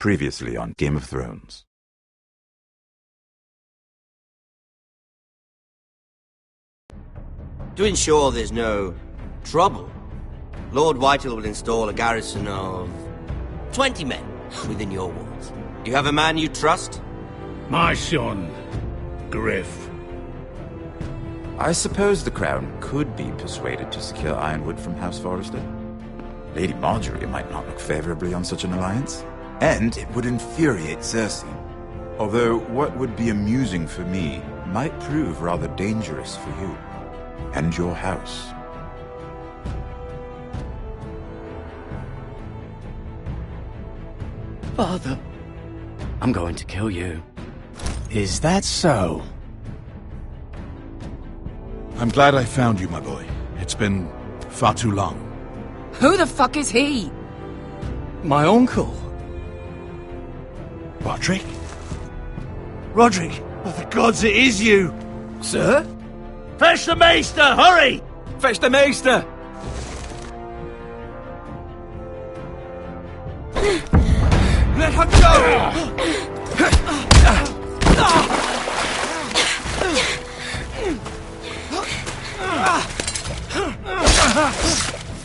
Previously on Game of Thrones. To ensure there's no trouble, Lord Whitehill will install a garrison of 20 men within your walls. You have a man you trust? My son, Griff. I suppose the Crown could be persuaded to secure Ironwood from House Forrester. Lady Marjorie might not look favorably on such an alliance, and it would infuriate Cersei. Although what would be amusing for me might prove rather dangerous for you and your house. Father, I'm going to kill you. Is that so? I'm glad I found you, my boy. It's been far too long. Who the fuck is he? My uncle. Roderick? Roderick! Oh, the gods, it is you! Sir? Fetch the Maester, hurry! Fetch the Maester! Let her go!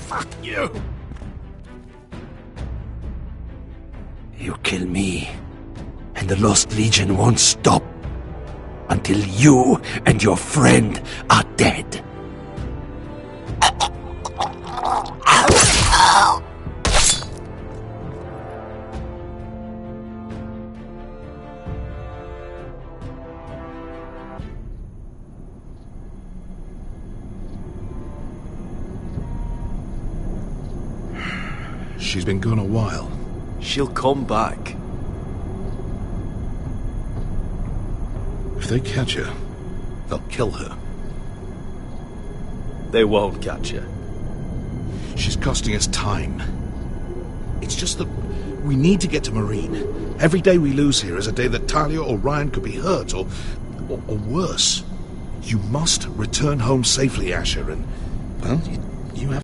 Fuck you! You kill me, and the Lost Legion won't stop until you and your friend are dead. She's been gone a while. She'll come back. If they catch her, they'll kill her. They won't catch her. She's costing us time. It's just that we need to get to Marine. Every day we lose here is a day that Talia or Ryan could be hurt, or worse. You must return home safely, Asher, and, well, you have...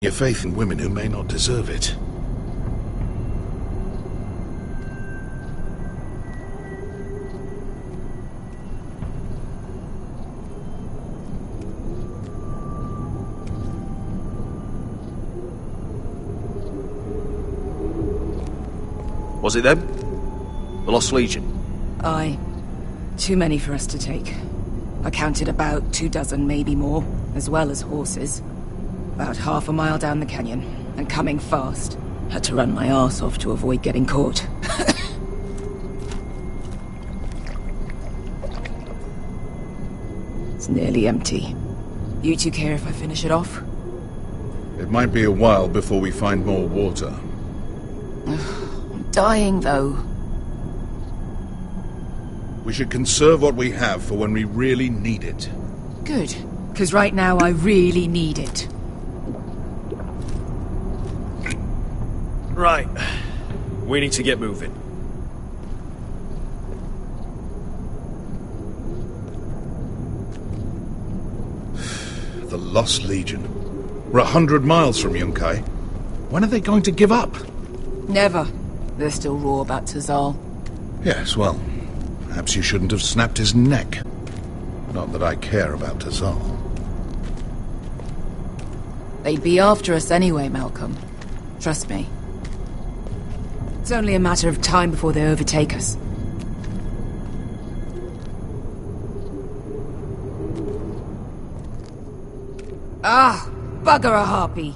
Your faith in women who may not deserve it. Was it them? The Lost Legion? Aye. Too many for us to take. I counted about 24, maybe more, as well as horses. About half a mile down the canyon, and coming fast. Had to run my arse off to avoid getting caught. It's nearly empty. You two care if I finish it off? It might be a while before we find more water. I'm dying, though. We should conserve what we have for when we really need it. Good, because right now I really need it. Right. We need to get moving. The Lost Legion. We're 100 miles from Yunkai. When are they going to give up? Never. They're still raw about Tazal. Yes, well, perhaps you shouldn't have snapped his neck. Not that I care about Tazal. They'd be after us anyway, Malcolm. Trust me. It's only a matter of time before they overtake us. Ah, bugger a harpy.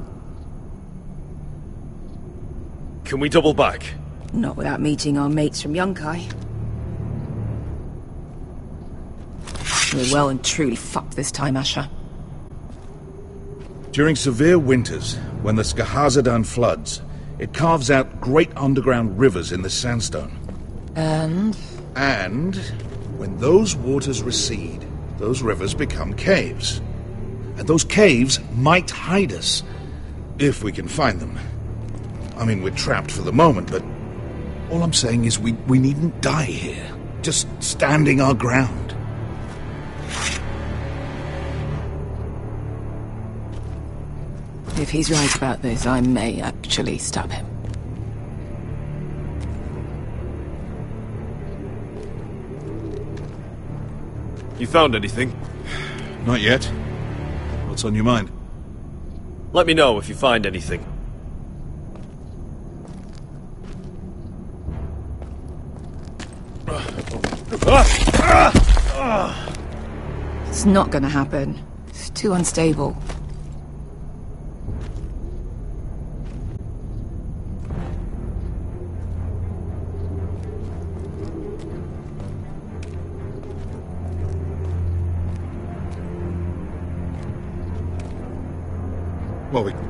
Can we double back? Not without meeting our mates from Yunkai. We're well and truly fucked this time, Asher. During severe winters, when the Skahazadan floods, it carves out great underground rivers in the sandstone. And And when those waters recede, those rivers become caves. And those caves might hide us, if we can find them. I mean, we're trapped for the moment, but all I'm saying is we needn't die here, just standing our ground. if he's right about this, I may actually stab him. You found anything? Not yet. What's on your mind? Let me know if you find anything. It's not gonna happen. It's too unstable.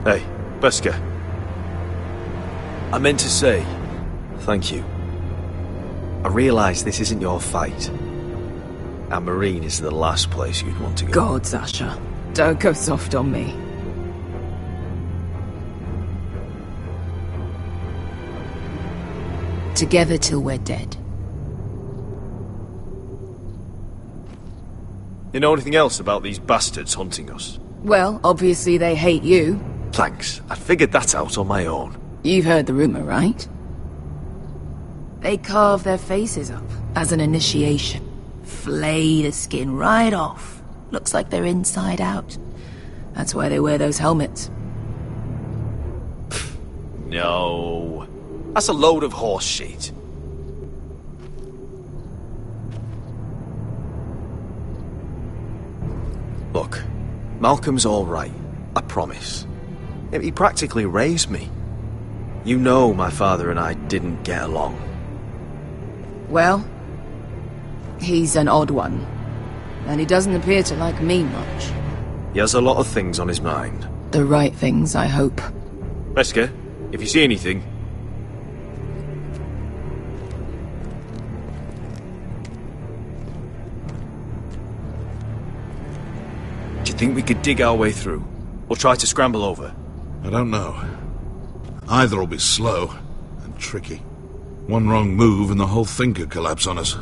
Hey, Beskha. I meant to say, thank you. I realise this isn't your fight. And Marine is the last place you'd want to go. God, Sasha. Don't go soft on me. Together till we're dead. You know anything else about these bastards hunting us? Well, obviously they hate you. Thanks. I figured that out on my own. You've heard the rumor, right? They carve their faces up as an initiation. Flay the skin right off. Looks like they're inside out. That's why they wear those helmets. No. That's a load of horse shit. Look, Malcolm's all right. I promise. He practically raised me. You know my father and I didn't get along. Well, he's an odd one. And he doesn't appear to like me much. He has a lot of things on his mind. The right things, I hope. Beskha, if you see anything... Do you think we could dig our way through? Or try to scramble over? I don't know. Either will be slow and tricky. One wrong move and the whole thing could collapse on us.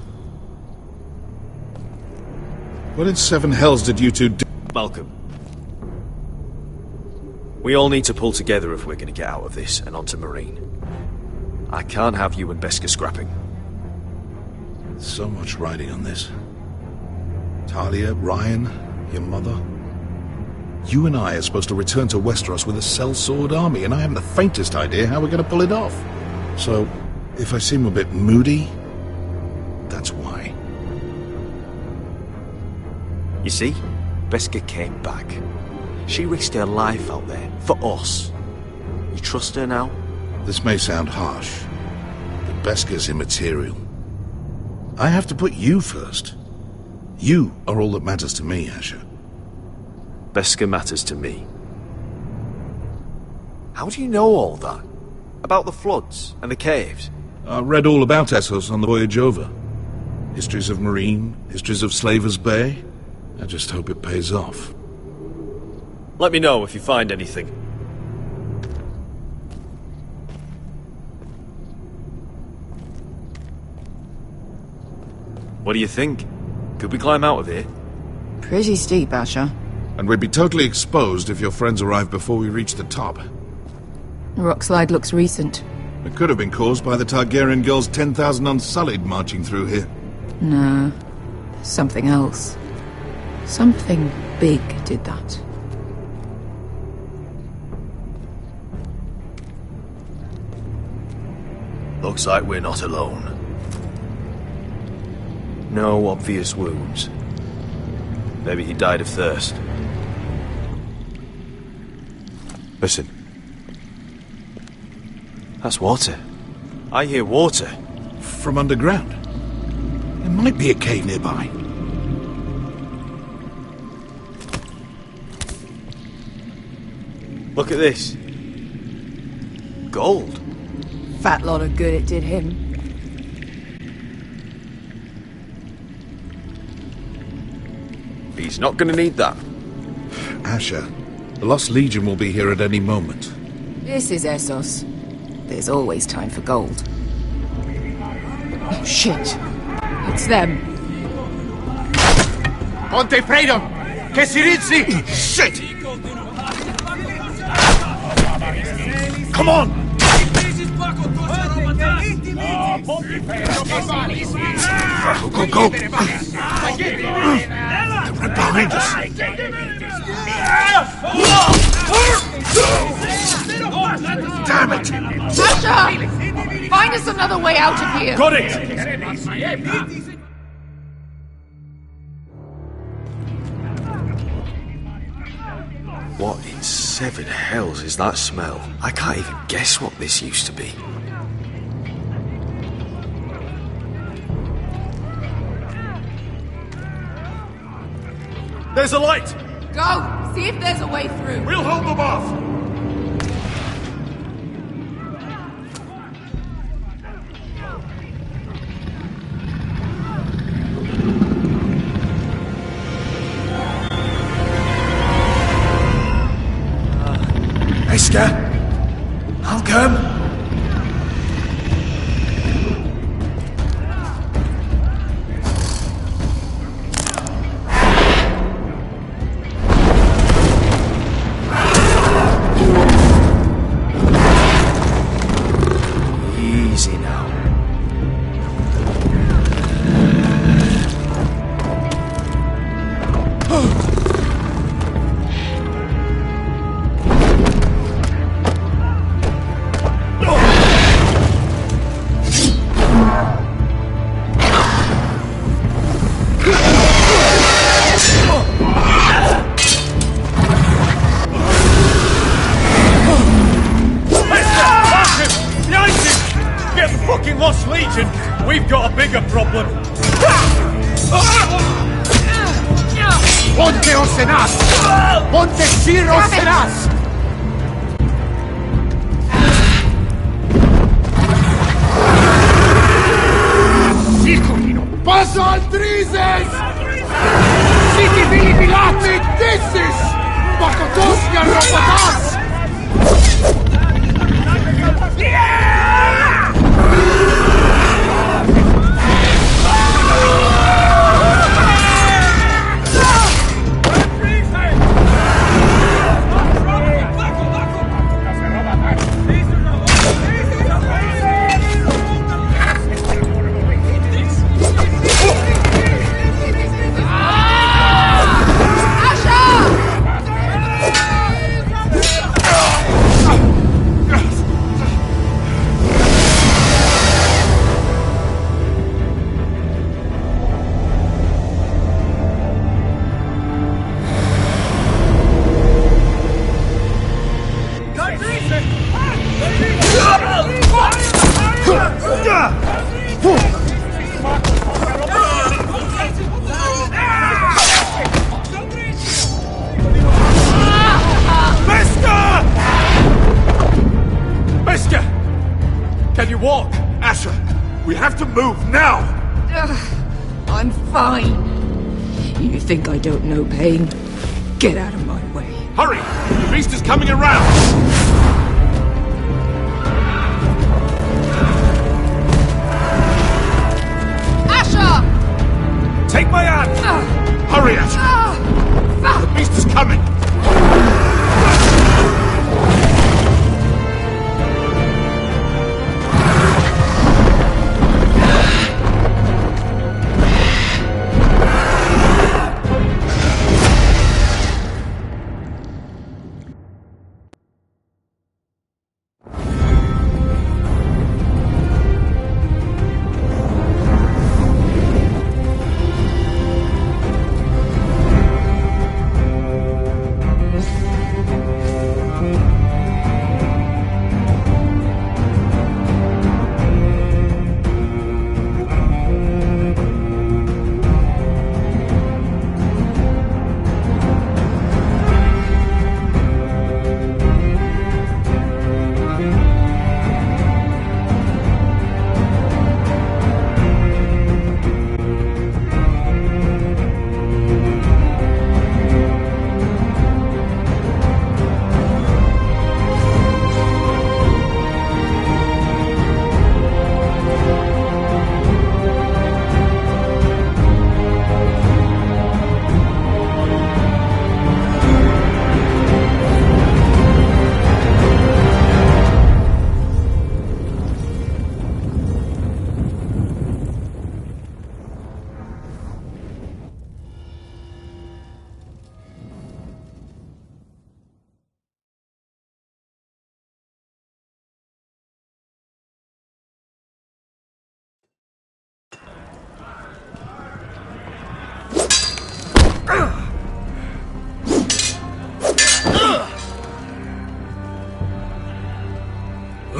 What in seven hells did you two do? Malcolm. We all need to pull together if we're going to get out of this and onto Marine. I can't have you and Beskha scrapping. So much riding on this. Talia, Ryan, your mother. You and I are supposed to return to Westeros with a sellsword army, and I haven't the faintest idea how we're going to pull it off. So, if I seem a bit moody, that's why. You see? Beskha came back. She risked her life out there, for us. You trust her now? This may sound harsh, but Beskha's immaterial. I have to put you first. You are all that matters to me, Asher. Beskha matters to me. How do you know all that? About the floods and the caves? I read all about Essos on the voyage over. Histories of Marine, histories of Slaver's Bay. I just hope it pays off. Let me know if you find anything. What do you think? Could we climb out of here? Pretty steep, Asher. And we'd be totally exposed if your friends arrived before we reached the top. The rockslide looks recent. It could have been caused by the Targaryen girls 10,000 Unsullied marching through here. No. Something else. Something big did that. Looks like we're not alone. No obvious wounds. Maybe he died of thirst. Listen. That's water. I hear water. From underground. There might be a cave nearby. Look at this. Gold. Fat lot of good it did him. He's not gonna need that. Asher, the Lost Legion will be here at any moment. This is Essos. There's always time for gold. Oh, shit. It's them. Ponte Freedom! Che si rizzi! Shit! Come on! Go, go, go! They're right behind us. Damn it! Asher! Find us another way out of here! Got it! What in seven hells is that smell? I can't even guess what this used to be. There's a light! Go! See if there's a way through. We'll hold them off! Iska? Malcolm? Easy now. Lost Legion, we've got a bigger problem. Ponte Osenas! Ponte Sir Osenas! Passo al Trises! Siti Filipilate Dissis! Pakotoska Ropatas! Can you walk? Asher, we have to move now! I'm fine. You think I don't know pain? Get out of my way. Hurry! The beast is coming around! Asher! Take my hand! Hurry, Asher! The beast is coming!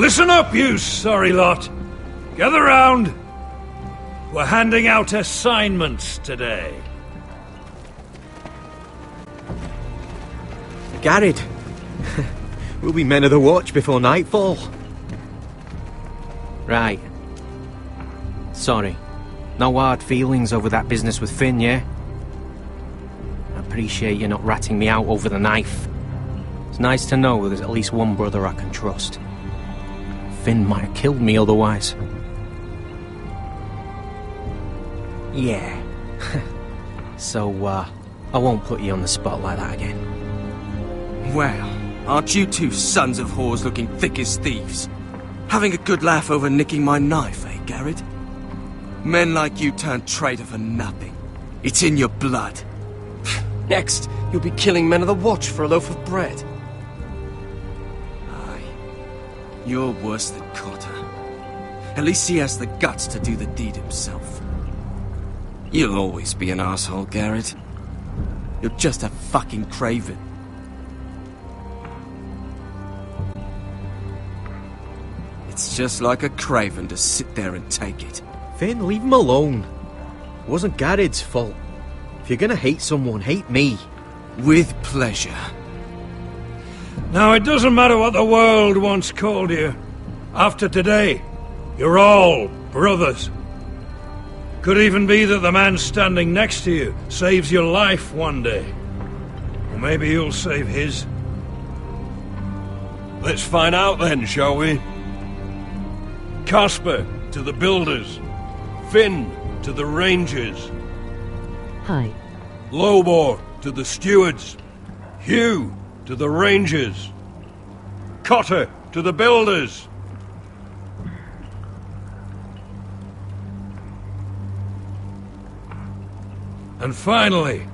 Listen up, you sorry lot. Gather round. We're handing out assignments today. Garrett, we'll be men of the watch before nightfall. Right. Sorry. No hard feelings over that business with Finn, yeah? I appreciate you not ratting me out over the knife. It's nice to know there's at least one brother I can trust. Finn might have killed me otherwise. Yeah. So, I won't put you on the spot like that again. Well, aren't you two sons of whores looking thick as thieves? Having a good laugh over nicking my knife, eh, Garrett? Men like you turn traitor for nothing. It's in your blood. Next, you'll be killing men of the watch for a loaf of bread. Aye. You're worse than Cotter. At least he has the guts to do the deed himself. You'll always be an asshole, Garrett. You're just a fucking craven. It's just like a craven to sit there and take it. Finn, leave him alone. It wasn't Garrett's fault. If you're gonna hate someone, hate me. With pleasure. Now, it doesn't matter what the world once called you. After today, you're all brothers. Could even be that the man standing next to you saves your life one day. Or maybe you'll save his. Let's find out then, shall we? Casper to the builders. Finn to the rangers. Hi. Lobor to the stewards. Hugh to the rangers. Cotter to the builders. And finally,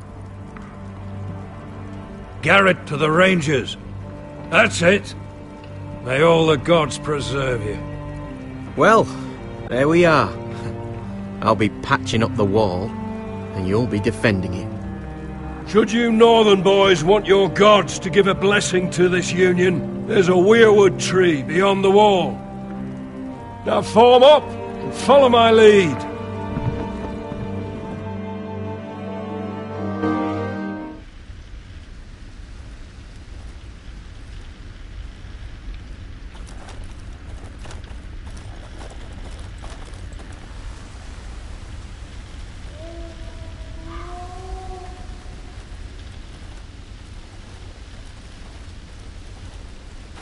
Garrett to the rangers. That's it. May all the gods preserve you. Well, there we are. I'll be patching up the wall, and you'll be defending it. Should you northern boys want your gods to give a blessing to this union, there's a weirwood tree beyond the wall. Now form up and follow my lead.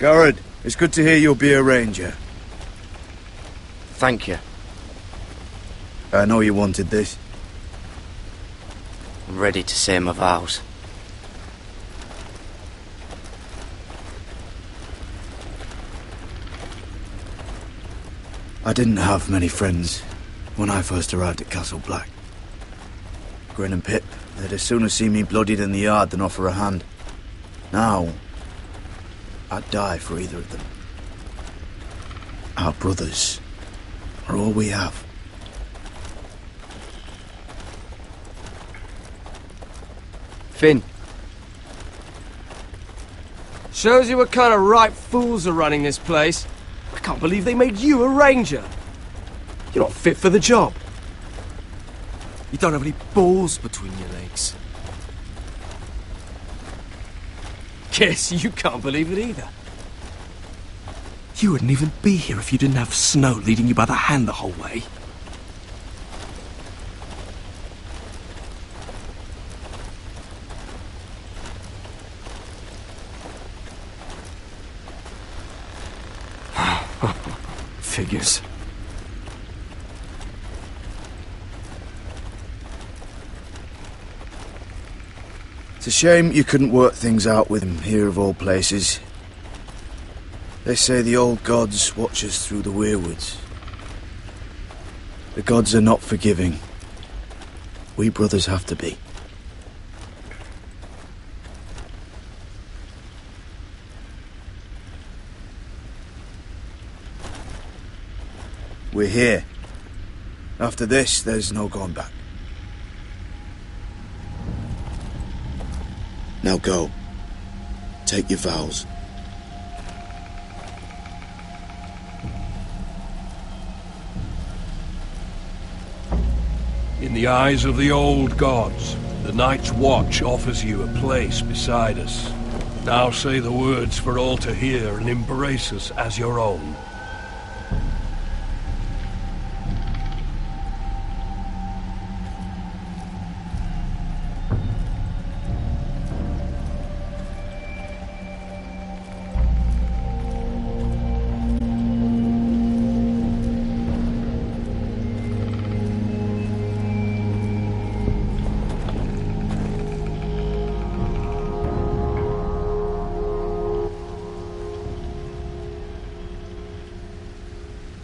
Garrett, it's good to hear you'll be a ranger. Thank you. I know you wanted this. I'm ready to say my vows. I didn't have many friends when I first arrived at Castle Black. Grin and Pip, they'd as soon have seen me bloodied in the yard than offer a hand. Now, I'd die for either of them. Our brothers are all we have. Finn. Shows you what kind of ripe fools are running this place. I can't believe they made you a ranger. You're not fit for the job. You don't have any balls between your legs. Guess you can't believe it either. You wouldn't even be here if you didn't have Snow leading you by the hand the whole way. Figures. It's a shame you couldn't work things out with him here of all places. They say the old gods watch us through the weirwoods. The gods are not forgiving. We brothers have to be. We're here. After this, there's no going back. Now go. Take your vows. In the eyes of the old gods, the Night's Watch offers you a place beside us. Now say the words for all to hear and embrace us as your own.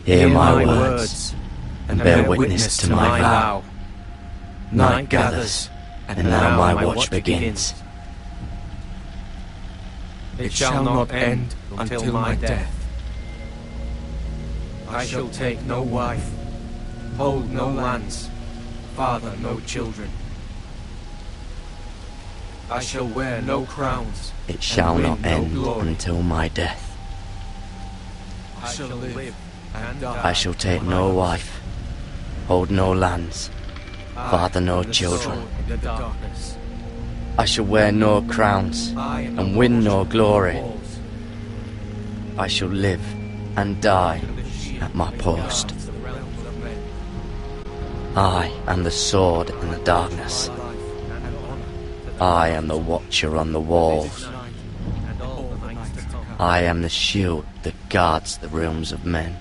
Hear my words, and bear witness to my vow. Night gathers, and now my watch begins. It shall not end until my death. I shall take no wife, hold no lands, father no children. I shall wear no crowns. It shall not no end glory. until my death. I shall live and die. I shall take no wife, hold no lands, father no the children. sword in the darkness. I shall wear no crowns, and win no glory. I shall live and die at my post. I am the sword in the darkness. I am the watcher on the walls. I am the shield that guards the realms of men.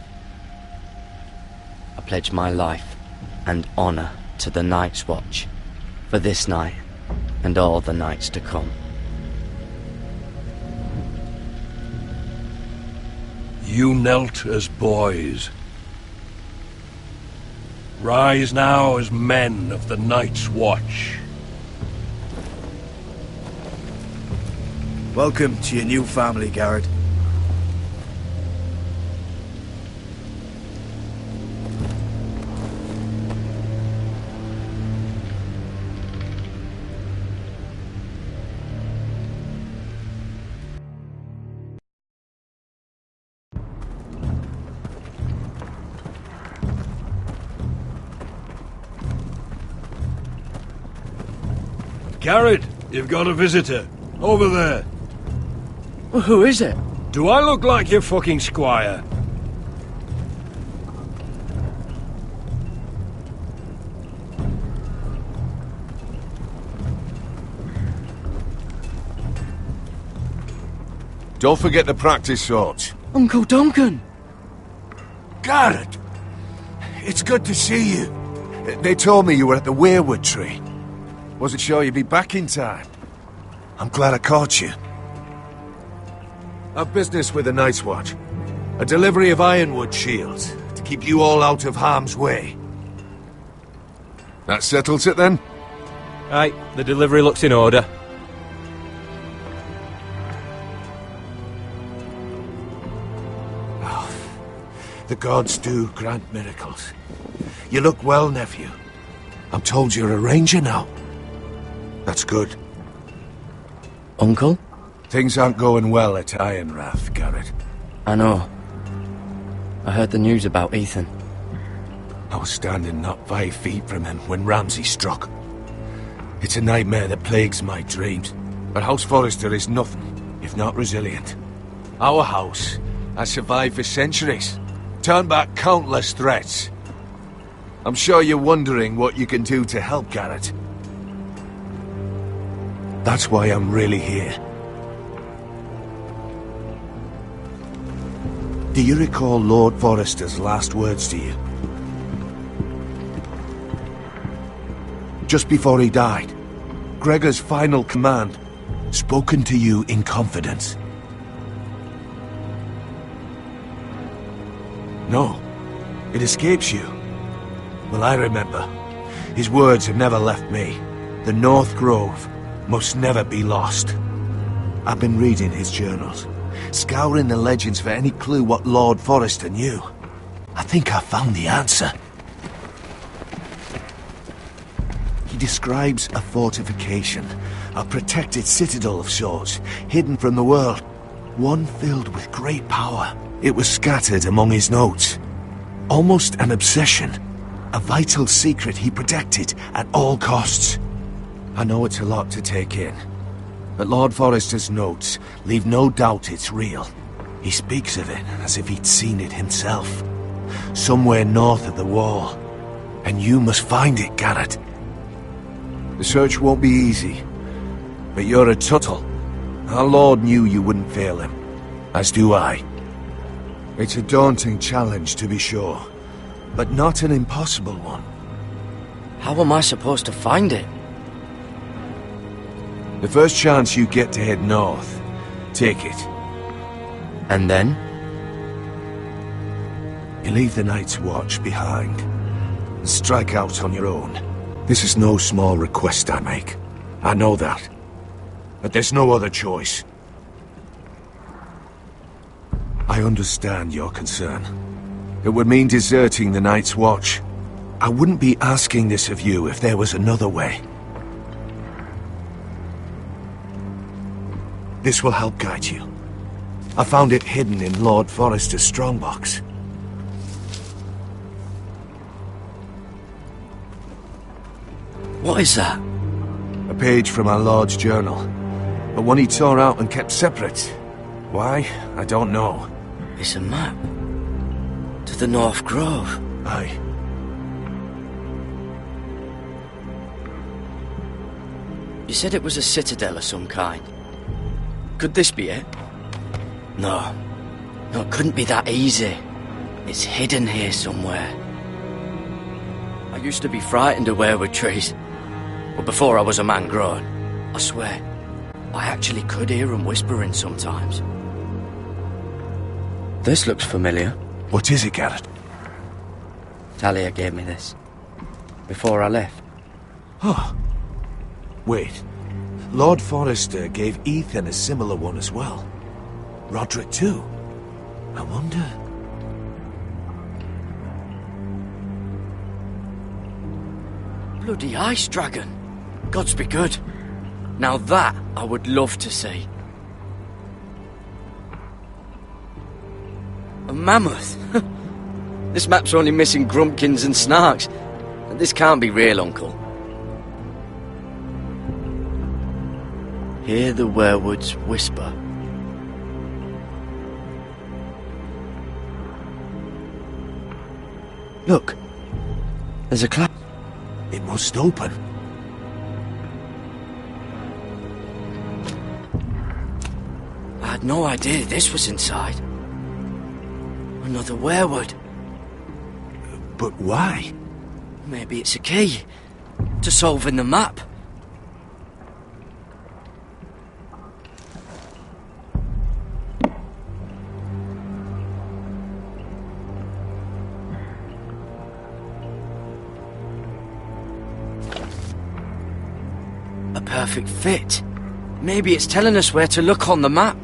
I pledge my life and honor to the Night's Watch for this night and all the nights to come. You knelt as boys. Rise now as men of the Night's Watch. Welcome to your new family, Garrett. Garrett, you've got a visitor. Over there. Well, who is it? Do I look like your fucking squire? Don't forget the practice swords. Uncle Duncan! Garrett! It's good to see you. They told me you were at the weirwood tree. Wasn't sure you'd be back in time. I'm glad I caught you. I've business with the Night's Watch. A delivery of ironwood shields to keep you all out of harm's way. That settles it then? Aye, the delivery looks in order. The gods do grant miracles. You look well, nephew. I'm told you're a ranger now. That's good. Uncle? Things aren't going well at Ironrath, Garrett. I know. I heard the news about Ethan. I was standing not 5 feet from him when Ramsay struck. It's a nightmare that plagues my dreams. But House Forrester is nothing if not resilient. Our house has survived for centuries. Turned back countless threats. I'm sure you're wondering what you can do to help, Garrett. That's why I'm really here. Do you recall Lord Forrester's last words to you? Just before he died, Gregor's final command, spoken to you in confidence. No, it escapes you. Well, I remember. His words have never left me. The North Grove must never be lost. I've been reading his journals, scouring the legends for any clue what Lord Forrester knew. I think I found the answer. He describes a fortification, a protected citadel of sorts, hidden from the world, one filled with great power. It was scattered among his notes. Almost an obsession. A vital secret he protected at all costs. I know it's a lot to take in, but Lord Forrester's notes leave no doubt it's real. He speaks of it as if he'd seen it himself. Somewhere north of the wall. And you must find it, Garrett. The search won't be easy, but you're a Tuttle. Our Lord knew you wouldn't fail him, as do I. It's a daunting challenge, to be sure, but not an impossible one. How am I supposed to find it? The first chance you get to head north, take it. And then? You leave the Night's Watch behind, and strike out on your own. This is no small request I make. I know that. But there's no other choice. I understand your concern. It would mean deserting the Night's Watch. I wouldn't be asking this of you if there was another way. This will help guide you. I found it hidden in Lord Forrester's strongbox. What is that? A page from our Lord's journal. But one he tore out and kept separate. Why? I don't know. It's a map. To the North Grove. Aye. You said it was a citadel of some kind. Could this be it? No. No, it couldn't be that easy. It's hidden here somewhere. I used to be frightened of weirwood trees. But before I was a man grown, I swear, I actually could hear them whispering sometimes. This looks familiar. What is it, Garrett? Talia gave me this. Before I left. Oh. Wait. Lord Forrester gave Ethan a similar one as well. Roderick too. I wonder... Bloody ice dragon. Gods be good. Now that I would love to see. A mammoth. This map's only missing grumpkins and snarks. This can't be real, Uncle. Hear the weirwoods whisper. Look. There's a clap. It must open. I had no idea this was inside. Another weirwood. But why? Maybe it's a key to solving the map. A perfect fit. Maybe it's telling us where to look on the map.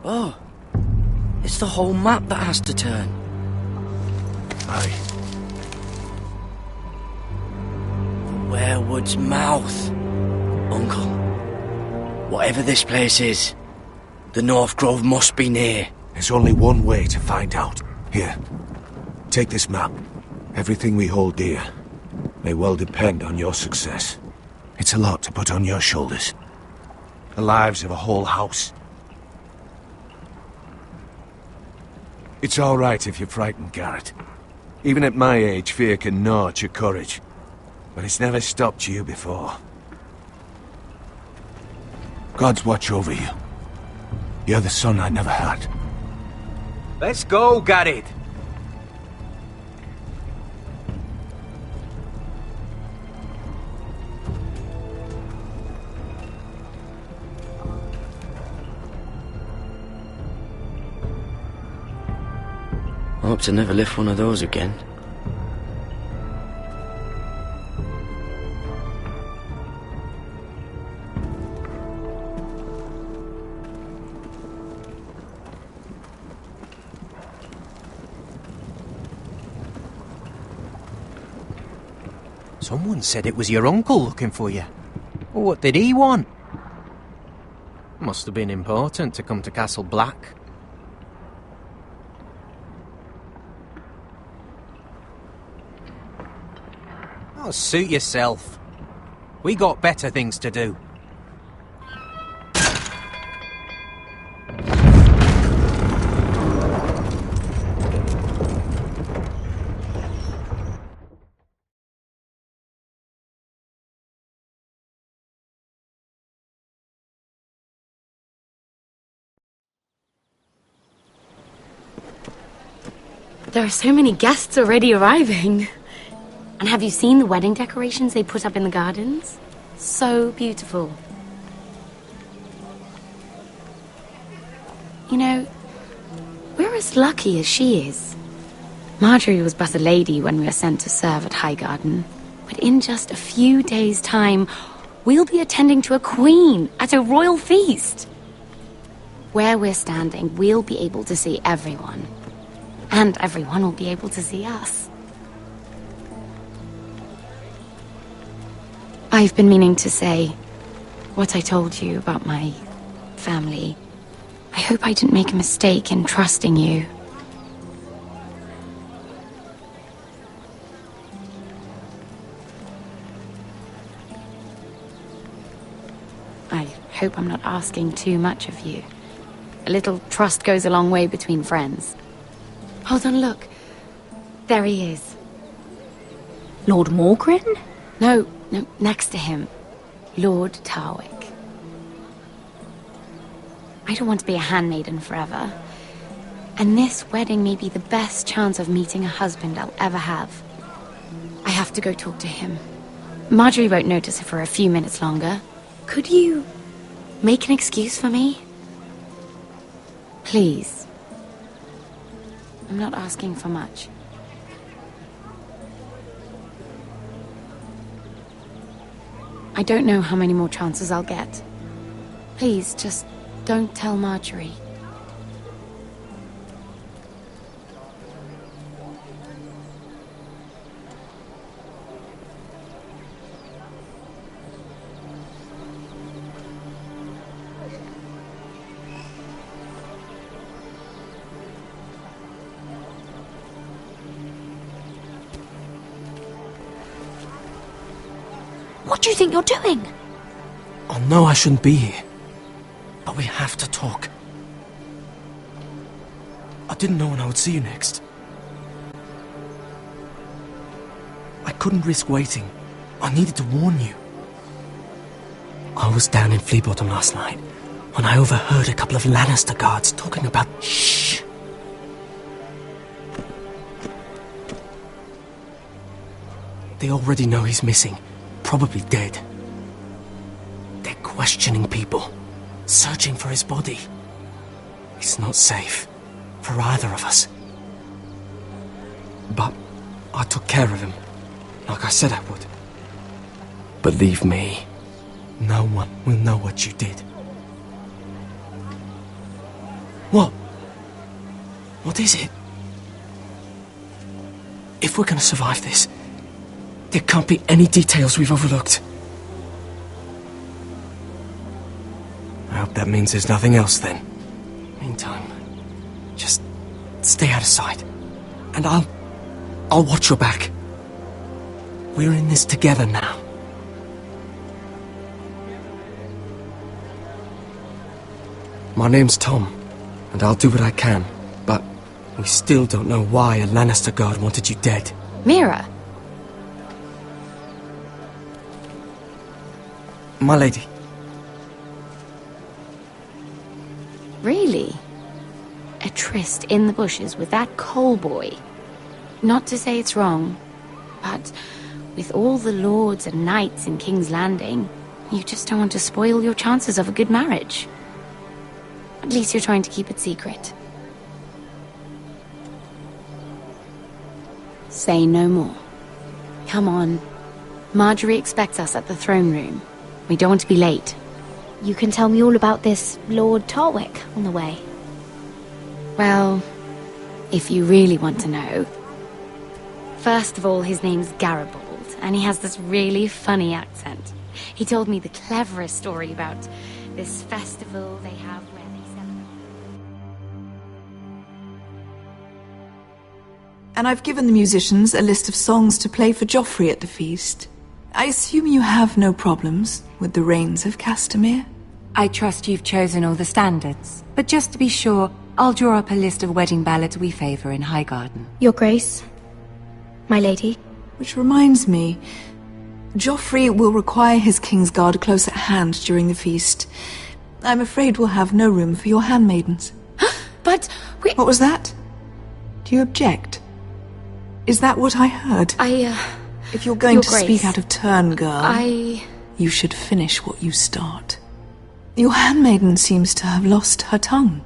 Oh, it's the whole map that has to turn. Aye. The weirwood's mouth. Uncle, whatever this place is, the North Grove must be near. There's only one way to find out. Here, take this map. Everything we hold dear may well depend on your success. It's a lot to put on your shoulders. The lives of a whole house. It's all right if you're frightened, Garrett. Even at my age, fear can gnaw at your courage. But it's never stopped you before. God's watch over you. You're the son I never had. Let's go, Garrett. Hope to never lift one of those again. Someone said it was your uncle looking for you. What did he want? Must have been important to come to Castle Black. Oh, suit yourself. We got better things to do. There are so many guests already arriving. And have you seen the wedding decorations they put up in the gardens? So beautiful. You know, we're as lucky as she is. Marjorie was but a lady when we were sent to serve at Highgarden. But in just a few days' time, we'll be attending to a queen at a royal feast. Where we're standing, we'll be able to see everyone. And everyone will be able to see us. I've been meaning to say what I told you about my family. I hope I didn't make a mistake in trusting you. I hope I'm not asking too much of you. A little trust goes a long way between friends. Hold on, look. There he is. Lord Morgren? No, next to him. Lord Tarwick. I don't want to be a handmaiden forever. And this wedding may be the best chance of meeting a husband I'll ever have. I have to go talk to him. Marjorie won't notice it for a few minutes longer. Could you make an excuse for me? Please. I'm not asking for much. I don't know how many more chances I'll get. Please, just don't tell Marjorie. What do you think you're doing? I know I shouldn't be here, but we have to talk. I didn't know when I would see you next. I couldn't risk waiting. I needed to warn you. I was down in Fleabottom last night when I overheard a couple of Lannister guards talking about... Shh! They already know he's missing. Probably dead. They're questioning people, searching for his body. It's not safe for either of us. But I took care of him, like I said I would. Believe me, no one will know what you did. What? What is it? If we're gonna survive this, there can't be any details we've overlooked. I hope that means there's nothing else then. Meantime, just stay out of sight. And I'll watch your back. We're in this together now. My name's Tom, and I'll do what I can, but we still don't know why a Lannister guard wanted you dead. Mira! My lady. Really? A tryst in the bushes with that Cole boy? Not to say it's wrong, but with all the lords and knights in King's Landing, you just don't want to spoil your chances of a good marriage. At least you're trying to keep it secret. Say no more. Come on. Marjorie expects us at the throne room. We don't want to be late. You can tell me all about this Lord Tarwick on the way. Well, if you really want to know. First of all, his name's Garibald, and he has this really funny accent. He told me the cleverest story about this festival they have where they celebrate. And I've given the musicians a list of songs to play for Joffrey at the feast. I assume you have no problems with the Rains of Castamere? I trust you've chosen all the standards. But just to be sure, I'll draw up a list of wedding ballads we favor in Highgarden. Your Grace, my lady. Which reminds me, Joffrey will require his Kingsguard close at hand during the feast. I'm afraid we'll have no room for your handmaidens. But we... What was that? Do you object? Is that what I heard? If you're going to speak out of turn, girl, you should finish what you start. Your handmaiden seems to have lost her tongue.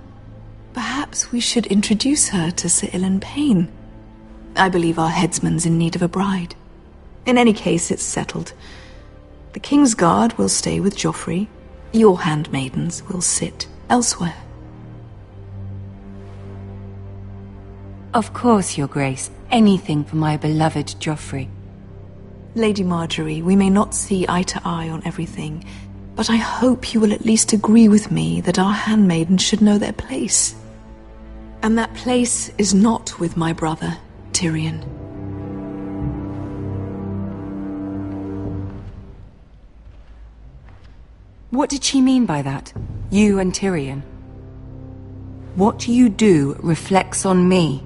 Perhaps we should introduce her to Sir Ilan Payne. I believe our headsman's in need of a bride. In any case, it's settled. The Kingsguard will stay with Joffrey. Your handmaidens will sit elsewhere. Of course, Your Grace. Anything for my beloved Joffrey. Lady Marjorie, we may not see eye to eye on everything, but I hope you will at least agree with me that our handmaidens should know their place. And that place is not with my brother, Tyrion. What did she mean by that? You and Tyrion? What you do reflects on me.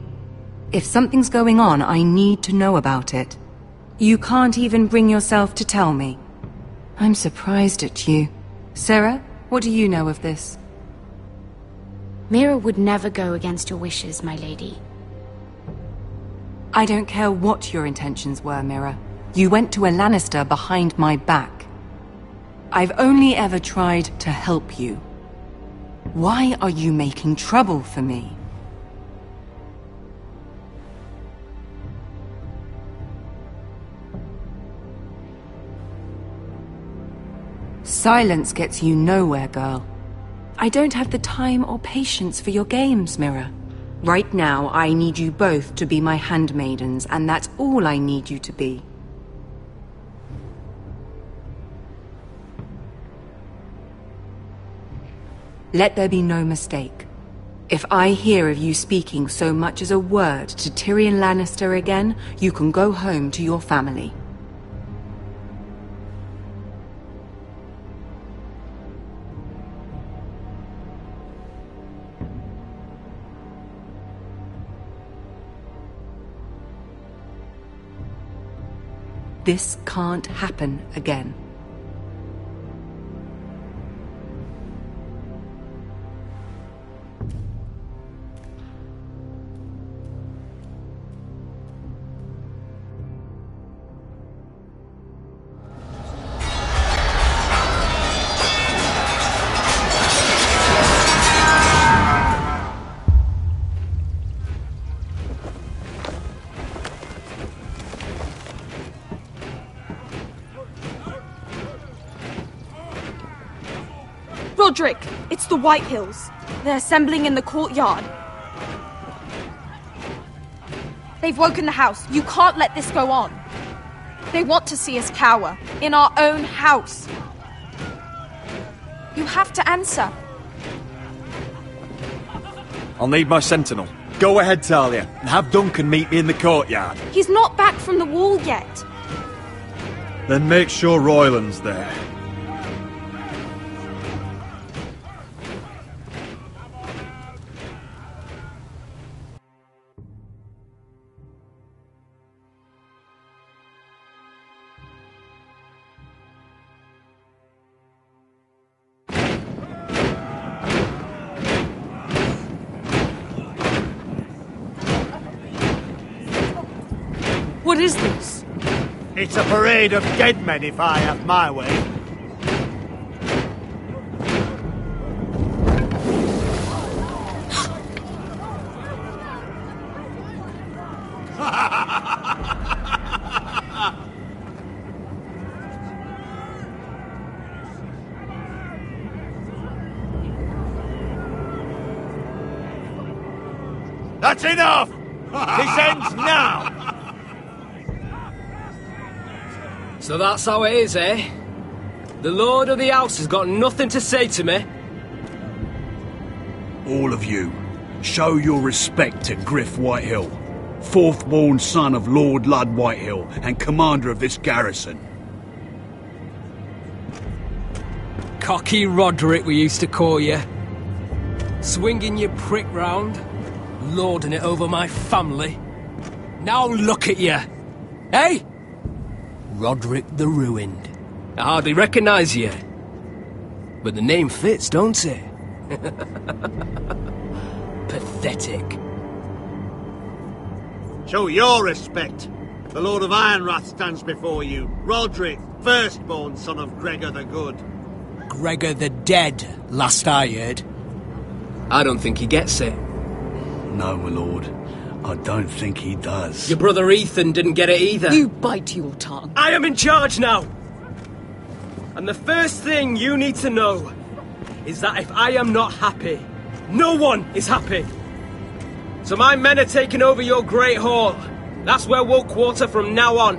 If something's going on, I need to know about it. You can't even bring yourself to tell me. I'm surprised at you. Sarah, what do you know of this? Mira would never go against your wishes, my lady. I don't care what your intentions were, Mira. You went to a Lannister behind my back. I've only ever tried to help you. Why are you making trouble for me? Silence gets you nowhere, girl. I don't have the time or patience for your games, Mira. Right now, I need you both to be my handmaidens, and that's all I need you to be. Let there be no mistake. If I hear of you speaking so much as a word to Tyrion Lannister again, you can go home to your family. This can't happen again. Roderick, it's the Whitehills. They're assembling in the courtyard. They've woken the house. You can't let this go on. They want to see us cower. In our own house. You have to answer. I'll need my sentinel. Go ahead, Talia, and have Duncan meet me in the courtyard. He's not back from the wall yet. Then make sure Royland's there. What is this? It's a parade of dead men, if I have my way. That's enough! This ends now! So that's how it is, eh? The Lord of the House has got nothing to say to me? All of you, show your respect to Griff Whitehill, fourth-born son of Lord Ludd Whitehill and commander of this garrison. Cocky Roderick, we used to call you. Swinging your prick round, lording it over my family. Now look at you! Hey? Roderick the Ruined. I hardly recognise you. But the name fits, don't it? Pathetic. Show your respect. The Lord of Ironrath stands before you. Roderick, firstborn son of Gregor the Good. Gregor the Dead, last I heard. I don't think he gets it. No, my lord. I don't think he does. Your brother Ethan didn't get it either. You bite your tongue. I am in charge now! And the first thing you need to know is that if I am not happy, no one is happy. So my men are taking over your Great Hall. That's where we'll quarter from now on.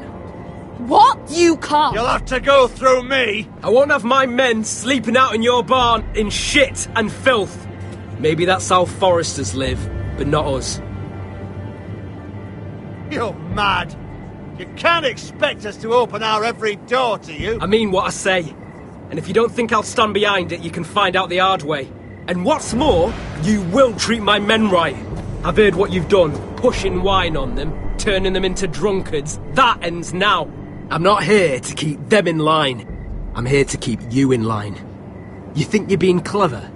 What? You can't! You'll have to go through me! I won't have my men sleeping out in your barn in shit and filth. Maybe that's how Foresters live, but not us. You're mad! You can't expect us to open our every door to you! I mean what I say. And if you don't think I'll stand behind it, you can find out the hard way. And what's more, you will treat my men right. I've heard what you've done, pushing wine on them, turning them into drunkards. That ends now. I'm not here to keep them in line. I'm here to keep you in line. You think you're being clever?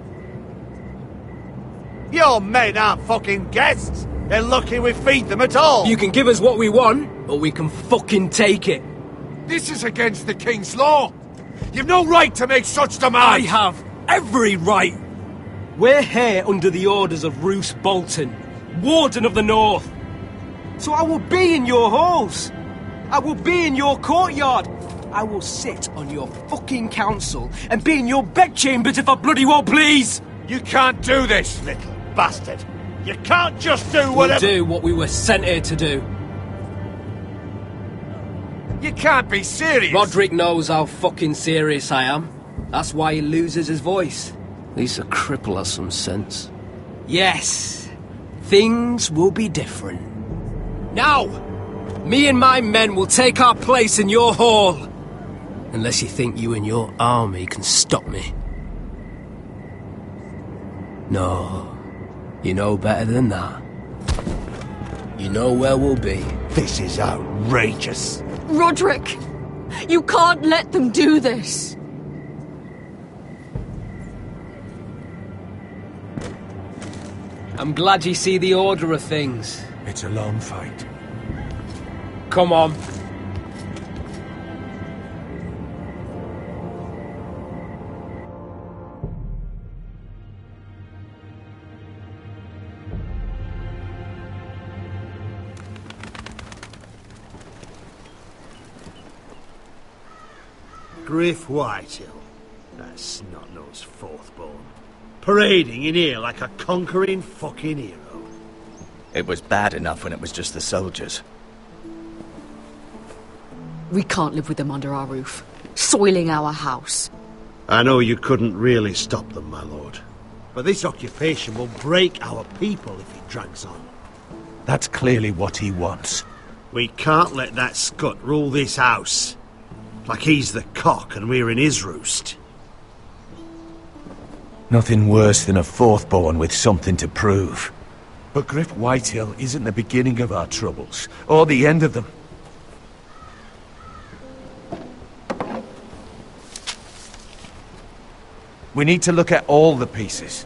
Your men aren't fucking guests! They're lucky we feed them at all! You can give us what we want, or we can fucking take it. This is against the King's law! You've no right to make such demands! I have every right! We're here under the orders of Roose Bolton, Warden of the North. So I will be in your halls. I will be in your courtyard. I will sit on your fucking council and be in your bedchambers if I bloody well please! You can't do this, little bastard! You can't just do whatever— We'll do what we were sent here to do. You can't be serious! Roderick knows how fucking serious I am. That's why he loses his voice. At least a cripple has some sense. Yes, things will be different. Now, me and my men will take our place in your hall. Unless you think you and your army can stop me. No, you know better than that. You know where we'll be. This is outrageous. Roderick, you can't let them do this. I'm glad you see the order of things. It's a long fight. Come on. Griff Whitehill, that snot-nosed fourthborn, parading in here like a conquering fucking hero. It was bad enough when it was just the soldiers. We can't live with them under our roof, soiling our house. I know you couldn't really stop them, my lord. But this occupation will break our people if it drags on. That's clearly what he wants. We can't let that scut rule this house. Like he's the cock and we're in his roost. Nothing worse than a fourthborn with something to prove. But Griff Whitehill isn't the beginning of our troubles, or the end of them. We need to look at all the pieces.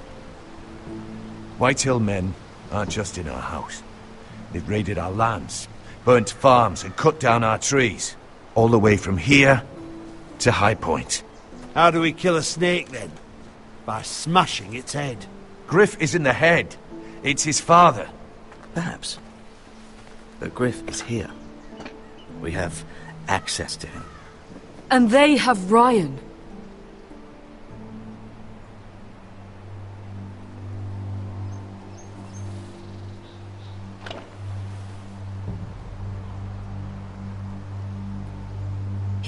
Whitehill men aren't just in our house. They've raided our lands, burnt farms and cut down our trees. All the way from here to High Point. How do we kill a snake then? By smashing its head. Griff isn't the head. It's his father. Perhaps. But Griff is here. We have access to him. And they have Ryan.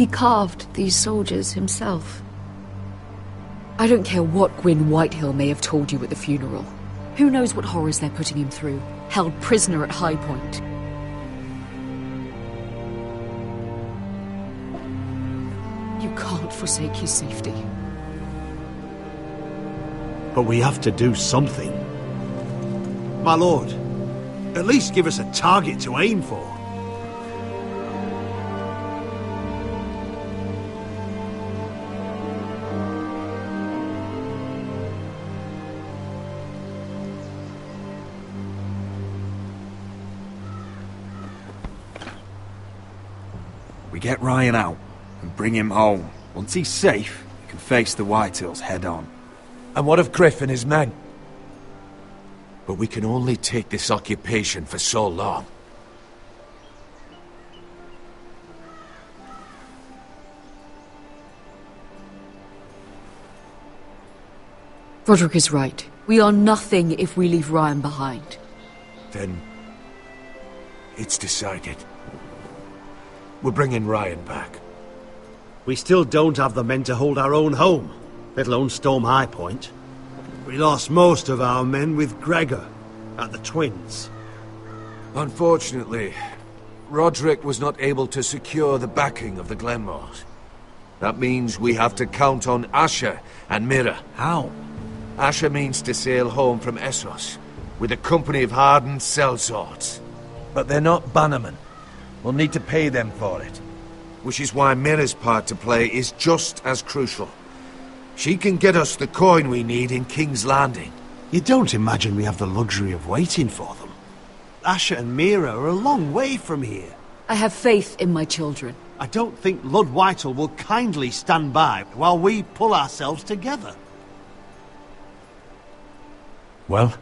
He carved these soldiers himself. I don't care what Gwyn Whitehill may have told you at the funeral. Who knows what horrors they're putting him through, held prisoner at High Point. You can't forsake his safety. But we have to do something. My lord, at least give us a target to aim for. We get Ryan out and bring him home. Once he's safe, we can face the Whitehills head on. And what of Griff and his men? But we can only take this occupation for so long. Roderick is right. We are nothing if we leave Ryan behind. Then it's decided. We're bringing Ryan back. We still don't have the men to hold our own home, let alone storm High Point. We lost most of our men with Gregor at the Twins. Unfortunately, Roderick was not able to secure the backing of the Glenmores. That means we have to count on Asher and Mira. How? Asher means to sail home from Essos with a company of hardened sellswords. But they're not bannermen. We'll need to pay them for it. Which is why Mira's part to play is just as crucial. She can get us the coin we need in King's Landing. You don't imagine we have the luxury of waiting for them? Asher and Mira are a long way from here. I have faith in my children. I don't think Lord Whitehill will kindly stand by while we pull ourselves together. Well,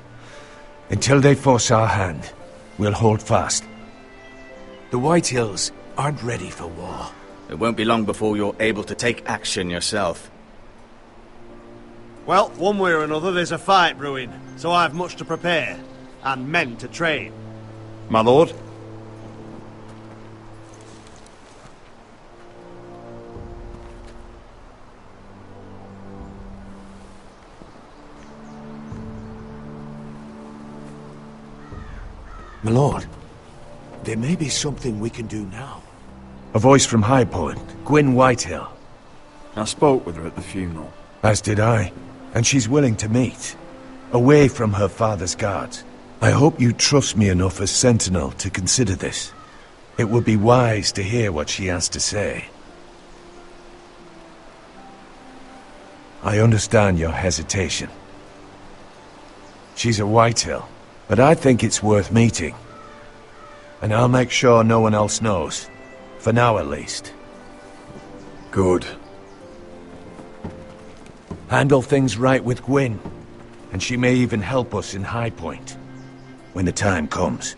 until they force our hand, we'll hold fast. The Whitehills aren't ready for war. It won't be long before you're able to take action yourself. Well, one way or another there's a fight brewing, so I have much to prepare, and men to train. My lord? My lord, there may be something we can do now. A voice from High Point, Gwyn Whitehill. I spoke with her at the funeral. As did I, and she's willing to meet, away from her father's guards. I hope you trust me enough as Sentinel to consider this. It would be wise to hear what she has to say. I understand your hesitation. She's a Whitehill, but I think it's worth meeting. And I'll make sure no one else knows. For now, at least. Good. Handle things right with Gwyn, and she may even help us in High Point, when the time comes.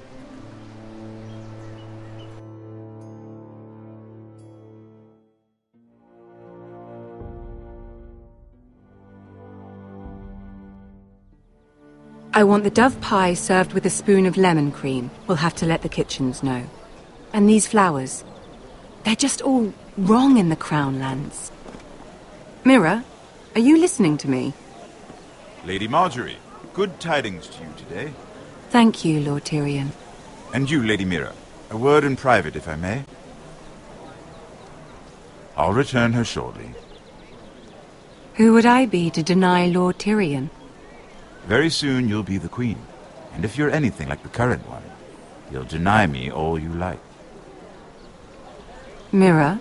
I want the dove pie served with a spoon of lemon cream. We'll have to let the kitchens know. And these flowers. They're just all wrong in the Crown lands. Mira, are you listening to me? Lady Marjorie, good tidings to you today. Thank you, Lord Tyrion. And you, Lady Mira. A word in private, if I may. I'll return her shortly. Who would I be to deny Lord Tyrion? Very soon you'll be the queen. And if you're anything like the current one, you'll deny me all you like. Mira?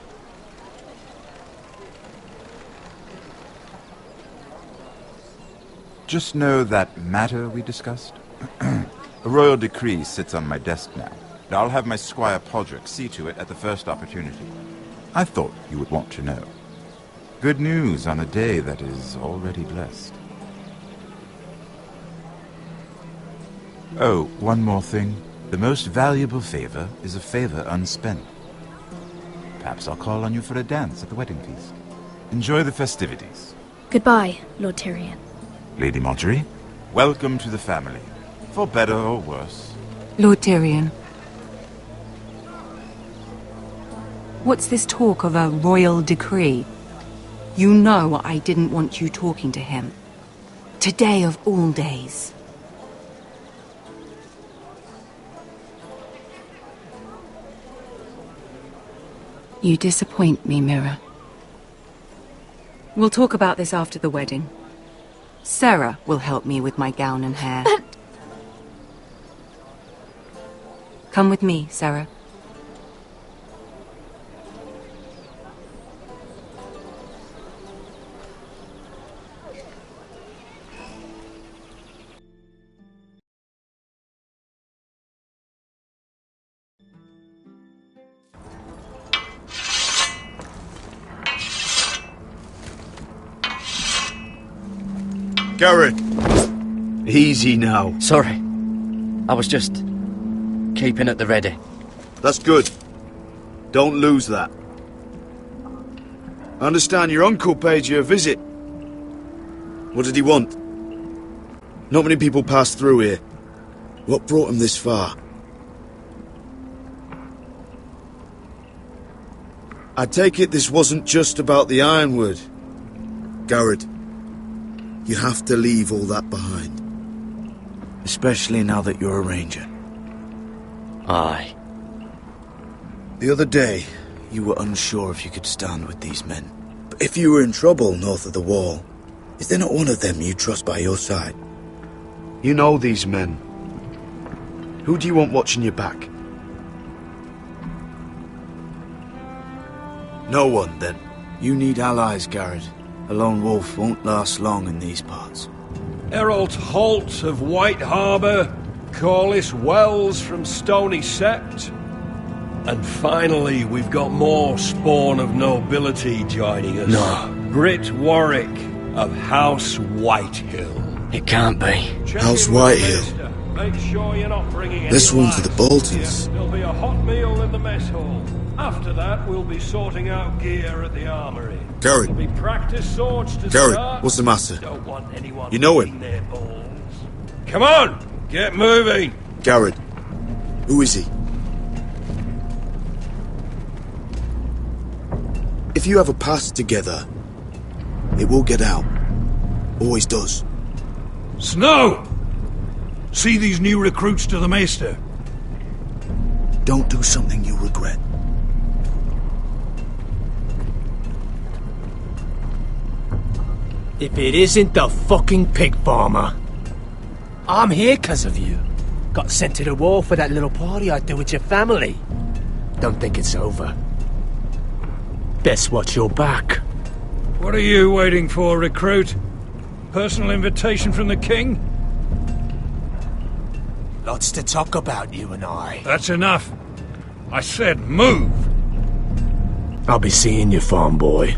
Just know that matter we discussed? A royal decree sits on my desk now. And I'll have my squire Podrick see to it at the first opportunity. I thought you would want to know. Good news on a day that is already blessed. Oh, one more thing. The most valuable favor is a favor unspent. Perhaps I'll call on you for a dance at the wedding feast. Enjoy the festivities. Goodbye, Lord Tyrion. Lady Marjorie, welcome to the family. For better or worse. Lord Tyrion. What's this talk of a royal decree? You know I didn't want you talking to him. Today of all days. You disappoint me, Mira. We'll talk about this after the wedding. Sarah will help me with my gown and hair. But... Come with me, Sarah. Garrett! Easy now. Sorry. I was just keeping at the ready. That's good. Don't lose that. I understand your uncle paid you a visit. What did he want? Not many people pass through here. What brought him this far? I take it this wasn't just about the Ironwood. Garrett, you have to leave all that behind. Especially now that you're a ranger. Aye. The other day, you were unsure if you could stand with these men. But if you were in trouble north of the wall, is there not one of them you trust by your side? You know these men. Who do you want watching your back? No one, then. You need allies, Garrett. A lone wolf won't last long in these parts. Errol Holt of White Harbour, Corliss Wells from Stony Sept. And finally, we've got more spawn of nobility joining us. No. Britt Warwick of House Whitehill. It can't be. House Whitehill. Make sure you're not bringing This one's to the Boltons. There'll be a hot meal in the mess hall. After that, we'll be sorting out gear at the armory. Garrett. There'll be practice swords to Garrett, start. what's the matter? Don't want anyone You know him? their balls. Come on, get moving. Garrett. Who is he? If you have a past together, it will get out. Always does. Snow! See these new recruits to the Maester? Don't do something you'll regret. If it isn't the fucking pig farmer. I'm here 'cause of you. Got sent to the war for that little party I threw with your family. Don't think it's over. Best watch your back. What are you waiting for, recruit? Personal invitation from the king? Lots to talk about, you and I. That's enough. I said move. I'll be seeing you, farm boy.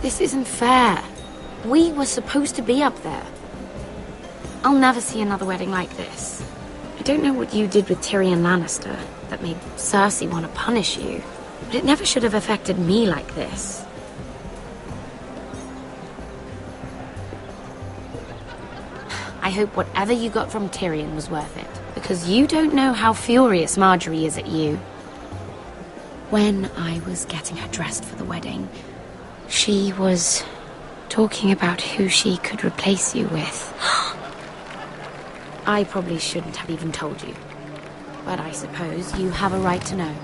This isn't fair. We were supposed to be up there. I'll never see another wedding like this. I don't know what you did with Tyrion Lannister that made Cersei want to punish you, but it never should have affected me like this. I hope whatever you got from Tyrion was worth it, because you don't know how furious Marjorie is at you. When I was getting her dressed for the wedding, she was talking about who she could replace you with. I probably shouldn't have even told you, but I suppose you have a right to know.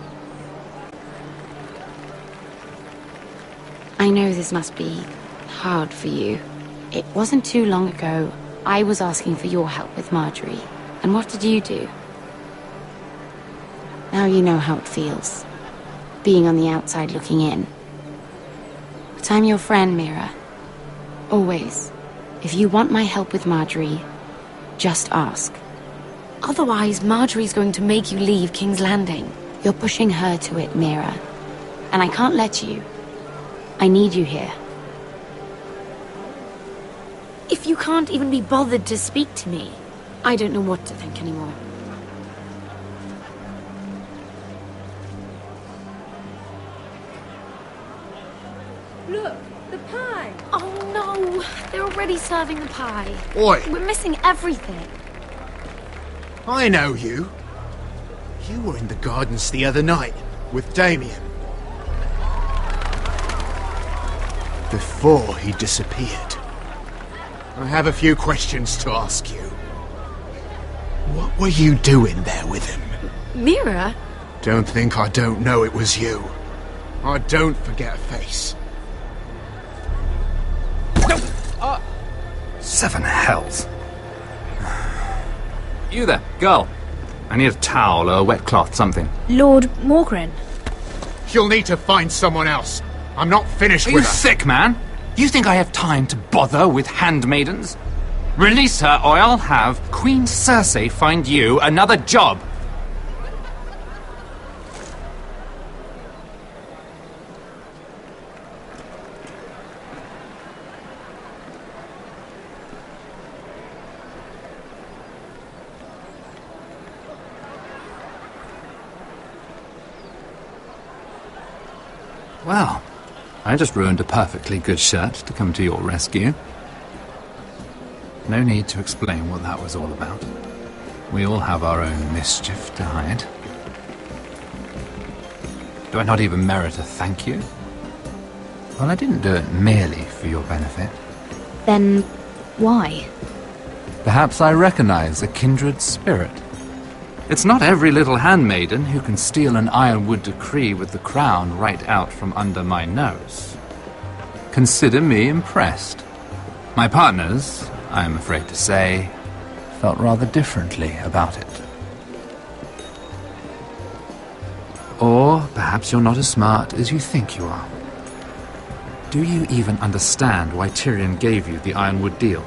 I know this must be hard for you. It wasn't too long ago I was asking for your help with Marjorie, and what did you do? Now you know how it feels, being on the outside looking in. But I'm your friend, Mira. Always. If you want my help with Marjorie, just ask. Otherwise, Marjorie's going to make you leave King's Landing. You're pushing her to it, Mira. And I can't let you. I need you here. If you can't even be bothered to speak to me, I don't know what to think anymore. Look, the pie! Oh no! They're already serving the pie. Oi! We're missing everything. I know you. You were in the gardens the other night with Damien. Before he disappeared. I have a few questions to ask you. What were you doing there with him? Mira? Don't think I don't know it was you. I don't forget a face. Seven hells. You there, girl. I need a towel or a wet cloth, something. Lord Morgren. You'll need to find someone else. I'm not finished with her. Are you sick, man? You think I have time to bother with handmaidens? Release her, or I'll have Queen Cersei find you another job. Well, I just ruined a perfectly good shirt to come to your rescue. No need to explain what that was all about. We all have our own mischief to hide. Do I not even merit a thank you? Well, I didn't do it merely for your benefit. Then why? Perhaps I recognize a kindred spirit. It's not every little handmaiden who can steal an Ironwood decree with the crown right out from under my nose. Consider me impressed. My partners, I am afraid to say, felt rather differently about it. Or perhaps you're not as smart as you think you are. Do you even understand why Tyrion gave you the Ironwood deal?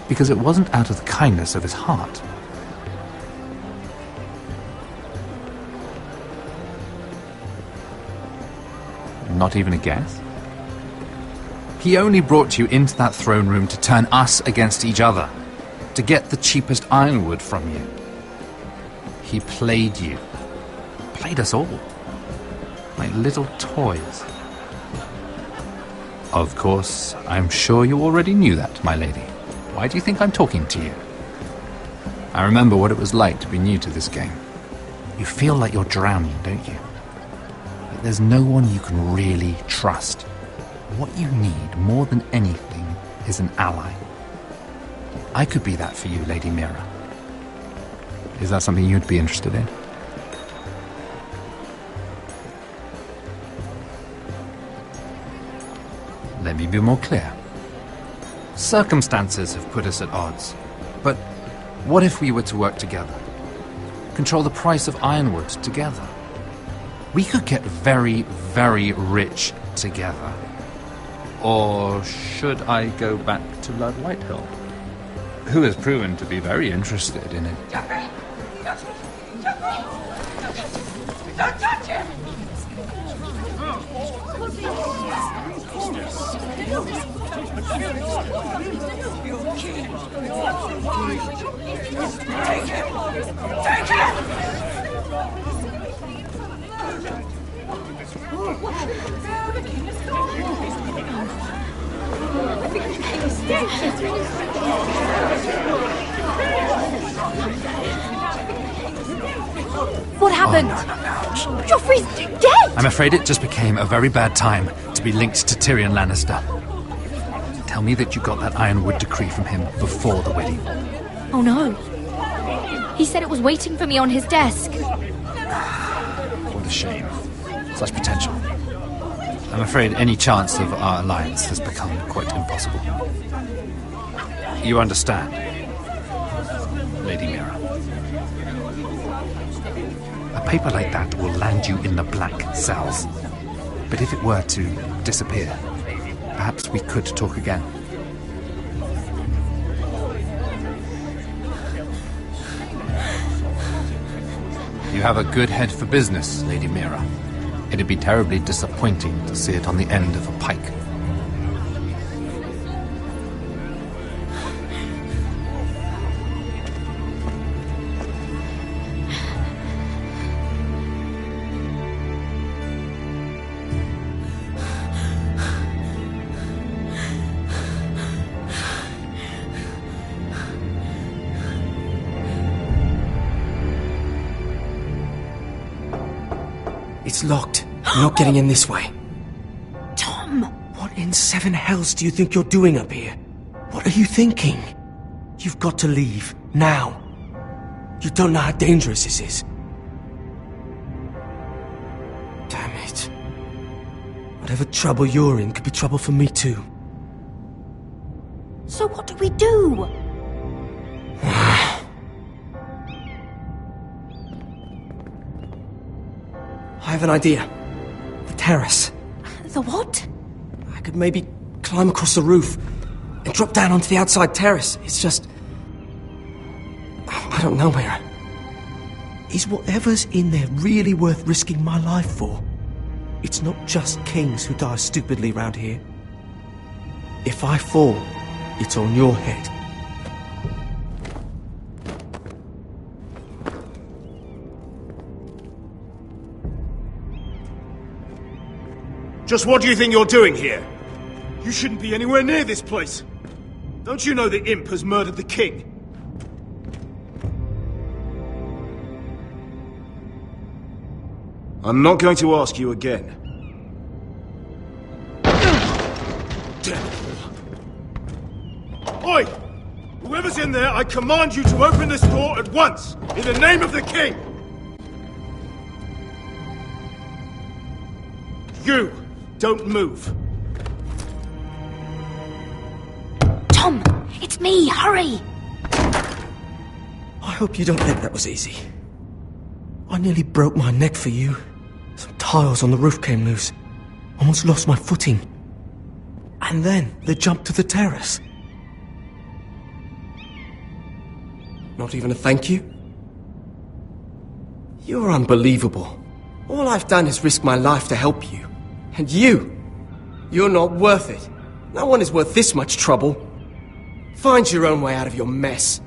Because it wasn't out of the kindness of his heart. Not even a guess? He only brought you into that throne room to turn us against each other, to get the cheapest ironwood from you. He played you. Played us all. Like little toys. Of course, I'm sure you already knew that, my lady. Why do you think I'm talking to you? I remember what it was like to be new to this game. You feel like you're drowning, don't you? Like there's no one you can really trust. What you need more than anything is an ally. I could be that for you, Lady Mira. Is that something you'd be interested in? Let me be more clear. Circumstances have put us at odds. But what if we were to work together? Control the price of ironwood together? We could get very, very rich together. Or should I go back to Lord Whitehill, who has proven to be very interested in it? Don't touch him! Take him! Take him! What happened? No. Joffrey's dead! I'm afraid it just became a very bad time to be linked to Tyrion Lannister. Tell me that you got that Ironwood decree from him before the wedding. Oh no. He said it was waiting for me on his desk. What a shame. Such potential. I'm afraid any chance of our alliance has become quite impossible. You understand, Lady Mira? A paper like that will land you in the black cells. But if it were to disappear, perhaps we could talk again. You have a good head for business, Lady Mira. It'd be terribly disappointing to see it on the end of a pike. It's locked. You're not getting in this way. Tom! What in seven hells do you think you're doing up here? What are you thinking? You've got to leave. Now. You don't know how dangerous this is. Damn it. Whatever trouble you're in could be trouble for me too. So what do we do? I have an idea. The terrace. The what? I could maybe climb across the roof and drop down onto the outside terrace. It's just... I don't know, Mira. Is whatever's in there really worth risking my life for? It's not just kings who die stupidly round here. If I fall, it's on your head. Just what do you think you're doing here? You shouldn't be anywhere near this place. Don't you know the imp has murdered the king? I'm not going to ask you again. Oi! Whoever's in there, I command you to open this door at once, in the name of the king! You! Don't move. Tom! It's me! Hurry! I hope you don't think that was easy. I nearly broke my neck for you. Some tiles on the roof came loose. Almost lost my footing. And then the jump to the terrace. Not even a thank you? You're unbelievable. All I've done is risk my life to help you. And you're not worth it. No one is worth this much trouble. Find your own way out of your mess.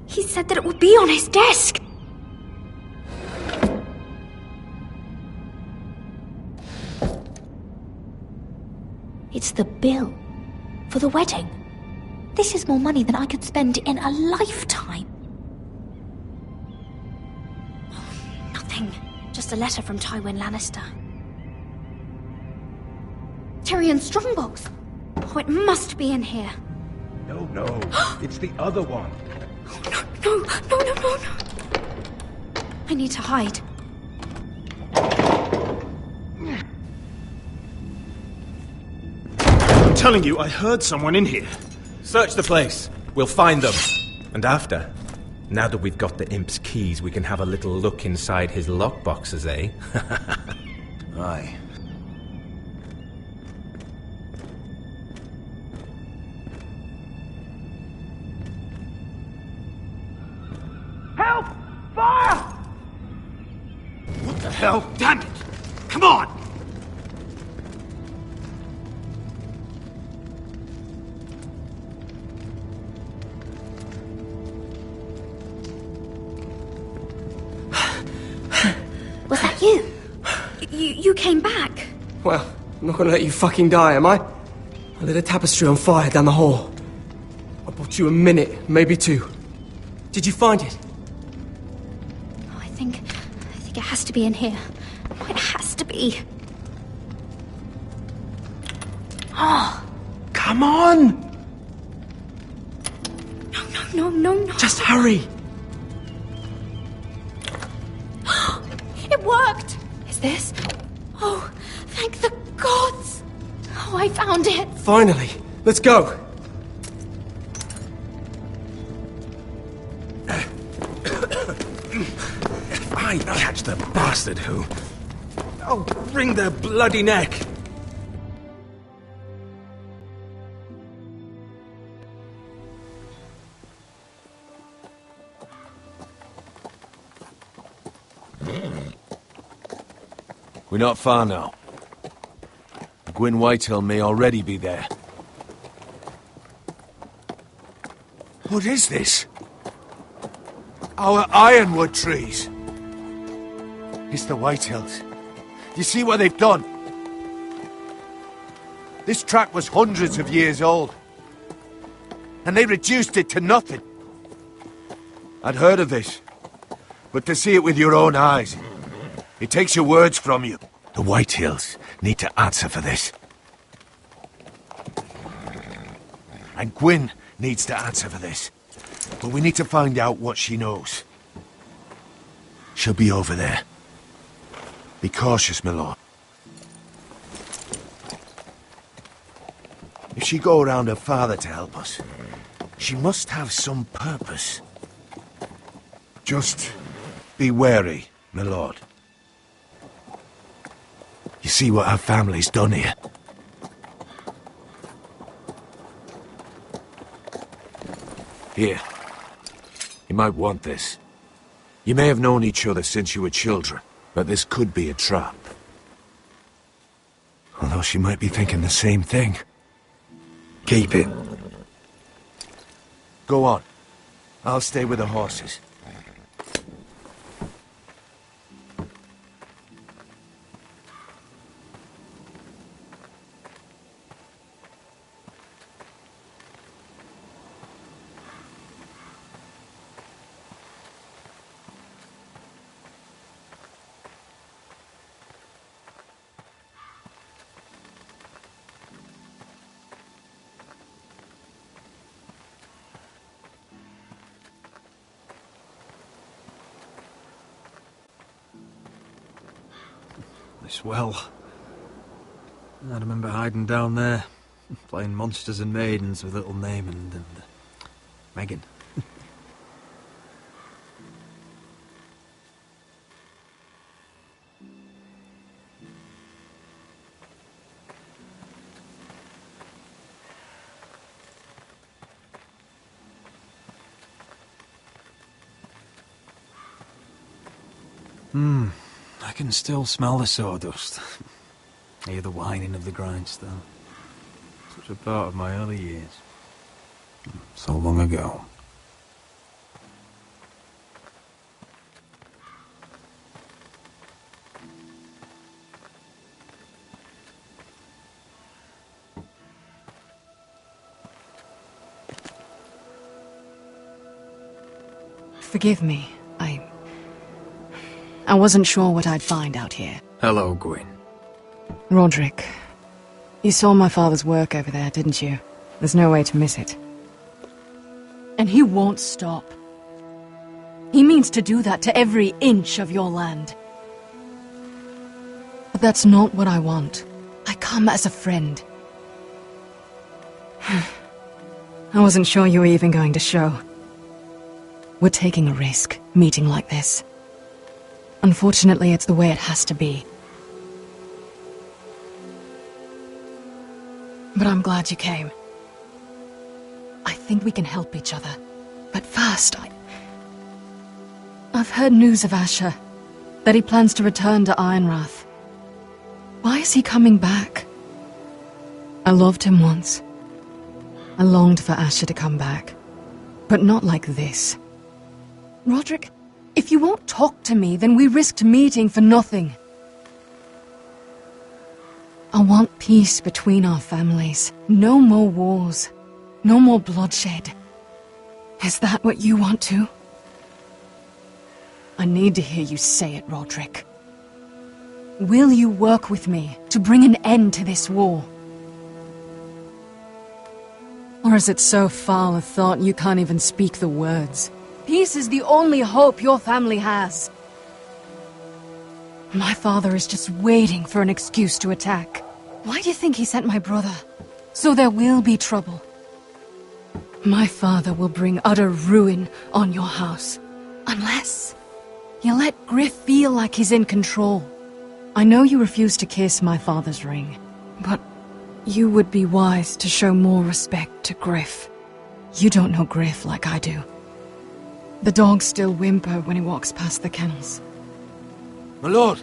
He said that it would be on his desk. It's the bill for the wedding. This is more money than I could spend in a lifetime. Nothing. Just a letter from Tywin Lannister. Tyrion Strongbox. Oh, it must be in here. No. It's the other one. No. I need to hide. I'm telling you, I heard someone in here. Search the place. We'll find them. And after, now that we've got the imp's keys, we can have a little look inside his lockboxes, eh? Aye. Help! Fire! What the hell? Damn it! Come on! Was that you? You came back. Well, I'm not gonna let you fucking die, am I? I lit a tapestry on fire down the hall. I bought you a minute, maybe two. Did you find it? Oh, I think it has to be in here. Oh, it has to be. Oh. Come on! No. Just hurry! It worked! Is this? Oh, thank the gods! Oh, I found it! Finally! Let's go! If I catch the bastard who... I'll wring their bloody neck! We're not far now. Gwyn Whitehill may already be there. What is this? Our ironwood trees. It's the Whitehills. You see what they've done? This track was hundreds of years old. And they reduced it to nothing. I'd heard of this. But to see it with your own eyes, it takes your words from you. The Whitehills need to answer for this. And Gwyn needs to answer for this. But we need to find out what she knows. She'll be over there. Be cautious, my lord. If she go around her father to help us, she must have some purpose. Just be wary, my lord. You see what our family's done here? Here. You might want this. You may have known each other since you were children, but this could be a trap. Although she might be thinking the same thing. Keep it. Go on. I'll stay with the horses. This well. I remember hiding down there, playing monsters and maidens with little Naaman and Megan. I can still smell the sawdust. Hear the whining of the grindstone. Such a part of my early years. So long ago. Forgive me. I wasn't sure what I'd find out here. Hello, Gwyn. Roderick, you saw my father's work over there, didn't you? There's no way to miss it. And he won't stop. He means to do that to every inch of your land. But that's not what I want. I come as a friend. I wasn't sure you were even going to show. We're taking a risk, meeting like this. Unfortunately, it's the way it has to be. But I'm glad you came. I think we can help each other. But first, I've heard news of Asher. That he plans to return to Ironrath. Why is he coming back? I loved him once. I longed for Asher to come back. But not like this. Roderick, if you won't talk to me, then we risked meeting for nothing. I want peace between our families. No more wars. No more bloodshed. Is that what you want too? I need to hear you say it, Roderick. Will you work with me to bring an end to this war? Or is it so foul a thought you can't even speak the words? Peace is the only hope your family has. My father is just waiting for an excuse to attack. Why do you think he sent my brother? So there will be trouble. My father will bring utter ruin on your house. Unless you let Griff feel like he's in control. I know you refuse to kiss my father's ring, but you would be wise to show more respect to Griff. You don't know Griff like I do. The dogs still whimper when he walks past the kennels. My lord,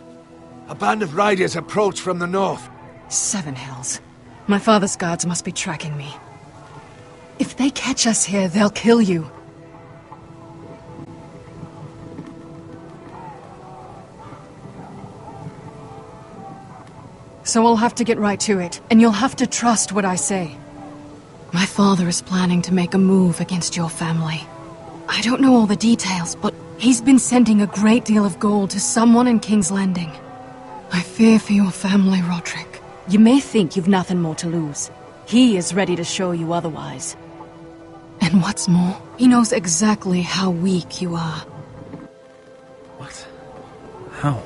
a band of riders approach from the north. 7 Hells. My father's guards must be tracking me. If they catch us here, they'll kill you. so I'll have to get right to it, and you'll have to trust what I say. My father is planning to make a move against your family. I don't know all the details, but he's been sending a great deal of gold to someone in King's Landing. I fear for your family, Roderick. You may think you've nothing more to lose. He is ready to show you otherwise. And what's more, he knows exactly how weak you are. What? How?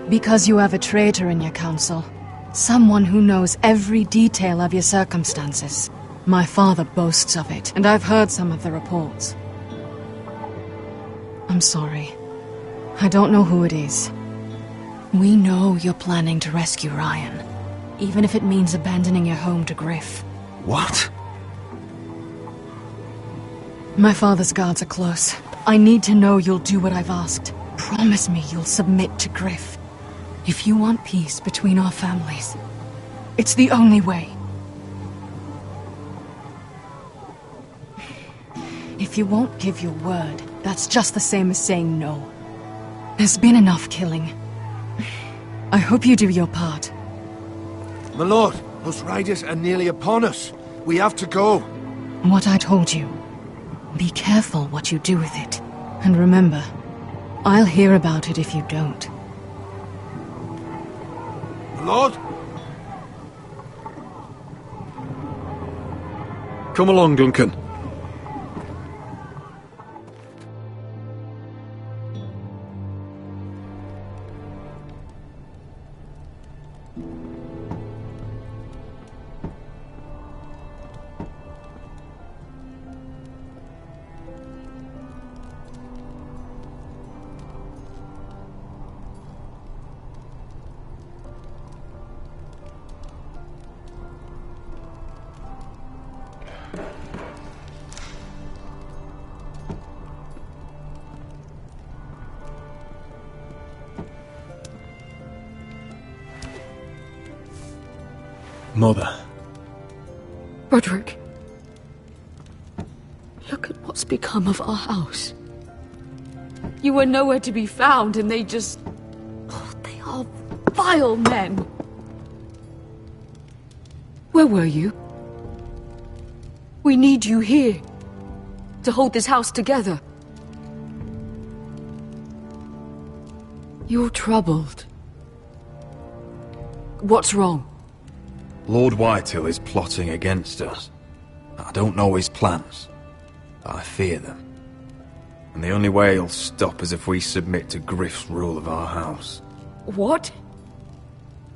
Because you have a traitor in your council. Someone who knows every detail of your circumstances. My father boasts of it, and I've heard some of the reports. I'm sorry. I don't know who it is. We know you're planning to rescue Ryan, even if it means abandoning your home to Griff. What? My father's guards are close. I need to know you'll do what I've asked. Promise me you'll submit to Griff. If you want peace between our families, it's the only way. If you won't give your word, that's just the same as saying no. There's been enough killing. I hope you do your part. My lord, those riders are nearly upon us. We have to go. What I told you. Be careful what you do with it. And remember, I'll hear about it if you don't. My lord? Come along, Duncan. Mother. Roderick. Look at what's become of our house. You were nowhere to be found, and they just... Oh, they are vile men. Where were you? We need you here. To hold this house together. You're troubled. What's wrong? Lord Whitehill is plotting against us. I don't know his plans, but I fear them. And the only way he'll stop is if we submit to Griff's rule of our house. What?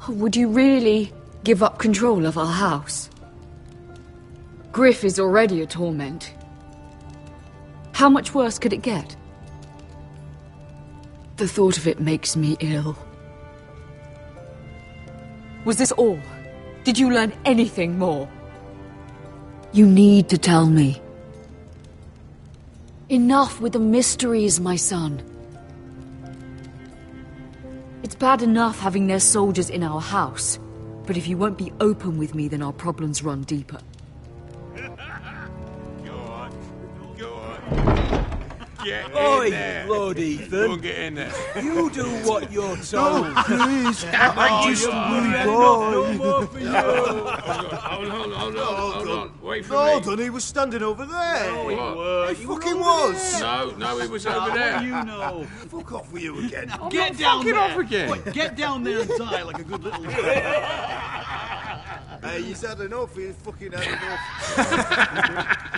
Would you really give up control of our house? Griff is already a torment. How much worse could it get? The thought of it makes me ill. Was this all? Did you learn anything more? You need to tell me. Enough with the mysteries, my son. It's bad enough having their soldiers in our house, but if you won't be open with me, then our problems run deeper. Get Oi, in there. Lord Ethan. Go and get in there. You do what you're told. Please, I just no more for you. Hold on. Wait for No, me. Dunny, he was standing over there. No, he weren't. He fucking was. No, he was over there. You know. Fuck off with you again. Get down fucking there. off again. What, get down there and die like a good little girl. Hey, he's had enough. He's fucking had enough.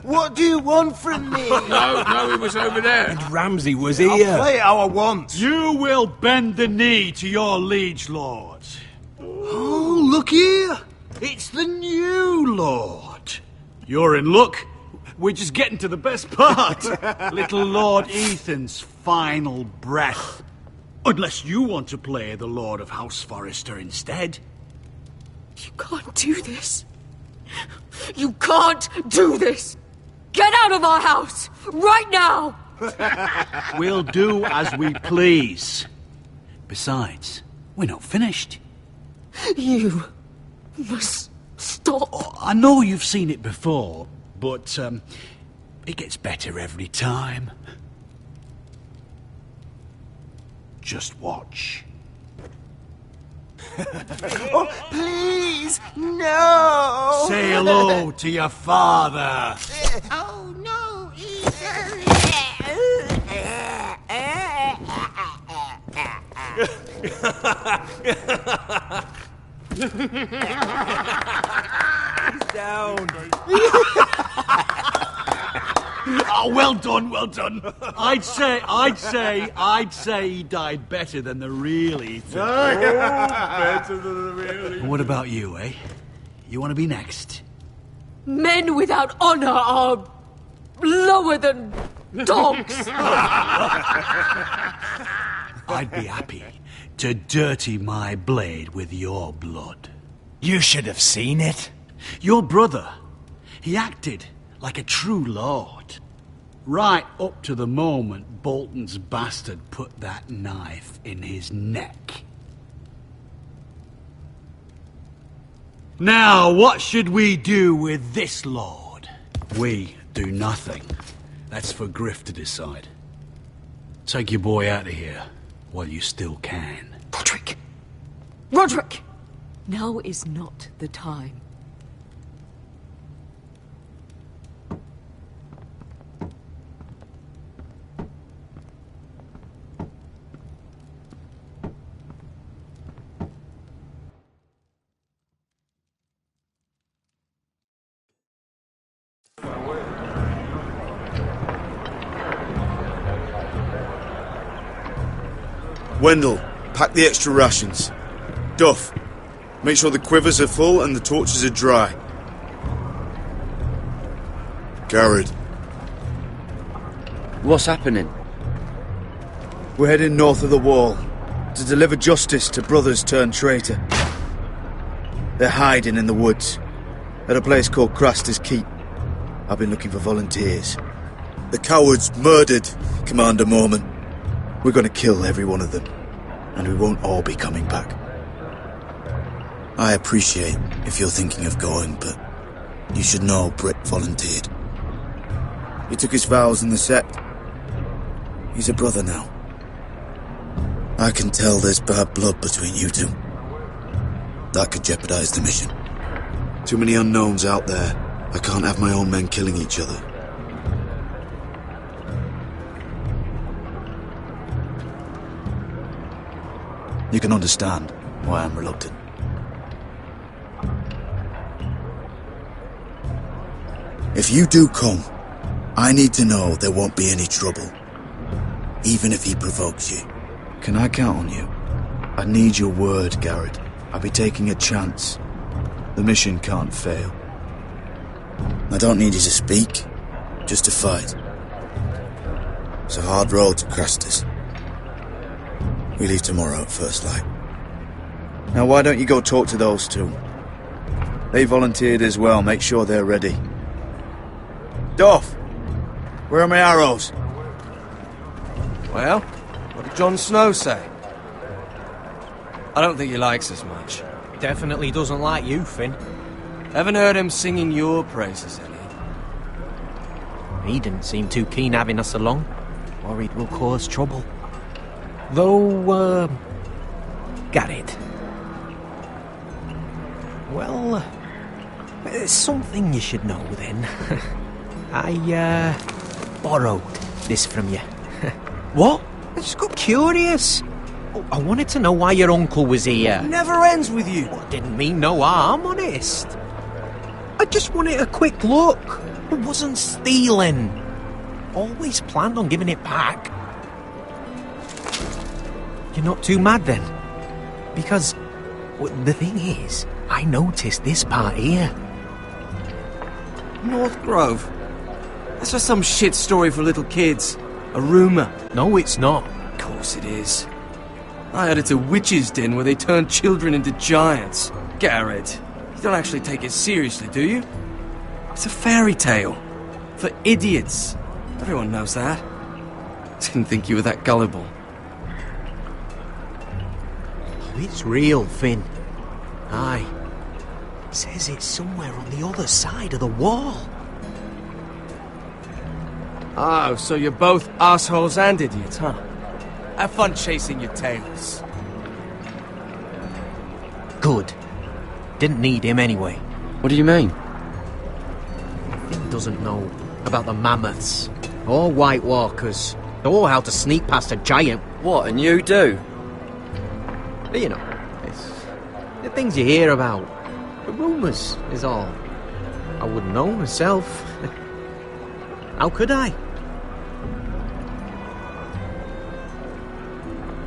What do you want from me? No, he was over there. Ramsay was I'll here. play it how I want. You will bend the knee to your liege lord. Oh, look here. It's the new lord. You're in luck. We're just getting to the best part. Little Lord Ethan's final breath. Unless you want to play the Lord of House Forrester instead. You can't do this. You can't do this! Get out of our house! Right now! We'll do as we please. Besides, we're not finished. You must stop. Oh, I know you've seen it before, but it gets better every time. Just watch. Oh, please, no! Say hello to your father. Oh, no, Down. Oh, well done, well done. I'd say he died better than the real Ethan. Better than the real What about you, eh? You want to be next? Men without honor are lower than dogs. I'd be happy to dirty my blade with your blood. You should have seen it. Your brother, he acted like a true lord. Right up to the moment Bolton's bastard put that knife in his neck. Now, what should we do with this lord? We do nothing. That's for Griff to decide. Take your boy out of here while you still can. Roderick! Roderick! Now is not the time. Wendell, pack the extra rations. Duff, make sure the quivers are full and the torches are dry. Garrett. What's happening? We're heading north of the wall to deliver justice to brothers turned traitor. They're hiding in the woods at a place called Craster's Keep. I've been looking for volunteers. The cowards murdered Commander Mormon. We're going to kill every one of them, and we won't all be coming back. I appreciate if you're thinking of going, but you should know Britt volunteered. He took his vows in the sect. He's a brother now. I can tell there's bad blood between you two. That could jeopardize the mission. Too many unknowns out there. I can't have my own men killing each other. You can understand why I'm reluctant. If you do come, I need to know there won't be any trouble. Even if he provokes you. Can I count on you? I need your word, Garrett. I'll be taking a chance. The mission can't fail. I don't need you to speak, just to fight. It's a hard road to Craster's. We leave tomorrow at first light. Now why don't you go talk to those two? They volunteered as well, make sure they're ready. Duff! Where are my arrows? Well, what did Jon Snow say? I don't think he likes us much. Definitely doesn't like you, Finn. Haven't heard him singing your praises any. He didn't seem too keen having us along. Worried we'll cause trouble. Though, Garrett. Well, there's something you should know then. I, borrowed this from you. What? I just got curious. Oh, I wanted to know why your uncle was here. Never ends with you. I didn't mean no harm, honest. I just wanted a quick look. I wasn't stealing. Always planned on giving it back. You're not too mad then? Because, well, the thing is, I noticed this part here. North Grove? That's just some shit story for little kids. A rumour. No, it's not. Of course it is. I heard it's a witch's den where they turn children into giants. Garrett, you don't actually take it seriously, do you? It's a fairy tale. For idiots. Everyone knows that. Didn't think you were that gullible. It's real, Finn. Aye. Says it's somewhere on the other side of the wall. Oh, so you're both assholes and idiots, huh? Have fun chasing your tails. Good. Didn't need him anyway. What do you mean? He doesn't know about the mammoths, or White Walkers, or how to sneak past a giant. What, and you do? You know, it's the things you hear about. The rumours is all. I wouldn't know myself. How could I?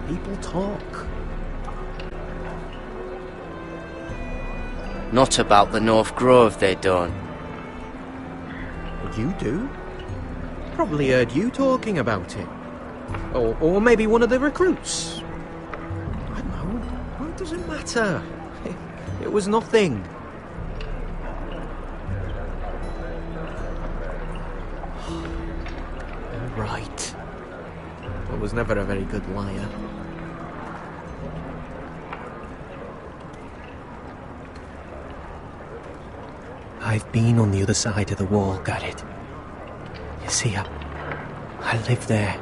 People talk. Not about the North Grove, they don't. Well, you do. Probably heard you talking about it. Or maybe one of the recruits. I don't know. Well, it doesn't matter. It was nothing. Right. I was never a very good liar. I've been on the other side of the wall, Garrett. You see, I live there.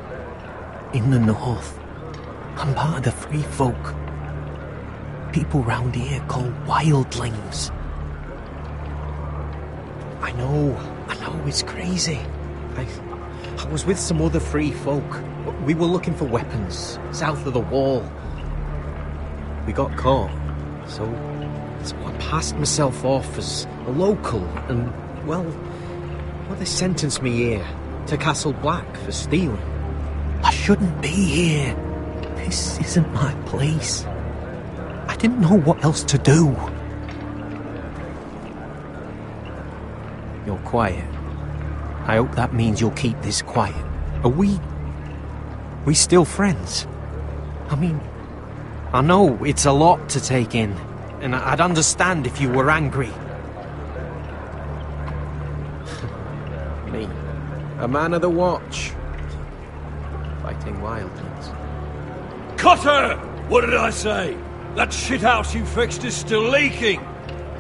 In the north. I'm part of the free folk. People round here call wildlings. I know it's crazy. I was with some other free folk. We were looking for weapons south of the wall. We got caught, so I passed myself off as a local, and well, they sentenced me here to Castle Black for stealing. I shouldn't be here. This isn't my place. I didn't know what else to do. You're quiet. I hope that means you'll keep this quiet. Are we still friends? I mean, I know it's a lot to take in, and I'd understand if you were angry. Me, a man of the watch, fighting wildlings. Cotter! What did I say? That shithouse you fixed is still leaking!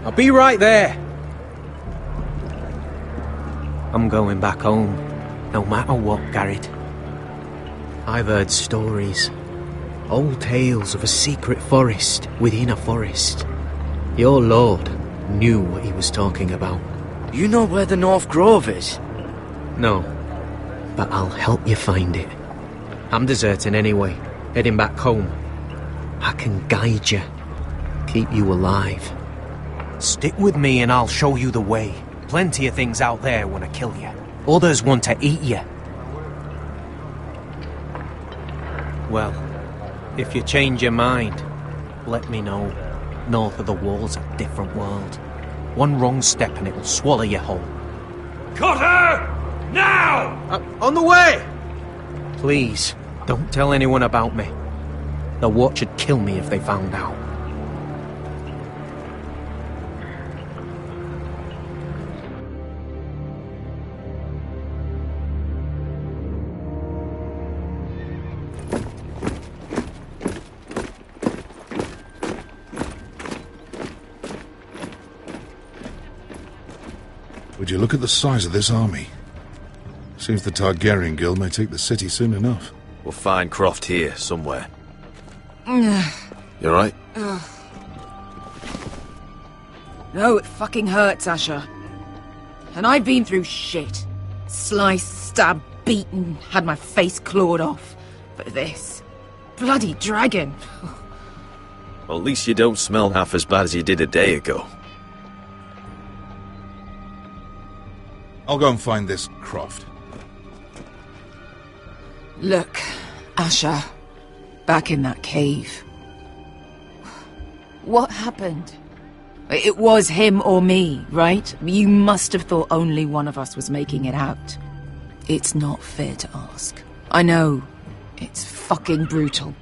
I'll be right there. I'm going back home, no matter what, Garrett. I've heard stories. Old tales of a secret forest within a forest. Your lord knew what he was talking about. You know where the North Grove is? No, but I'll help you find it. I'm deserting anyway, heading back home. I can guide you, keep you alive. Stick with me and I'll show you the way. Plenty of things out there want to kill you. Others want to eat you. Well, if you change your mind, let me know. North of the wall's a different world. One wrong step and it'll swallow you whole. Cotter! Now! On the way! Please, don't tell anyone about me. The Watch would kill me if they found out. Would you look at the size of this army? Seems the Targaryen Guild may take the city soon enough. We'll find Croft here, somewhere. You alright? No, it fucking hurts, Asher. And I've been through shit. Sliced, stabbed, beaten, had my face clawed off. But this... bloody dragon. Well, at least you don't smell half as bad as you did a day ago. I'll go and find this Croft. Look, Asher. Back in that cave. What happened? It was him or me, right? You must have thought only one of us was making it out. It's not fair to ask. I know. It's fucking brutal.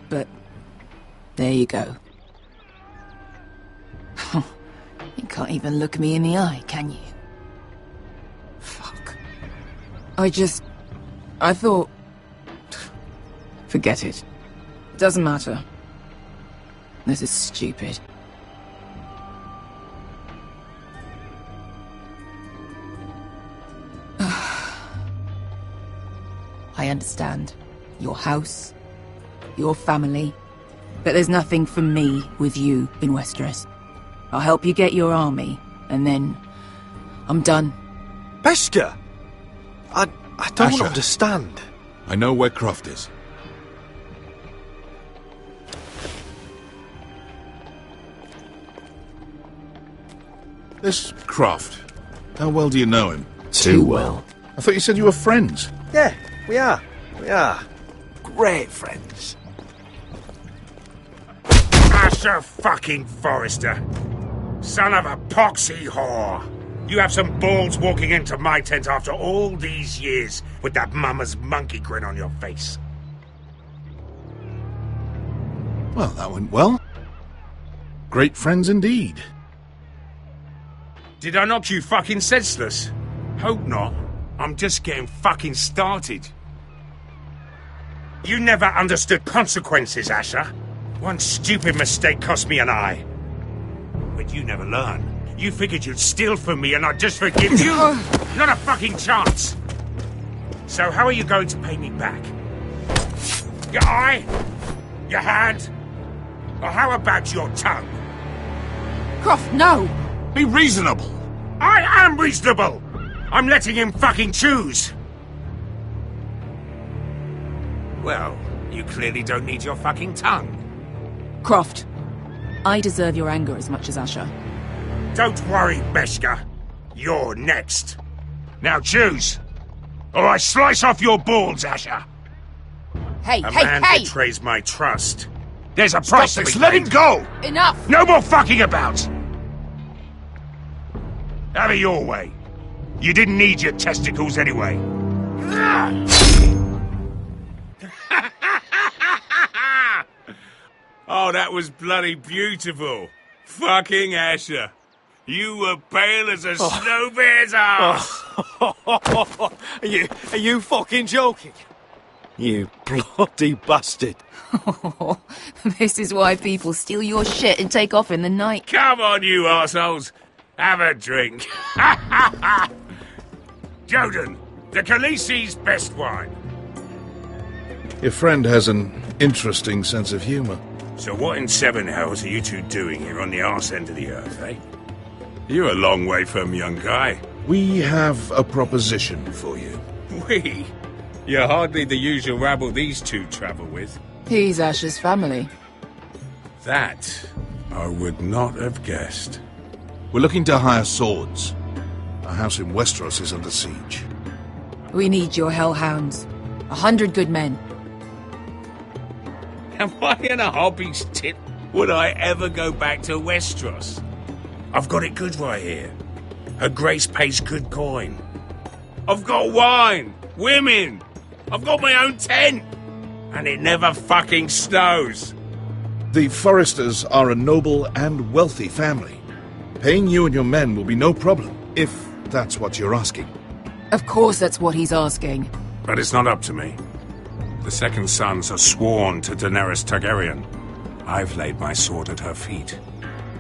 But... there you go. You can't even look me in the eye, can you? Fuck. I thought... Forget it. Doesn't matter. This is stupid. I understand. Your house, your family. But there's nothing for me with you in Westeros. I'll help you get your army, and then I'm done. Beskha! I don't Asher. understand. I know where Croft is. This Croft, how well do you know him? Too well. I thought you said you were friends. Yeah, we are. We are. Great friends. Asher fucking Forrester. Son of a poxy whore. You have some balls walking into my tent after all these years with that mama's monkey grin on your face. Well, that went well. Great friends indeed. Did I knock you fucking senseless? Hope not. I'm just getting fucking started. You never understood consequences, Asher. One stupid mistake cost me an eye. But you never learn. You figured you'd steal from me and I'd just forgive you? Not a fucking chance. So how are you going to pay me back? Your eye? Your hand? Or how about your tongue? Croft, no! Be reasonable. I am reasonable! I'm letting him fucking choose. Well, you clearly don't need your fucking tongue. Croft, I deserve your anger as much as Asher. Don't worry, Beskha. You're next. Now choose, or I slice off your balls, Asher. Hey, A hey, man hey! betrays my trust. There's a price to be Let paid. him go! Enough! No more fucking about! Have it your way. You didn't need your testicles anyway. Oh, that was bloody beautiful. Fucking Asher. You were pale as a snow bear's ass. Are you fucking joking? You bloody bastard. This is why people steal your shit and take off in the night. Come on, you arseholes. Have a drink. Joden, the Khaleesi's best wine. Your friend has an interesting sense of humour. So what in seven hells are you two doing here on the arse end of the earth, eh? You're a long way from, young guy. We have a proposition for you. We? You're hardly the usual rabble these two travel with. He's Asher's family. That I would not have guessed. We're looking to hire swords. Our house in Westeros is under siege. We need your hellhounds. 100 good men. Am I in a hobby's tit? Would I ever go back to Westeros? I've got it good right here. Her Grace pays good coin. I've got wine, women. I've got my own tent. And it never fucking snows. The Forresters are a noble and wealthy family. Paying you and your men will be no problem, if that's what you're asking. Of course that's what he's asking. But it's not up to me. The second sons are sworn to Daenerys Targaryen. I've laid my sword at her feet.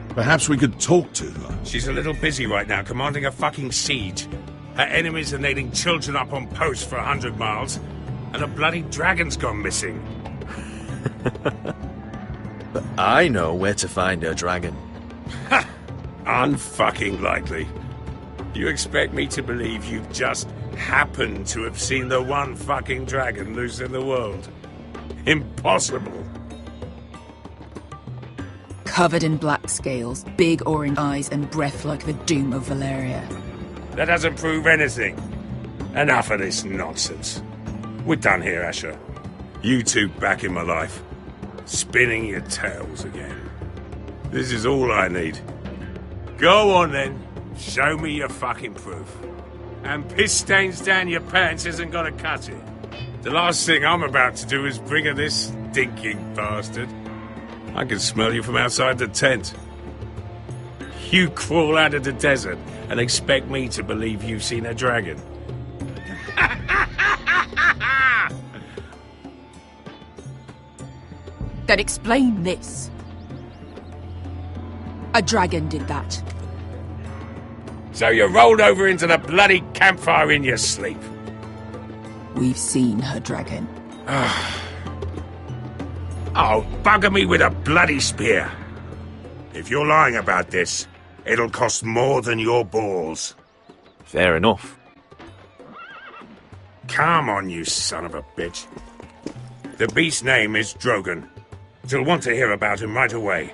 Perhaps we could talk to her. She's a little busy right now, commanding a fucking siege. Her enemies are nailing children up on posts for 100 miles, and a bloody dragon's gone missing. But I know where to find her dragon. Ha! Unfucking likely. You expect me to believe you've just happened to have seen the one fucking dragon loose in the world? Impossible. Covered in black scales, big orange eyes, and breath like the doom of Valyria. That doesn't prove anything. Enough of this nonsense. We're done here, Asher. You two back in my life. Spinning your tales again. This is all I need. Go on then. Show me your fucking proof. And piss stains down your pants isn't gonna cut it. The last thing I'm about to do is bring her this stinking bastard. I can smell you from outside the tent. You crawl out of the desert and expect me to believe you've seen a dragon. Then explain this. A dragon did that. So you rolled over into the bloody campfire in your sleep. We've seen her dragon. Oh, bugger me with a bloody spear. If you're lying about this, it'll cost more than your balls. Fair enough. Come on, you son of a bitch. The beast's name is Drogon. She'll want to hear about him right away.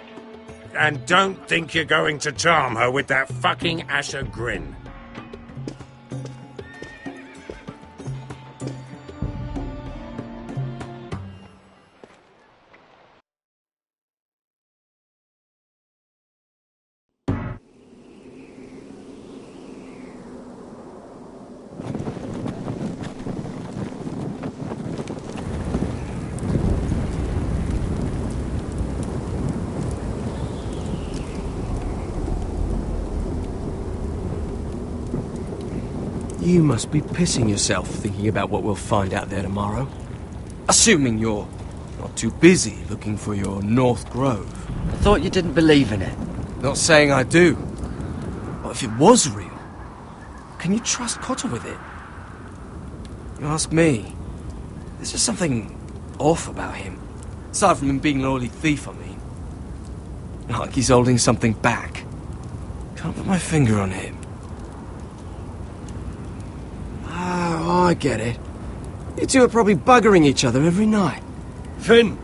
And don't think you're going to charm her with that fucking Asher grin. You must be pissing yourself thinking about what we'll find out there tomorrow. Assuming you're not too busy looking for your North Grove. I thought you didn't believe in it. Not saying I do. But if it was real, can you trust Cotter with it? You ask me, there's just something off about him. Aside from him being an oily thief, I mean. Like he's holding something back. Can't put my finger on him. Oh, I get it. You two are probably buggering each other every night. Finn,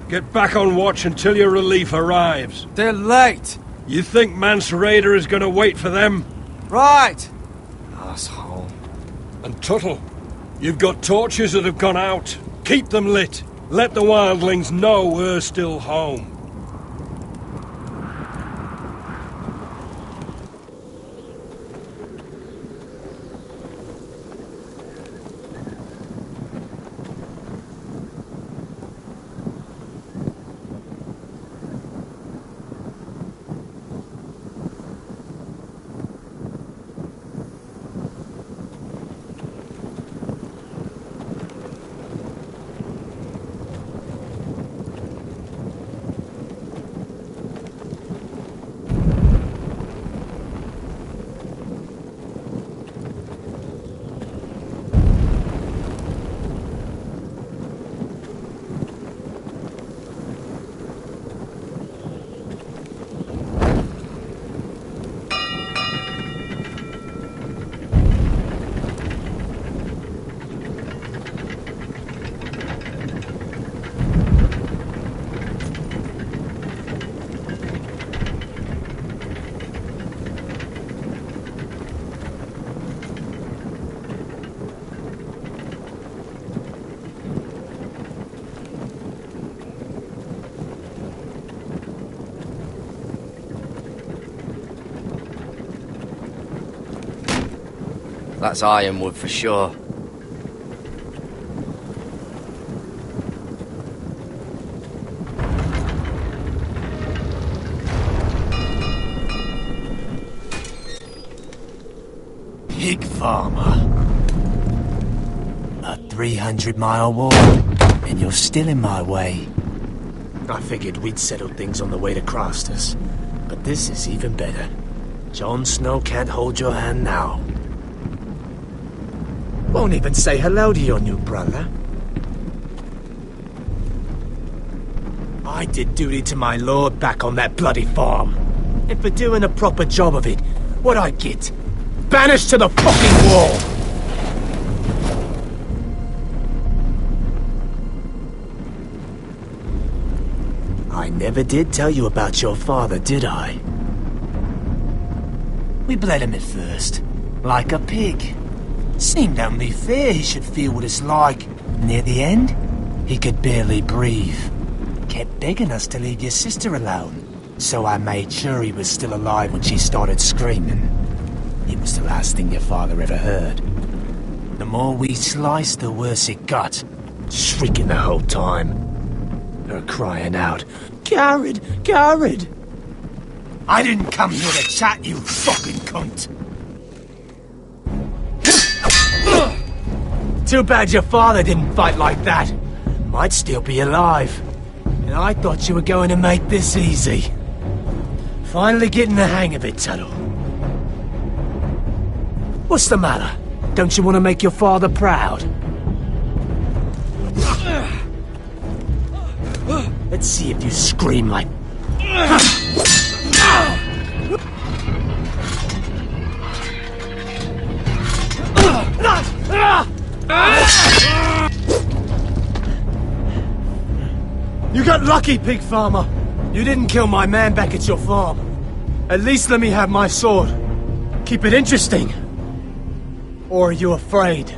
get back on watch until your relief arrives. They're late. You think Mance Rayder is going to wait for them? Right. Asshole. And Tuttle, you've got torches that have gone out. Keep them lit. Let the wildlings know we're still home. That's Ironwood for sure. Pig farmer. A 300-mile walk, and you're still in my way. I figured we'd settled things on the way to Crastus, but this is even better. Jon Snow can't hold your hand now. Won't even say hello to your new brother. I did duty to my lord back on that bloody farm. And for doing a proper job of it, what'd I get? Banished to the fucking wall! I never did tell you about your father, did I? We bled him at first, like a pig. Seemed only fair he should feel what it's like. Near the end, he could barely breathe. Kept begging us to leave your sister alone, so I made sure he was still alive when she started screaming. It was the last thing your father ever heard. The more we sliced, the worse it got. Shrieking the whole time. Her crying out, "Garrett! Garrett!" I didn't come here to chat, you fucking cunt! Too bad your father didn't fight like that. Might still be alive. And I thought you were going to make this easy. Finally getting the hang of it, Tuttle. What's the matter? Don't you want to make your father proud? Let's see if you scream like... You got lucky, pig farmer. You didn't kill my man back at your farm. At least let me have my sword. Keep it interesting. Or are you afraid?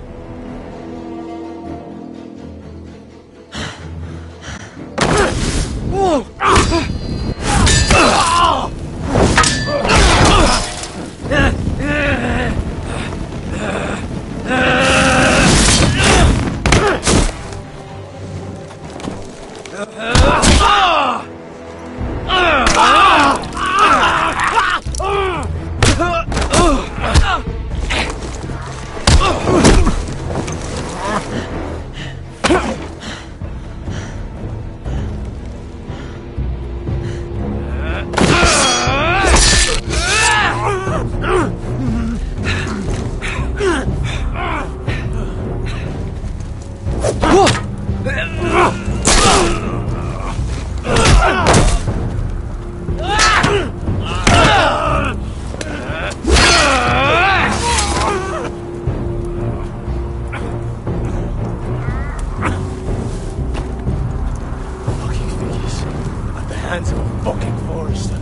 Hands of a fucking Forrester.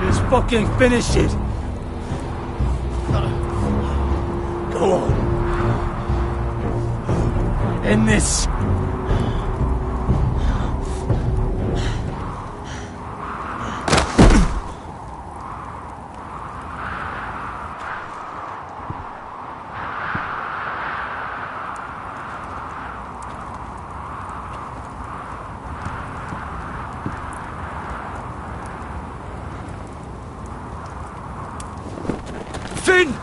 Just fucking finish it. Go on. End this. Finn!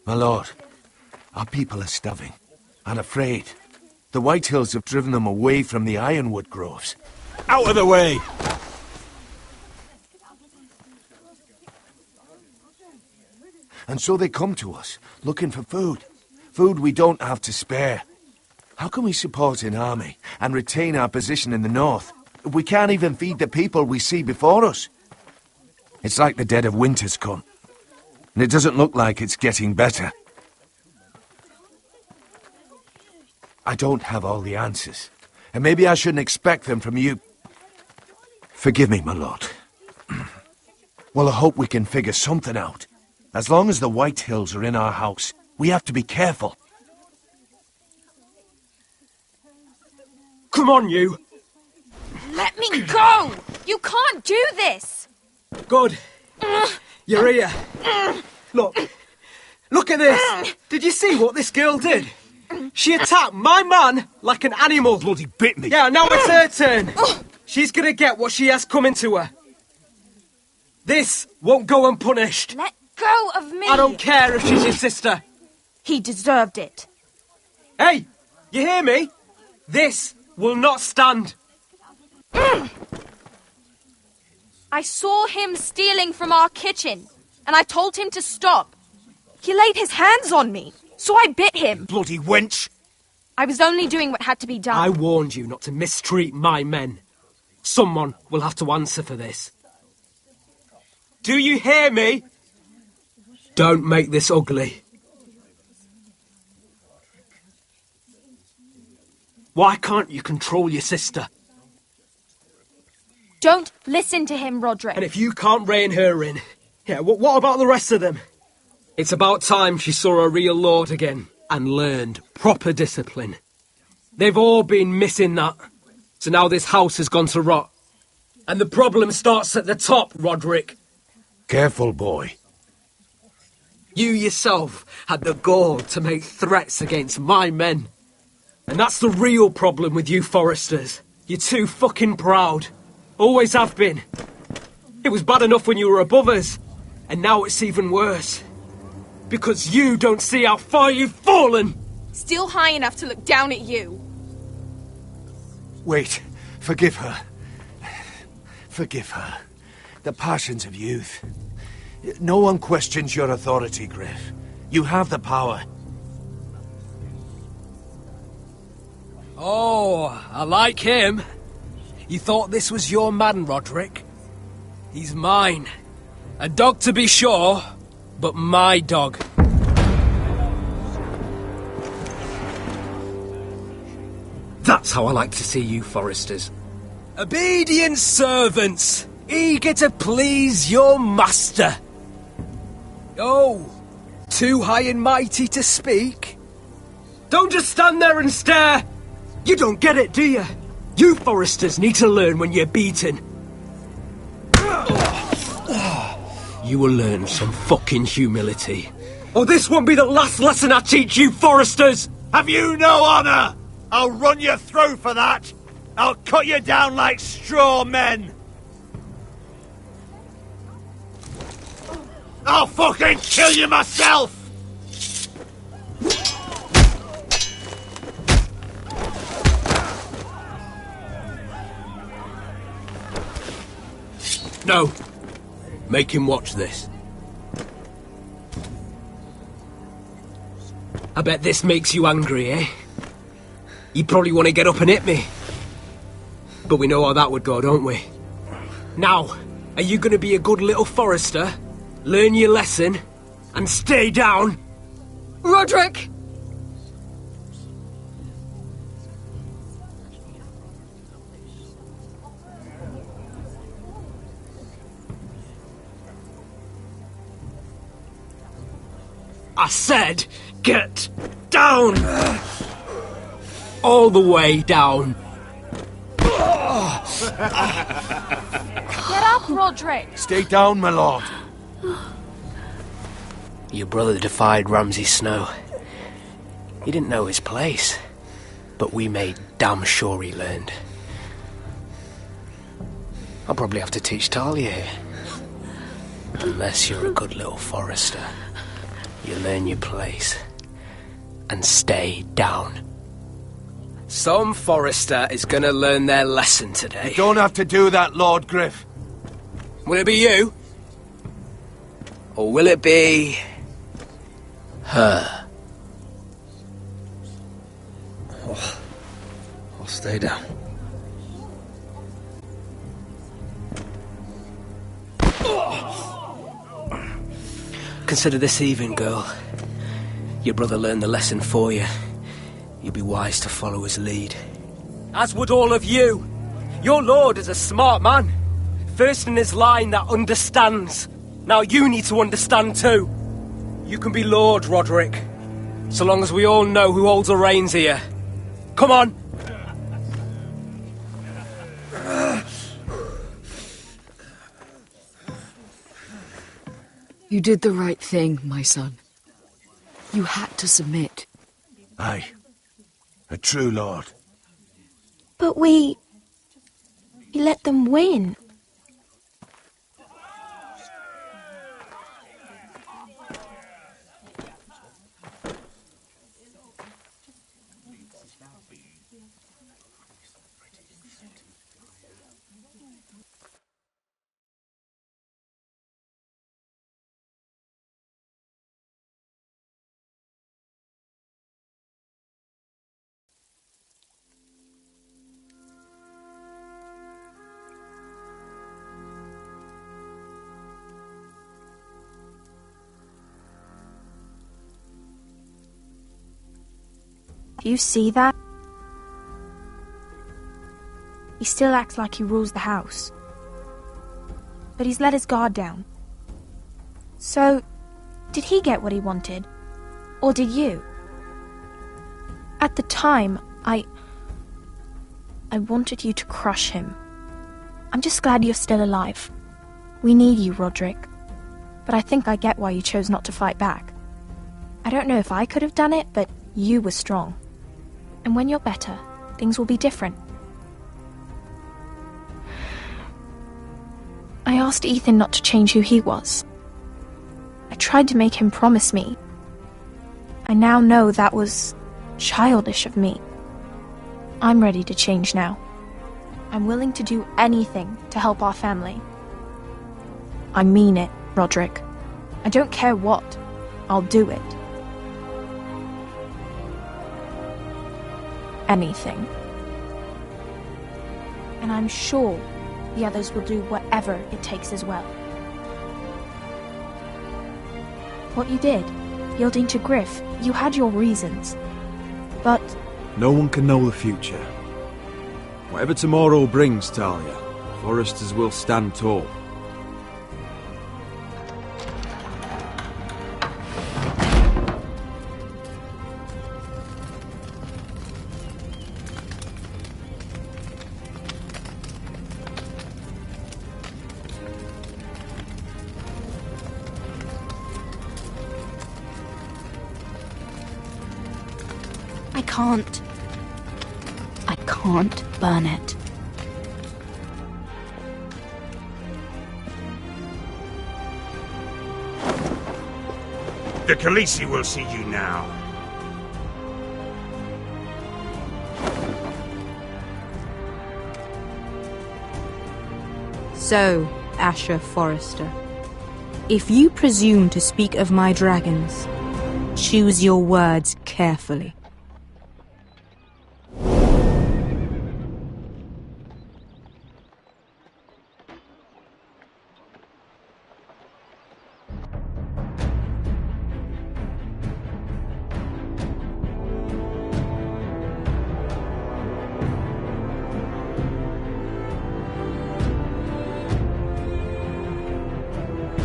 My lord, our people are starving and afraid. The Whitehills have driven them away from the ironwood groves. Out of the way! And so they come to us, looking for food. Food we don't have to spare. How can we support an army and retain our position in the north if we can't even feed the people we see before us? It's like the dead of winter's come. And it doesn't look like it's getting better. I don't have all the answers, and maybe I shouldn't expect them from you. Forgive me, my lord. Well, I hope we can figure something out. As long as the Whitehills are in our house, we have to be careful. Come on, you! Let me go! You can't do this! Good. You're here. Look at this! Did you see what this girl did? She attacked my man like an animal. Bloody bit me. Yeah, now it's her turn. She's gonna get what she has coming to her. This won't go unpunished. Let go of me! I don't care if she's your sister. He deserved it. Hey, you hear me? This will not stand. I saw him stealing from our kitchen, and I told him to stop. He laid his hands on me, so I bit him. Bloody wench! I was only doing what had to be done. I warned you not to mistreat my men. Someone will have to answer for this. Do you hear me? Don't make this ugly. Why can't you control your sister? Don't listen to him, Roderick. And if you can't rein her in, yeah, what about the rest of them? It's about time she saw a real lord again and learned proper discipline. They've all been missing that. So now this house has gone to rot. And the problem starts at the top, Roderick. Careful, boy. You yourself had the gall to make threats against my men. And that's the real problem with you Forresters. You're too fucking proud. Always have been. It was bad enough when you were above us, and now it's even worse. Because you don't see how far you've fallen! Still high enough to look down at you. Wait. Forgive her. Forgive her. The passions of youth. No one questions your authority, Griff. You have the power. Oh, I like him. You thought this was your man, Roderick? He's mine. A dog to be sure, but my dog. That's how I like to see you, Foresters. Obedient servants, eager to please your master. Oh, too high and mighty to speak? Don't just stand there and stare! You don't get it, do you? You Foresters need to learn when you're beaten. You will learn some fucking humility. Or this won't be the last lesson I teach you, Foresters! Have you no honor? I'll run your throat for that! I'll cut you down like straw men! I'll fucking kill you myself! No. Make him watch this. I bet this makes you angry, eh? You probably want to get up and hit me. But we know how that would go, don't we? Now, are you going to be a good little Forester, learn your lesson, and stay down? Roderick! I said, get down! All the way down. Get up, Roderick! Stay down, my lord. Your brother defied Ramsay Snow. He didn't know his place, but we made damn sure he learned. I'll probably have to teach Talia here. Unless you're a good little Forester. You learn your place and stay down. Some Forester is gonna learn their lesson today. You don't have to do that, Lord Griff. Will it be you? Or will it be... her? Oh, I'll stay down. Consider this even, girl. Your brother learned the lesson for you. You'll be wise to follow his lead. As would all of you. Your lord is a smart man. First in his line that understands. Now you need to understand too. You can be Lord, Roderick. So long as we all know who holds the reins here. Come on. You did the right thing, my son. You had to submit. Aye. A true lord. But we let them win. Do you see that? He still acts like he rules the house. But he's let his guard down. So, did he get what he wanted? Or did you? At the time, I wanted you to crush him. I'm just glad you're still alive. We need you, Roderick. But I think I get why you chose not to fight back. I don't know if I could have done it, but you were strong. And when you're better, things will be different. I asked Ethan not to change who he was. I tried to make him promise me. I now know that was childish of me. I'm ready to change now. I'm willing to do anything to help our family. I mean it, Roderick. I don't care what. I'll do it. Anything. And I'm sure the others will do whatever it takes as well. What you did, yielding to Griff, you had your reasons. But no one can know the future. Whatever tomorrow brings, Talia, Forresters will stand tall. I can't burn it. The Khaleesi will see you now. So, Asher Forrester, if you presume to speak of my dragons, choose your words carefully.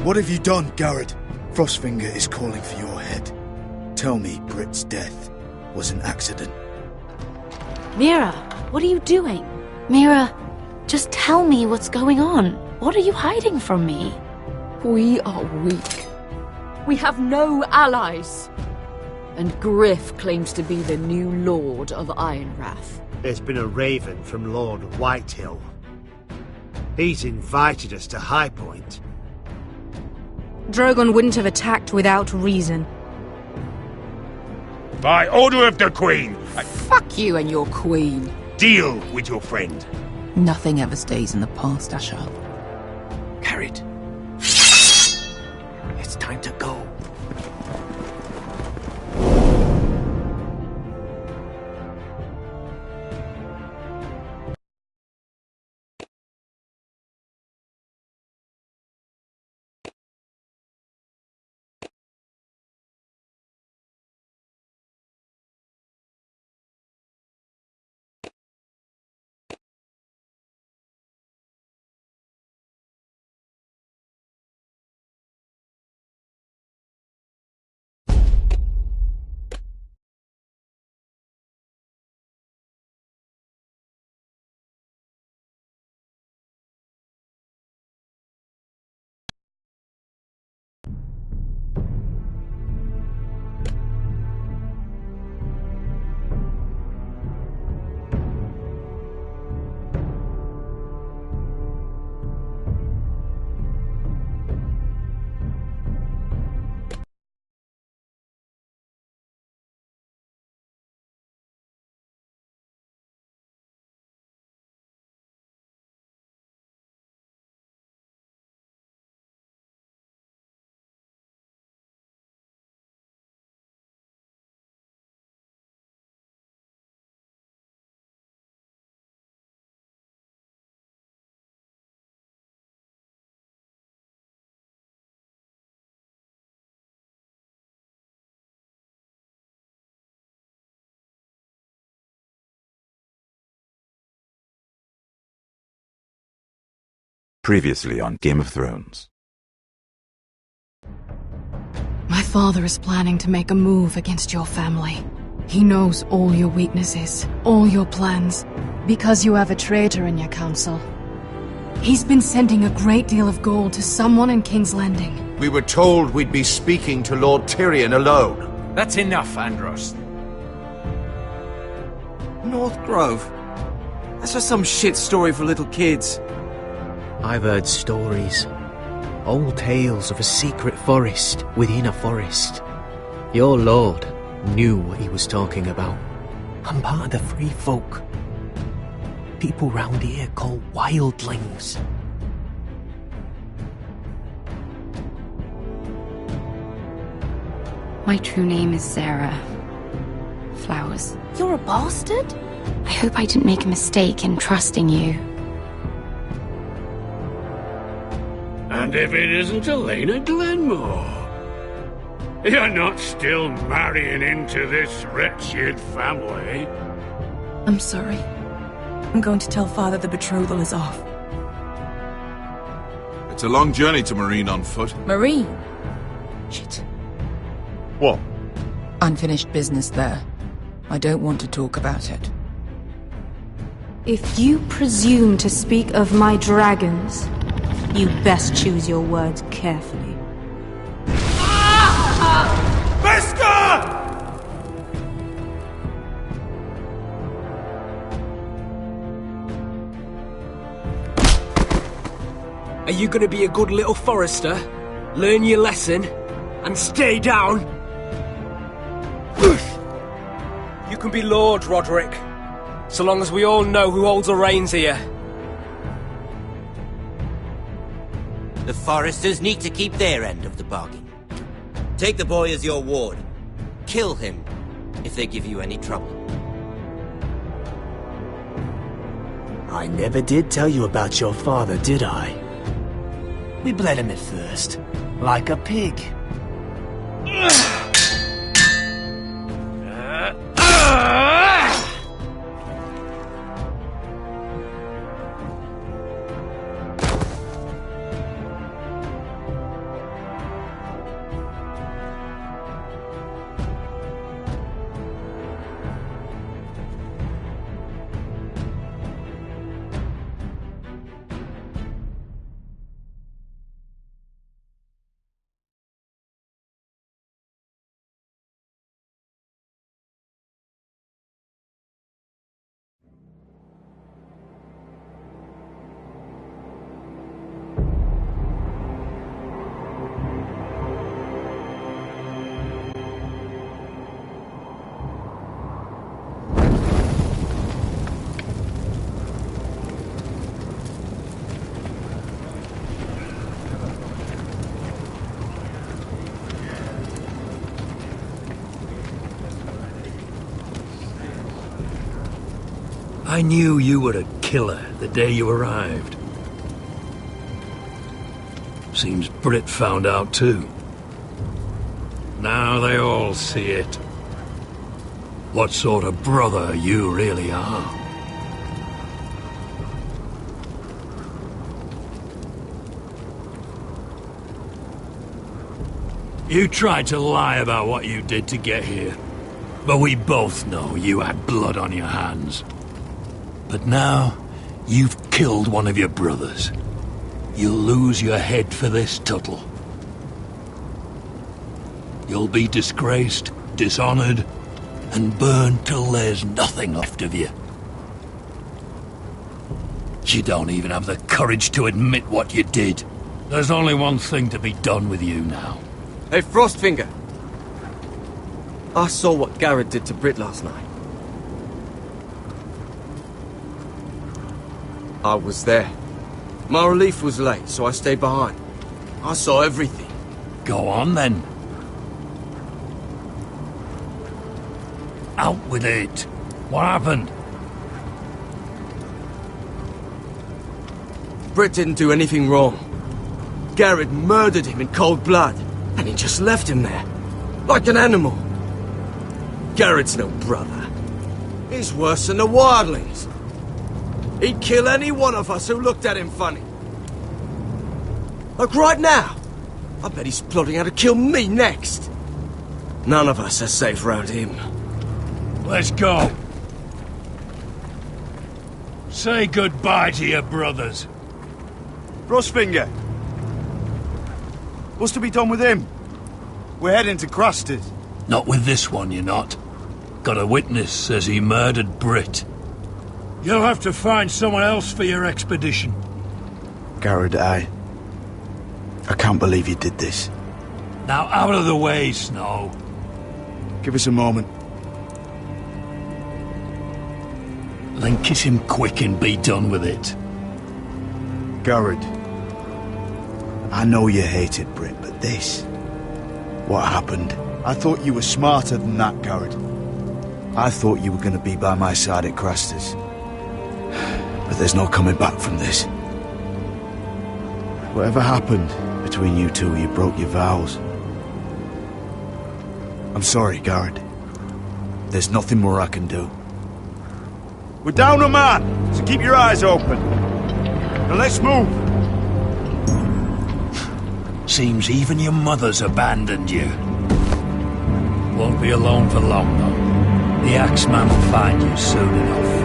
What have you done, Garrett? Frostfinger is calling for your head. Tell me Britt's death was an accident. Mira, what are you doing? Mira, just tell me what's going on. What are you hiding from me? We are weak. We have no allies. And Griff claims to be the new Lord of Ironrath. There's been a raven from Lord Whitehill. He's invited us to High Point. Drogon wouldn't have attacked without reason. By order of the Queen, Fuck you and your queen. deal with your friend. Nothing ever stays in the past, Asher. Carried. It's time to go. Previously on Game of Thrones. My father is planning to make a move against your family. He knows all your weaknesses, all your plans, because you have a traitor in your council. He's been sending a great deal of gold to someone in King's Landing. We were told we'd be speaking to Lord Tyrion alone. That's enough, Andros. North Grove? That's just some shit story for little kids. I've heard stories. Old tales of a secret forest within a forest. Your lord knew what he was talking about. I'm part of the free folk. People round here call wildlings. My true name is Sarah Flowers. You're a bastard? I hope I didn't make a mistake in trusting you. And if it isn't Elena Glenmore, you're not still marrying into this wretched family. I'm sorry. I'm going to tell Father the betrothal is off. It's a long journey to Marine on foot. Marine? Shit. What? Unfinished business there. I don't want to talk about it. If you presume to speak of my dragons, you best choose your words carefully. Beskar! Are you gonna be a good little Forrester? Learn your lesson? And stay down? You can be Lord, Roderick. So long as we all know who holds the reins here. The Forresters need to keep their end of the bargain. Take the boy as your ward. Kill him if they give you any trouble. I never did tell you about your father, did I? We bled him at first, like a pig. I knew you were a killer the day you arrived. Seems Britt found out too. Now they all see it. What sort of brother you really are. You tried to lie about what you did to get here, but we both know you had blood on your hands. But now, you've killed one of your brothers. You'll lose your head for this, Tuttle. You'll be disgraced, dishonored, and burned till there's nothing left of you. You don't even have the courage to admit what you did. There's only one thing to be done with you now. Hey, Frostfinger. I saw what Garrett did to Britt last night. I was there. My relief was late, so I stayed behind. I saw everything. Go on, then. Out with it. What happened? Britt didn't do anything wrong. Garrett murdered him in cold blood, and he just left him there, like an animal. Garrett's no brother. He's worse than the wildlings. He'd kill any one of us who looked at him funny. Like right now. I bet he's plotting how to kill me next. None of us are safe around him. Let's go. Say goodbye to your brothers. Frostfinger. What's to be done with him? We're heading to Crusted. Not with this one, you're not. Got a witness says he murdered Britt. You'll have to find someone else for your expedition. Garrett, I can't believe you did this. Now out of the way, Snow. Give us a moment. Then kiss him quick and be done with it. Garrett, I know you hated Brit, but this... what happened? I thought you were smarter than that, Garrett. I thought you were going to be by my side at Craster's. But there's no coming back from this. Whatever happened between you two, you broke your vows. I'm sorry, Garrett. There's nothing more I can do. We're down a man, so keep your eyes open. Now let's move. Seems even your mother's abandoned you. Won't be alone for long, though. The Axeman will find you soon enough.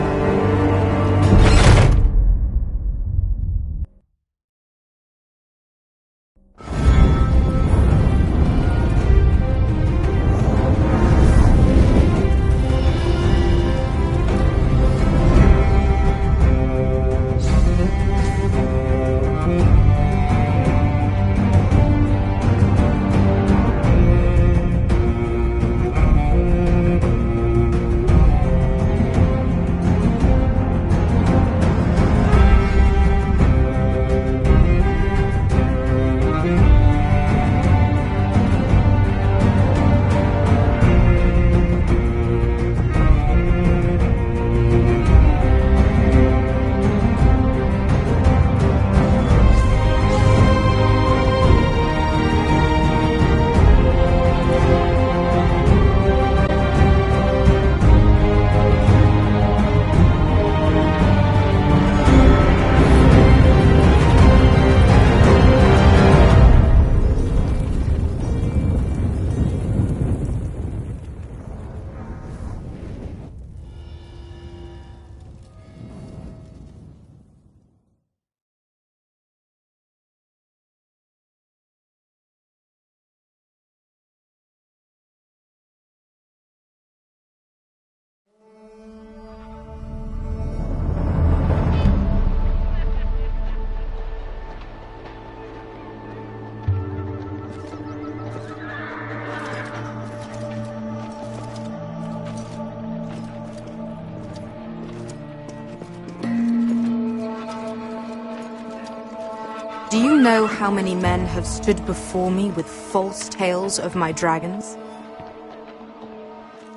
Do you know how many men have stood before me with false tales of my dragons?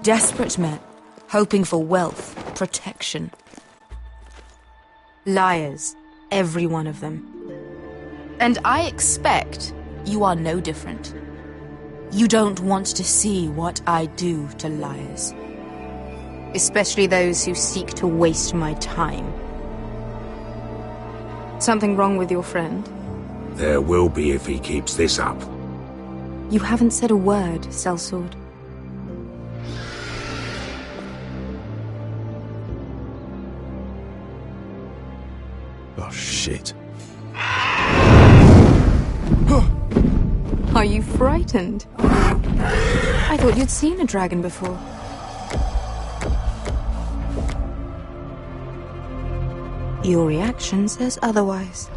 Desperate men, hoping for wealth, protection. Liars, every one of them. And I expect you are no different. You don't want to see what I do to liars. Especially those who seek to waste my time. Something wrong with your friend? There will be if he keeps this up. You haven't said a word, Sellsword. Oh, shit. Are you frightened? I thought you'd seen a dragon before. Your reaction says otherwise.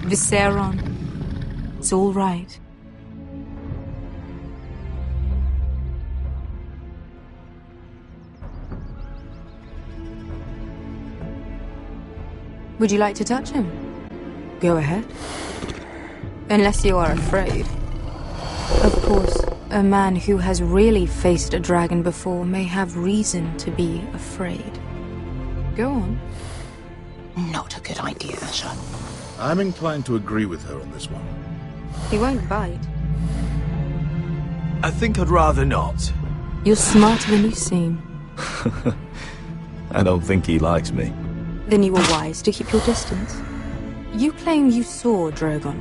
Viserion, it's all right. Would you like to touch him? Go ahead. Unless you are afraid. Of course, a man who has really faced a dragon before may have reason to be afraid. Go on. Not a good idea, Asher. I'm inclined to agree with her on this one. He won't bite. I think I'd rather not. You're smarter than you seem. I don't think he likes me. Then you were wise to keep your distance. You claim you saw Drogon.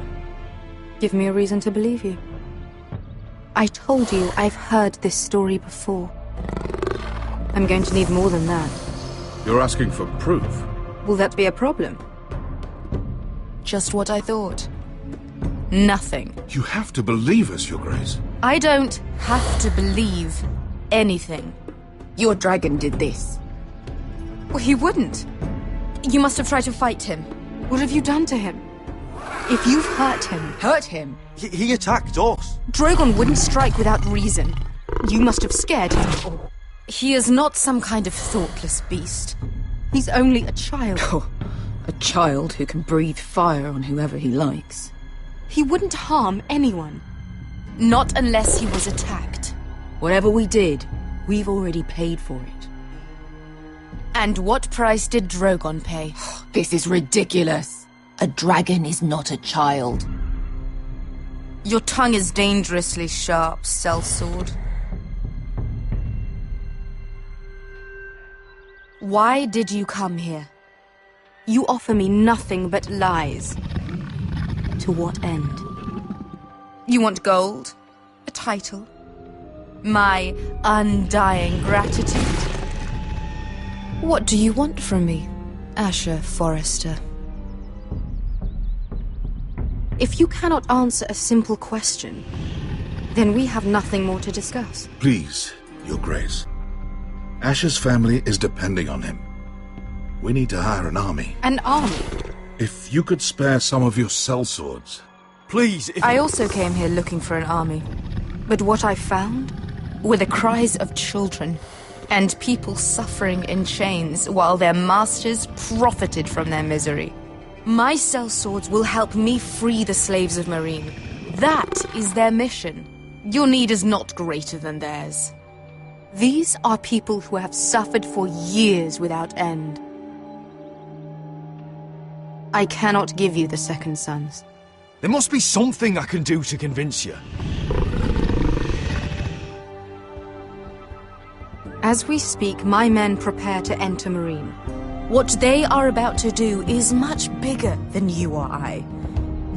Give me a reason to believe you. I told you I've heard this story before. I'm going to need more than that. You're asking for proof? Will that be a problem? Just what I thought. Nothing. You have to believe us, Your Grace. I don't have to believe anything. Your dragon did this. Well, he wouldn't. You must have tried to fight him. What have you done to him? If you've hurt him... Hurt him? He attacked us. Drogon wouldn't strike without reason. You must have scared him. Or he is not some kind of thoughtless beast. He's only a child. Oh, a child who can breathe fire on whoever he likes. He wouldn't harm anyone. Not unless he was attacked. Whatever we did, we've already paid for it. And what price did Drogon pay? This is ridiculous. A dragon is not a child. Your tongue is dangerously sharp, sellsword. Why did you come here? You offer me nothing but lies. To what end? You want gold? A title? My undying gratitude? What do you want from me, Asher Forrester? If you cannot answer a simple question, then we have nothing more to discuss. Please, Your Grace. Asher's family is depending on him. We need to hire an army. An army? If you could spare some of your sellswords. Please, I also came here looking for an army. But what I found were the cries of children and people suffering in chains while their masters profited from their misery. My sellswords will help me free the slaves of Meereen. That is their mission. Your need is not greater than theirs. These are people who have suffered for years without end. I cannot give you the Second Sons. There must be something I can do to convince you. As we speak, my men prepare to enter Meereen. What they are about to do is much bigger than you or I.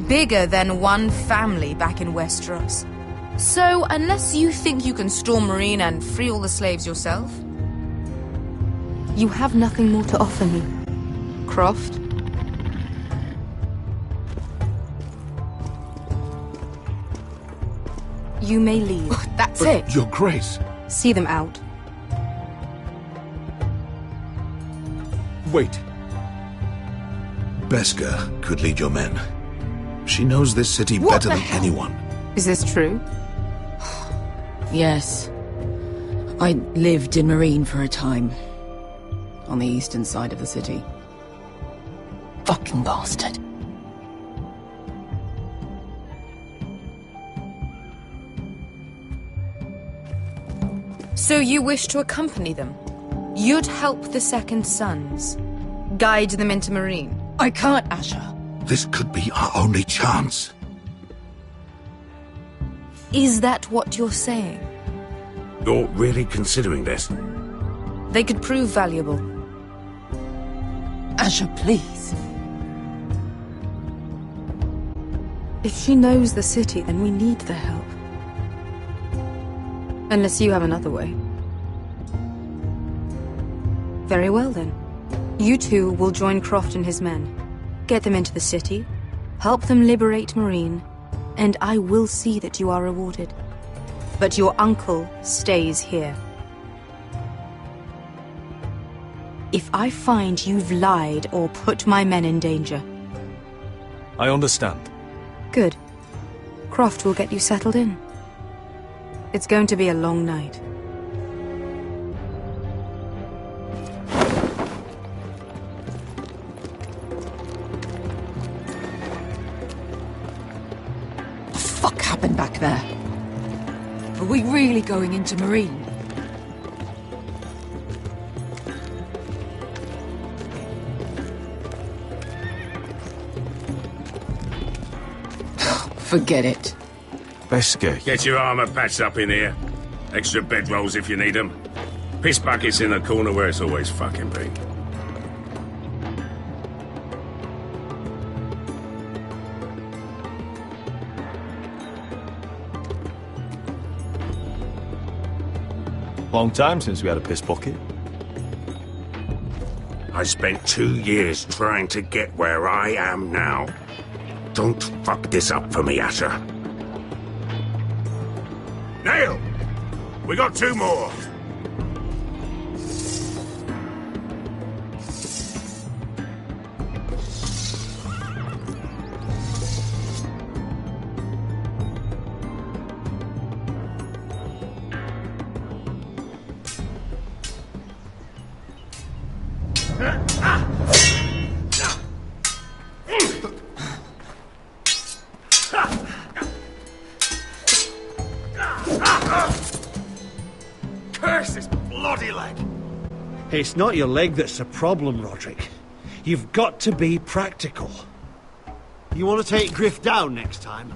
Bigger than one family back in Westeros. So, unless you think you can storm Meereen and free all the slaves yourself, you have nothing more to offer me. Croft? You may leave. That's it. Your Grace. See them out. Wait. Beskha could lead your men. She knows this city better than anyone. Is this true? Yes. I lived in Meereen for a time. On the eastern side of the city. Fucking bastard. So you wish to accompany them? You'd help the Second Sons? Guide them into Meereen? I can't, Asher. This could be our only chance. Is that what you're saying? You're really considering this? They could prove valuable. Asher, please. If she knows the city, then we need the help. Unless you have another way. Very well, then. You two will join Croft and his men. Get them into the city, help them liberate Meereen, and I will see that you are rewarded. But your uncle stays here. If I find you've lied or put my men in danger... I understand. Good. Croft will get you settled in. It's going to be a long night. What the fuck happened back there? Are we really going into Meereen? Forget it. Beskha. Get your armor patched up in here. Extra bedrolls if you need them. Piss buckets in the corner where it's always fucking been. Long time since we had a piss bucket. I spent 2 years trying to get where I am now. Don't fuck this up for me, Asher. Nail! We got 2 more! Curse this bloody leg! It's not your leg that's the problem, Roderick. You've got to be practical. You want to take Griff down next time?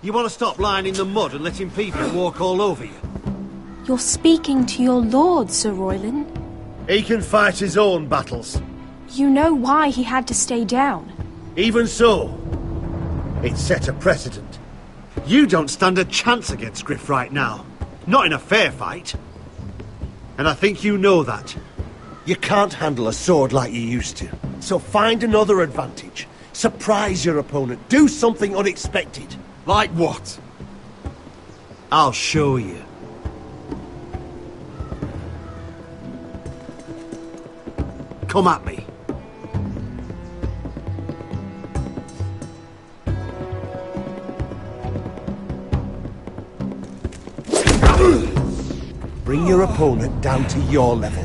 You want to stop lying in the mud and letting people walk all over you? You're speaking to your lord, Sir Royland. He can fight his own battles. You know why he had to stay down. Even so, it set a precedent. You don't stand a chance against Griff right now. Not in a fair fight. And I think you know that. You can't handle a sword like you used to. So find another advantage. Surprise your opponent. Do something unexpected. Like what? I'll show you. Come at me. Bring your opponent down to your level.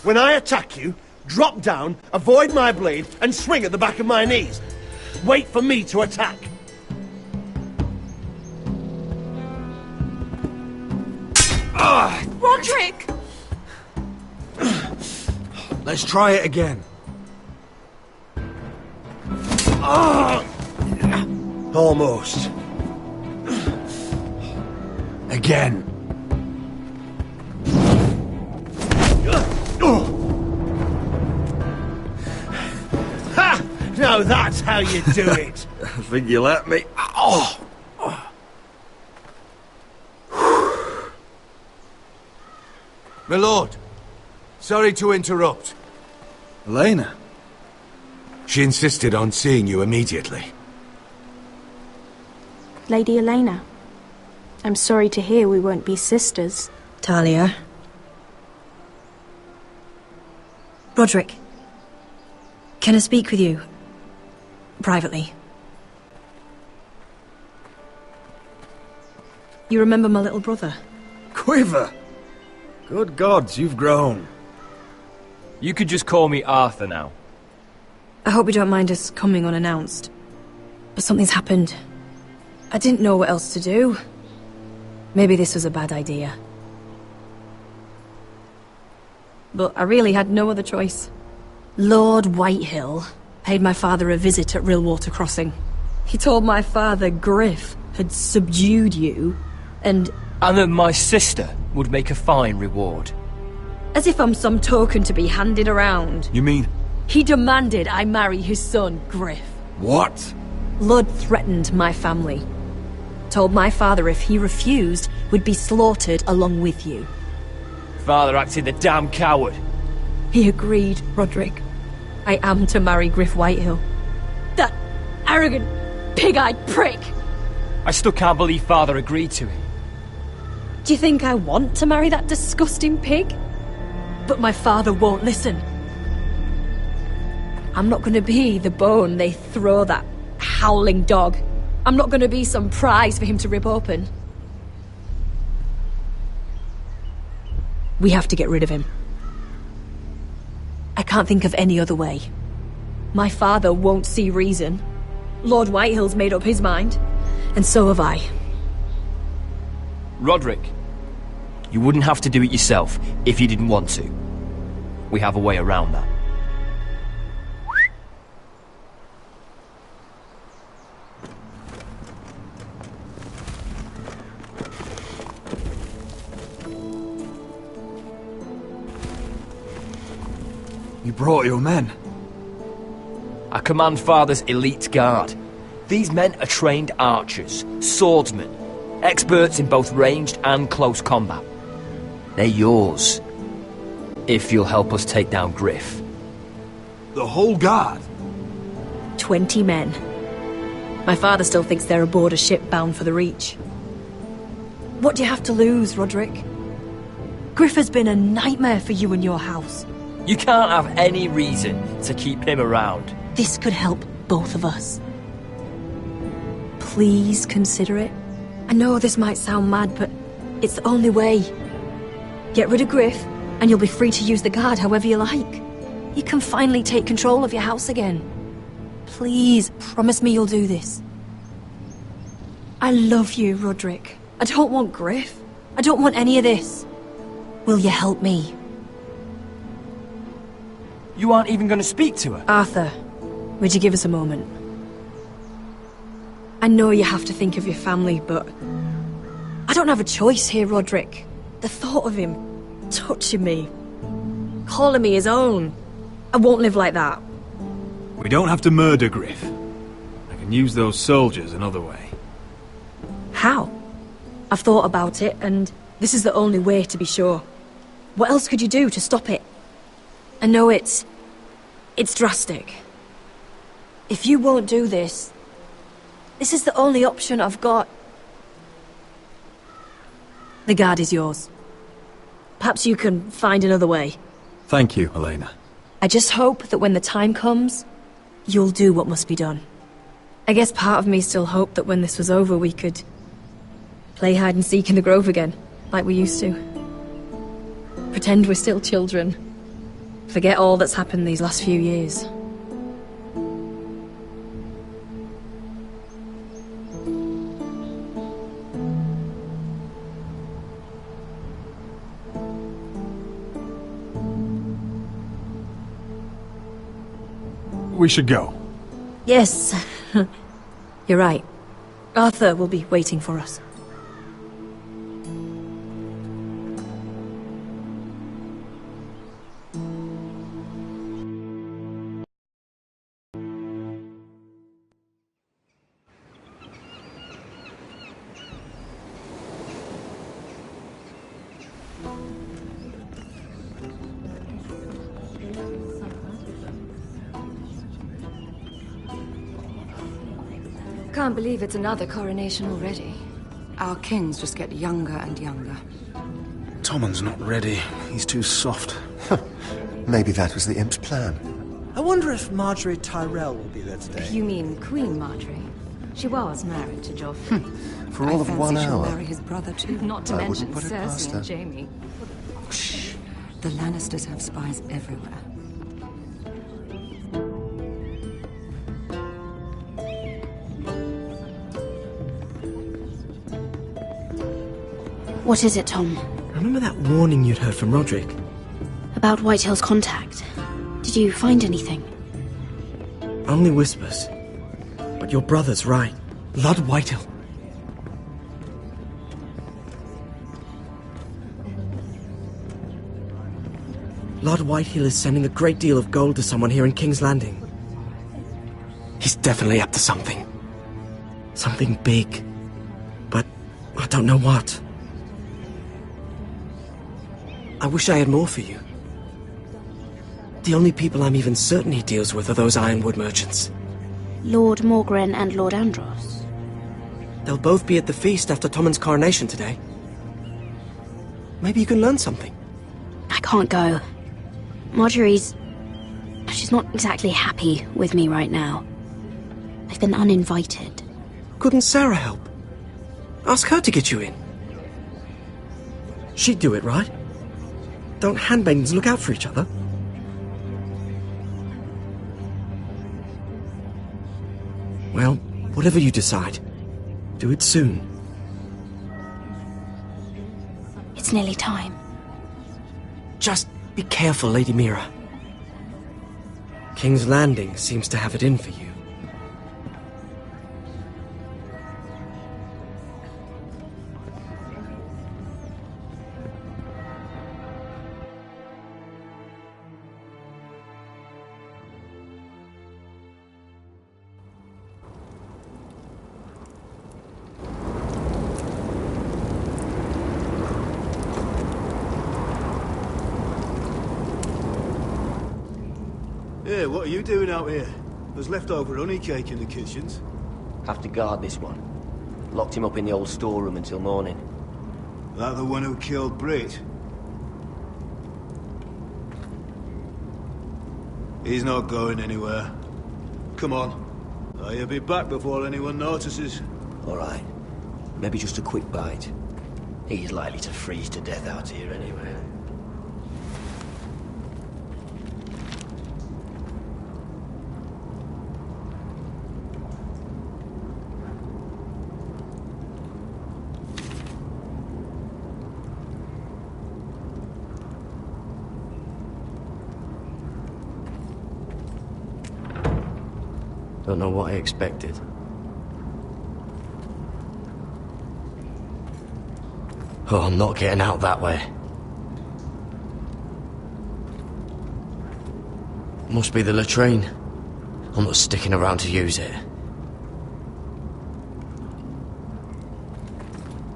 When I attack you, drop down, avoid my blade, and swing at the back of my knees. Wait for me to attack. Roderick! Let's try it again. Almost. Again. Ha! Now that's how you do it. I think you let me. Oh! My lord, sorry to interrupt. Elena? She insisted on seeing you immediately. Lady Elena, I'm sorry to hear we won't be sisters. Talia. Roderick, can I speak with you? Privately. You remember my little brother? Quiver! Good gods, you've grown. You could just call me Arthur now. I hope you don't mind us coming unannounced. But something's happened. I didn't know what else to do. Maybe this was a bad idea. But I really had no other choice. Lord Whitehill paid my father a visit at Rillwater Crossing. He told my father Griff had subdued you, and that my sister would make a fine reward. As if I'm some token to be handed around. You mean? He demanded I marry his son, Griff. What? Lord threatened my family. Told my father if he refused, we'd be slaughtered along with you. Father acted the damn coward. He agreed, Roderick. I am to marry Griff Whitehill. That arrogant, pig-eyed prick! I still can't believe Father agreed to it. Do you think I want to marry that disgusting pig? But my father won't listen. I'm not going to be the bone they throw that howling dog. I'm not going to be some prize for him to rip open. We have to get rid of him. I can't think of any other way. My father won't see reason. Lord Whitehill's made up his mind, and so have I. Roderick, you wouldn't have to do it yourself if you didn't want to. We have a way around that. You brought your men. I command Father's elite guard. These men are trained archers, swordsmen, experts in both ranged and close combat. They're yours, if you'll help us take down Griff. The whole guard? 20 men. My father still thinks they're aboard a ship bound for the Reach. What do you have to lose, Roderick? Griff has been a nightmare for you and your house. You can't have any reason to keep him around. This could help both of us. Please consider it. I know this might sound mad, but it's the only way. Get rid of Griff, and you'll be free to use the guard however you like. You can finally take control of your house again. Please, promise me you'll do this. I love you, Roderick. I don't want Griff. I don't want any of this. Will you help me? You aren't even going to speak to her? Arthur, would you give us a moment? I know you have to think of your family, but I don't have a choice here, Roderick. The thought of him touching me, calling me his own, I won't live like that. We don't have to murder Griff. I can use those soldiers another way. How? I've thought about it, and this is the only way to be sure. What else could you do to stop it? I know it's drastic. If you won't do this, this is the only option I've got. The guard is yours. Perhaps you can find another way. Thank you, Elena. I just hope that when the time comes, you'll do what must be done. I guess part of me still hoped that when this was over we could play hide and seek in the grove again, like we used to. Pretend we're still children. Forget all that's happened these last few years. We should go. Yes. You're right. Arthur will be waiting for us. Can't believe it's another coronation already. Our kings just get younger and younger. Tommen's not ready. He's too soft. Maybe that was the imp's plan. I wonder if Marjorie Tyrell will be there today. You mean Queen Marjorie? She was married to Joffrey. For all of 1 she'll hour. marry his brother too. Not to I mention wouldn't put it past Cersei her. and Jaime. Shh. The Lannisters have spies everywhere. What is it, Tom? Remember that warning you'd heard from Roderick? About Whitehill's contact. Did you find anything? Only whispers. But your brother's right. Lord Whitehill. Lord Whitehill is sending a great deal of gold to someone here in King's Landing. He's definitely up to something. Something big. But I don't know what. I wish I had more for you. The only people I'm even certain he deals with are those Ironwood merchants. Lord Morgren and Lord Andros. They'll both be at the feast after Tommen's coronation today. Maybe you can learn something. I can't go. Marjorie's... she's not exactly happy with me right now. I've been uninvited. Couldn't Sarah help? Ask her to get you in. She'd do it, right? Don't handmaidens look out for each other? Well, whatever you decide, do it soon. It's nearly time. Just be careful, Lady Mira. King's Landing seems to have it in for you. Hey, what are you doing out here? There's leftover honey cake in the kitchens. Have to guard this one. Locked him up in the old storeroom until morning. That the one who killed Brit? He's not going anywhere. Come on. I'll be back before anyone notices. All right. Maybe just a quick bite. He's likely to freeze to death out here anyway. Don't know what I expected. Oh, I'm not getting out that way. Must be the latrine. I'm not sticking around to use it.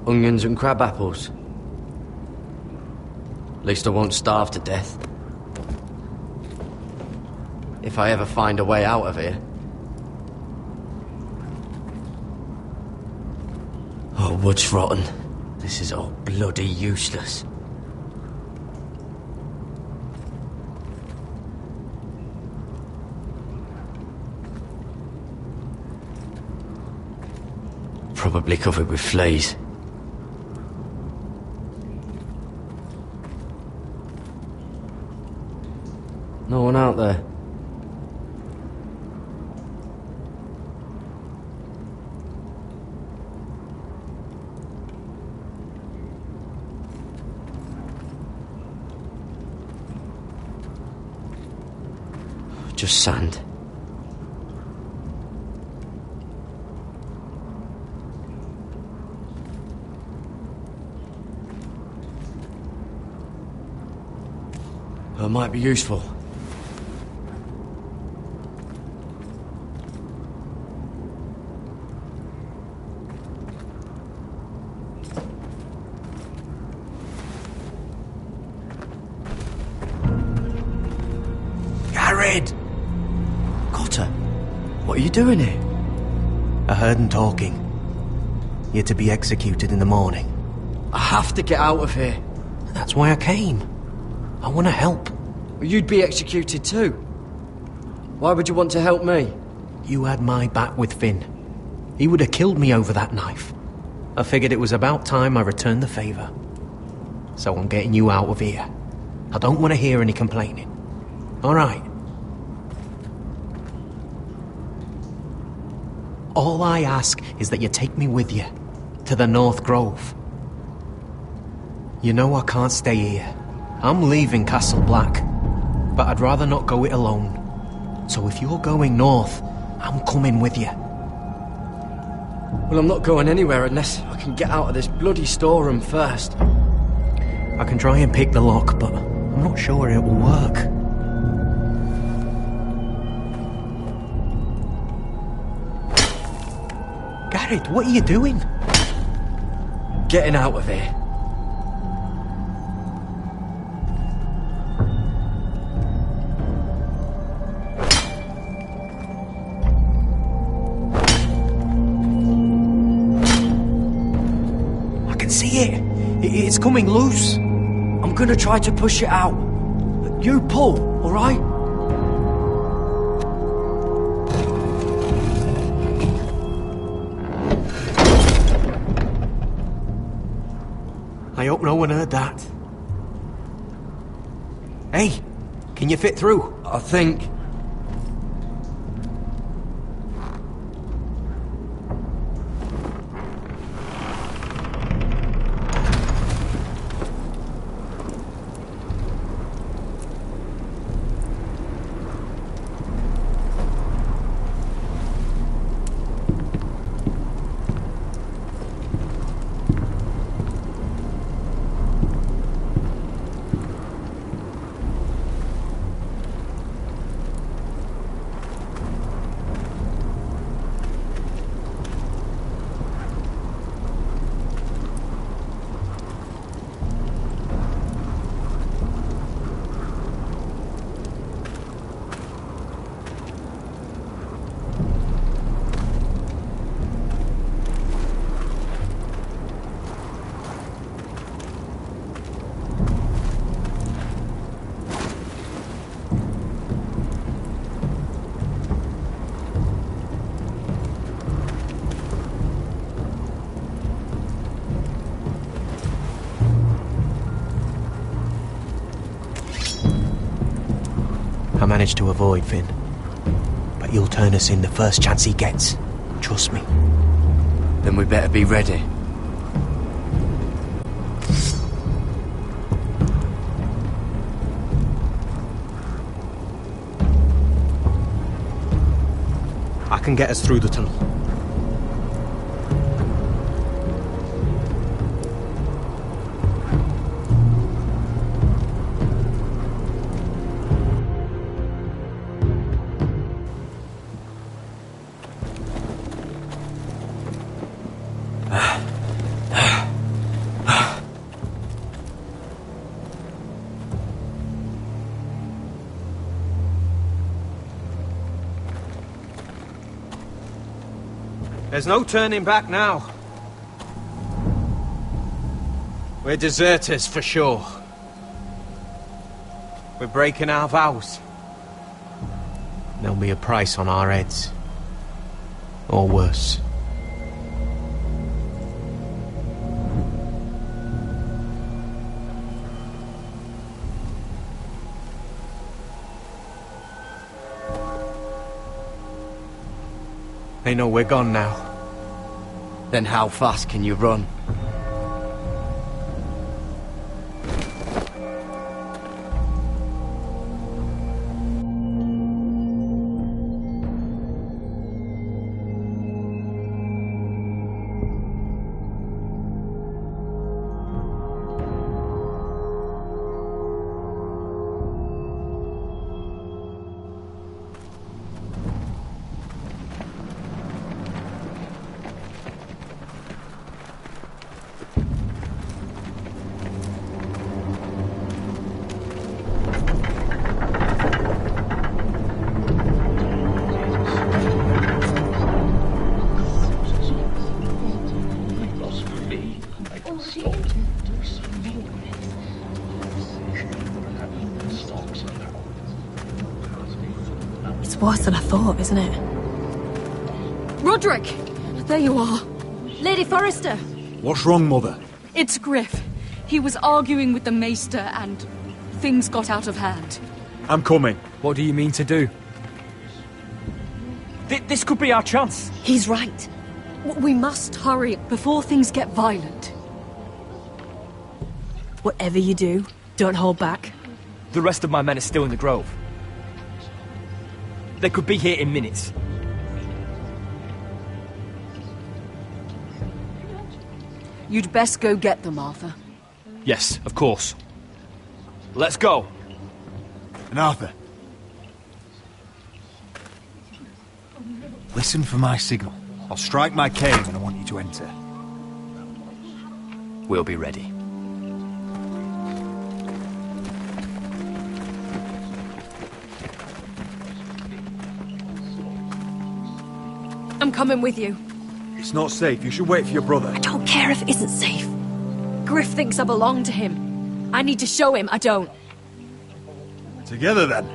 Onions and crab apples. At least I won't starve to death. If I ever find a way out of here. Oh, wood's rotten. This is all bloody useless. Probably covered with fleas. No one out there. Just sand. It might be useful. Gared! Cotter, what are you doing here? I heard him talking. You're to be executed in the morning. I have to get out of here. That's why I came. I want to help. Well, you'd be executed too. Why would you want to help me? You had my back with Finn. He would have killed me over that knife. I figured it was about time I returned the favour. So I'm getting you out of here. I don't want to hear any complaining. All right. All I ask is that you take me with you to the North Grove. You know I can't stay here. I'm leaving Castle Black, but I'd rather not go it alone. So if you're going north, I'm coming with you. Well, I'm not going anywhere unless I can get out of this bloody storeroom first. I can try and pick the lock, but I'm not sure it will work. Gared, what are you doing? Getting out of here. See it? It's coming loose. I'm gonna try to push it out. You pull, all right? I hope no one heard that. Hey, can you fit through? I think. I managed to avoid Finn. But he'll turn us in the first chance he gets. Trust me. Then we better be ready. I can get us through the tunnel. There's no turning back now. We're deserters for sure. We're breaking our vows. There'll be a price on our heads. Or worse. They know we're gone now. Then how fast can you run? Worse than I thought, isn't it? Roderick! There you are. Lady Forrester! What's wrong, Mother? It's Griff. He was arguing with the Maester and things got out of hand. I'm coming. What do you mean to do? This could be our chance. He's right. We must hurry before things get violent. Whatever you do, don't hold back. The rest of my men are still in the grove. They could be here in minutes. You'd best go get them, Arthur. Yes, of course. Let's go. And Arthur. Listen for my signal. I'll strike my cave and I want you to enter. We'll be ready. I'm coming with you. It's not safe. You should wait for your brother. I don't care if it isn't safe. Griff thinks I belong to him. I need to show him I don't. Together, then.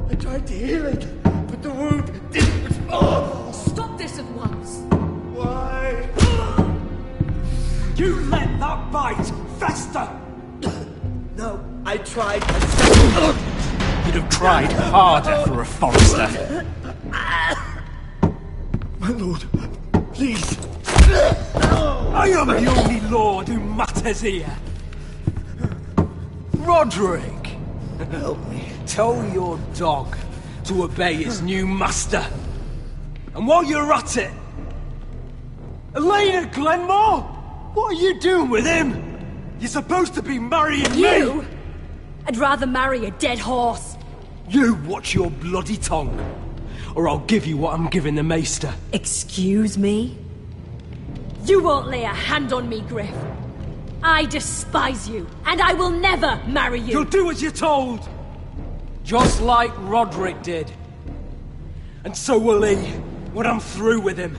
I tried to heal it, but the wound didn't respond. Stop this at once. Why? You let that bite fester! No, I tried. You'd have tried harder for a Forrester. My lord, please. I am the only lord who matters here. Roderick! Help me. Tell your dog to obey his new master. And while you're at it, Elena Glenmore, what are you doing with him? You're supposed to be marrying You? me. I'd rather marry a dead horse. You watch your bloody tongue, or I'll give you what I'm giving the Maester. Excuse me? You won't lay a hand on me, Griff. I despise you, and I will never marry you. You'll do as you're told. Just like Roderick did. And so will he, when I'm through with him.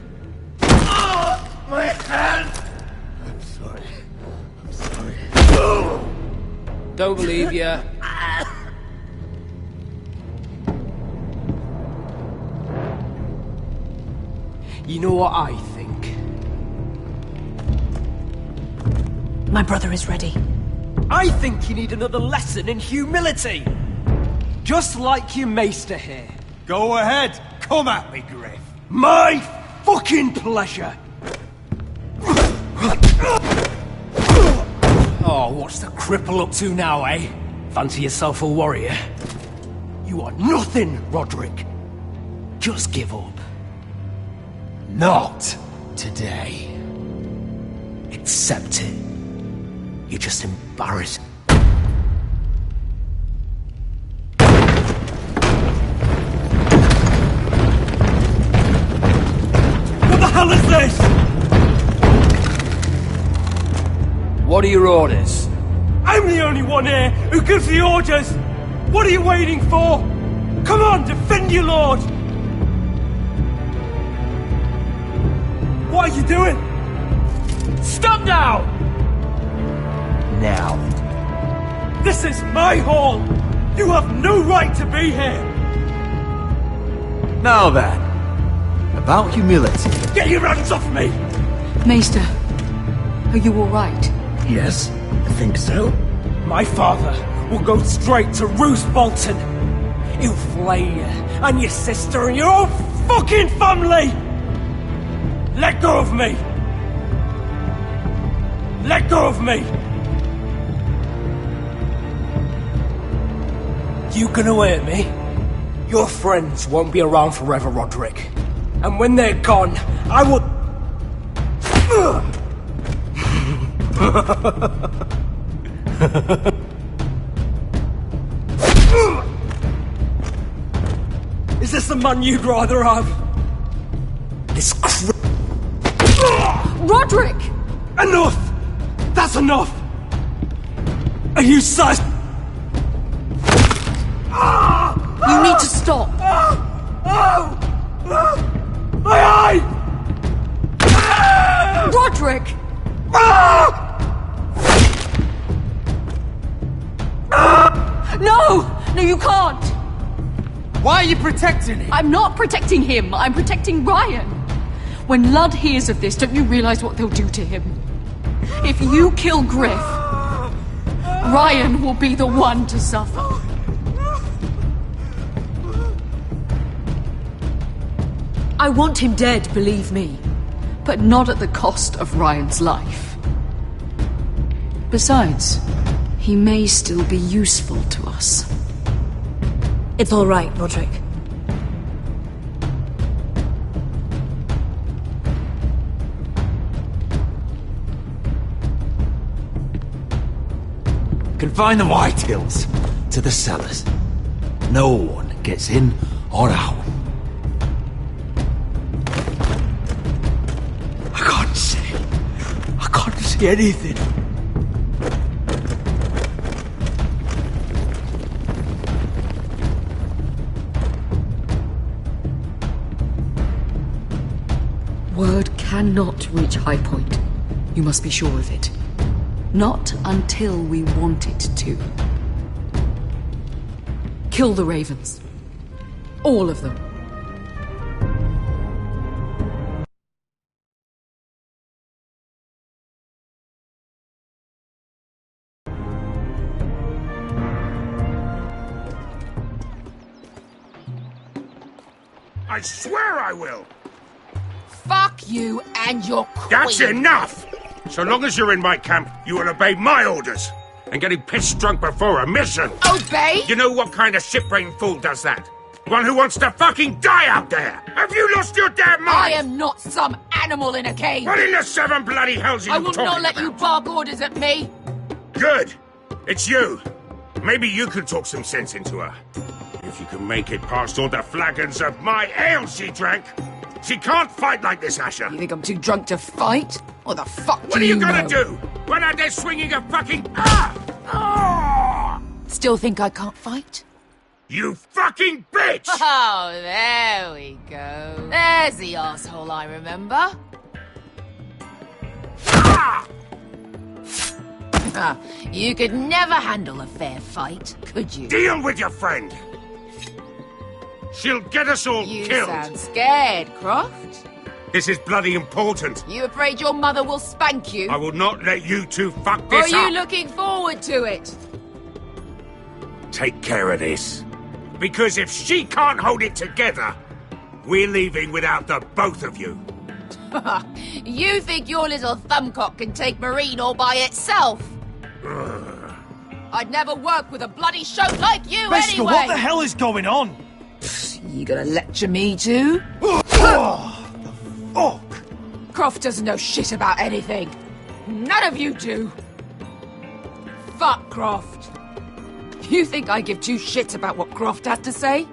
My hand! I'm sorry. I'm sorry. Don't believe ya. You know what I think? My brother is ready. I think you need another lesson in humility. Just like your maester here. Go ahead. Come at me, Griff. My fucking pleasure. Oh, what's the cripple up to now, eh? Fancy yourself a warrior? You are nothing, Roderick. Just give up. Not today. Accept it. You're just embarrassed. What the hell is this? What are your orders? I'm the only one here who gives the orders! What are you waiting for? Come on, defend your lord! What are you doing? Stop now! Now. This is my hall! You have no right to be here! Now then, about humility. Get your hands off me! Maester, are you alright? Yes, I think so. My father will go straight to Roose Bolton. He'll flay you, and your sister, and your whole fucking family! Let go of me! Let go of me! You gonna hurt me? Your friends won't be around forever, Roderick. And when they're gone, I will... Is this the man you'd rather have? This Roderick! Enough! That's enough! Are you sus? You need to stop! My eye! Roderick! No! No, you can't! Why are you protecting him? I'm not protecting him. I'm protecting Ryan. When Ludd hears of this, don't you realize what they'll do to him? If you kill Griff, Ryan will be the one to suffer. I want him dead, believe me. But not at the cost of Ryan's life. Besides, he may still be useful to us. It's all right, Roderick. Confine the Whitehills to the cellars. No one gets in or out. I can't see anything. Word cannot reach High Point. You must be sure of it. Not until we want it to. Kill the ravens. All of them. I swear I will! Fuck you and your queen. That's enough! So long as you're in my camp, you will obey my orders. And getting pissed drunk before a mission. Obey? You know what kind of shit-brained fool does that? One who wants to fucking die out there! Have you lost your damn mind? I am not some animal in a cage. What in the seven bloody hells are you I will talking not let about? you bark orders at me. Good. It's you. Maybe you could talk some sense into her. If you can make it past all the flagons of my ale she drank. She can't fight like this, Asher. You think I'm too drunk to fight? What the fuck What are you gonna do? Run out there swinging a fucking... Still think I can't fight? You fucking bitch! Oh, there we go. There's the asshole I remember. You could never handle a fair fight, could you? Deal with your friend! She'll get us all You killed! sound scared, Croft. This is bloody important. You afraid your mother will spank you? I will not let you two fuck Or this are you up. looking forward to it? Take care of this. Because if she can't hold it together, we're leaving without the both of you. You think your little thumbcock can take Marine all by itself? I'd never work with a bloody shote like you Beskha, anyway! what the hell is going on? You gonna lecture me too? Oh, Croft doesn't know shit about anything. None of you do. Fuck Croft. You think I give two shits about what Croft has to say?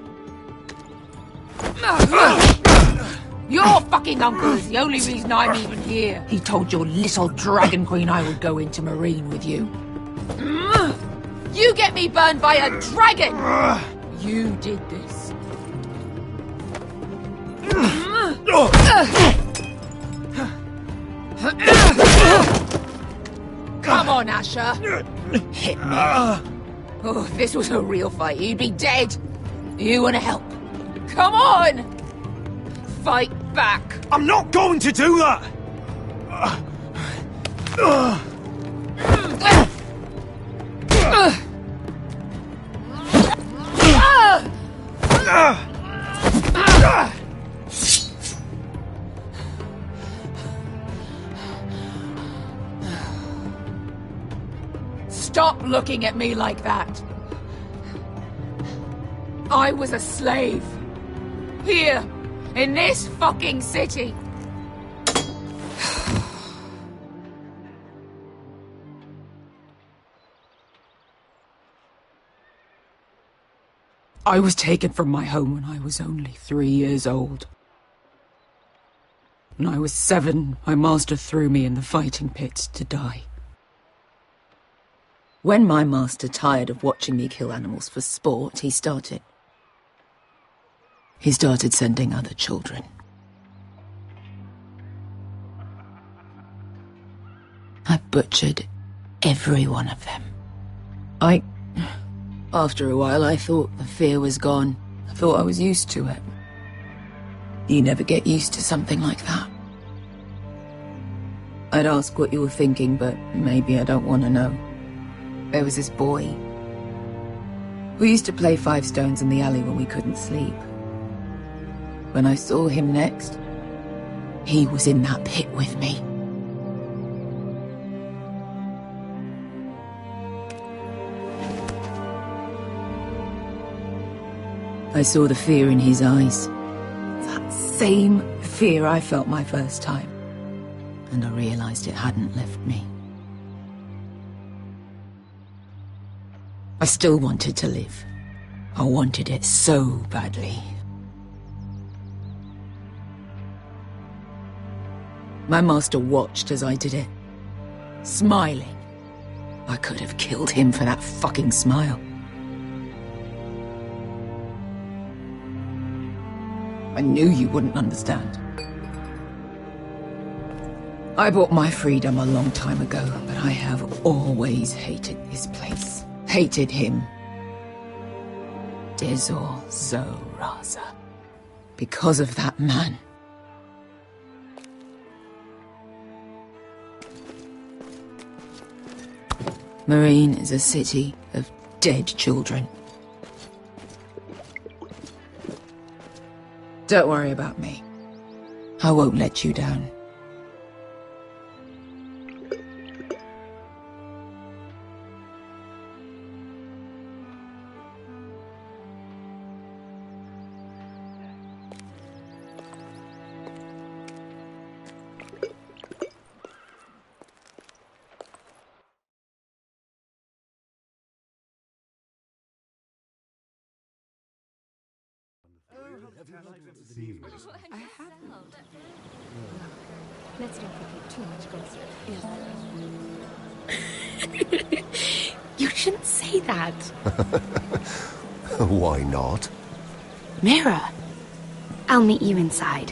Your fucking uncle is the only reason I'm even here. He told your little dragon queen I would go into Marine with you. You get me burned by a dragon! You did this. Come on, Asher. Hit me. Oh, if this was a real fight, you'd be dead. You wanna help? Come on! Fight back. I'm not going to do that! Stop looking at me like that. I was a slave. Here, in this fucking city. I was taken from my home when I was only 3 years old. When I was 7, my master threw me in the fighting pit to die. When my master tired of watching me kill animals for sport, he started sending other children. I butchered every one of them. After a while, I thought the fear was gone. I thought I was used to it. You never get used to something like that. I'd ask what you were thinking, but maybe I don't want to know. There was this boy. We used to play 5 stones in the alley when we couldn't sleep. When I saw him next, he was in that pit with me. I saw the fear in his eyes. That same fear I felt my first time. And I realized it hadn't left me. I still wanted to live. I wanted it so badly. My master watched as I did it, smiling. I could have killed him for that fucking smile. I knew you wouldn't understand. I bought my freedom a long time ago, but I have always hated this place. Hated him. Dezor Zoraza. Because of that man. Marine is a city of dead children. Don't worry about me. I won't let you down. I haven't. Let's not forget too much gossip. You shouldn't say that. Why not? Mira, I'll meet you inside.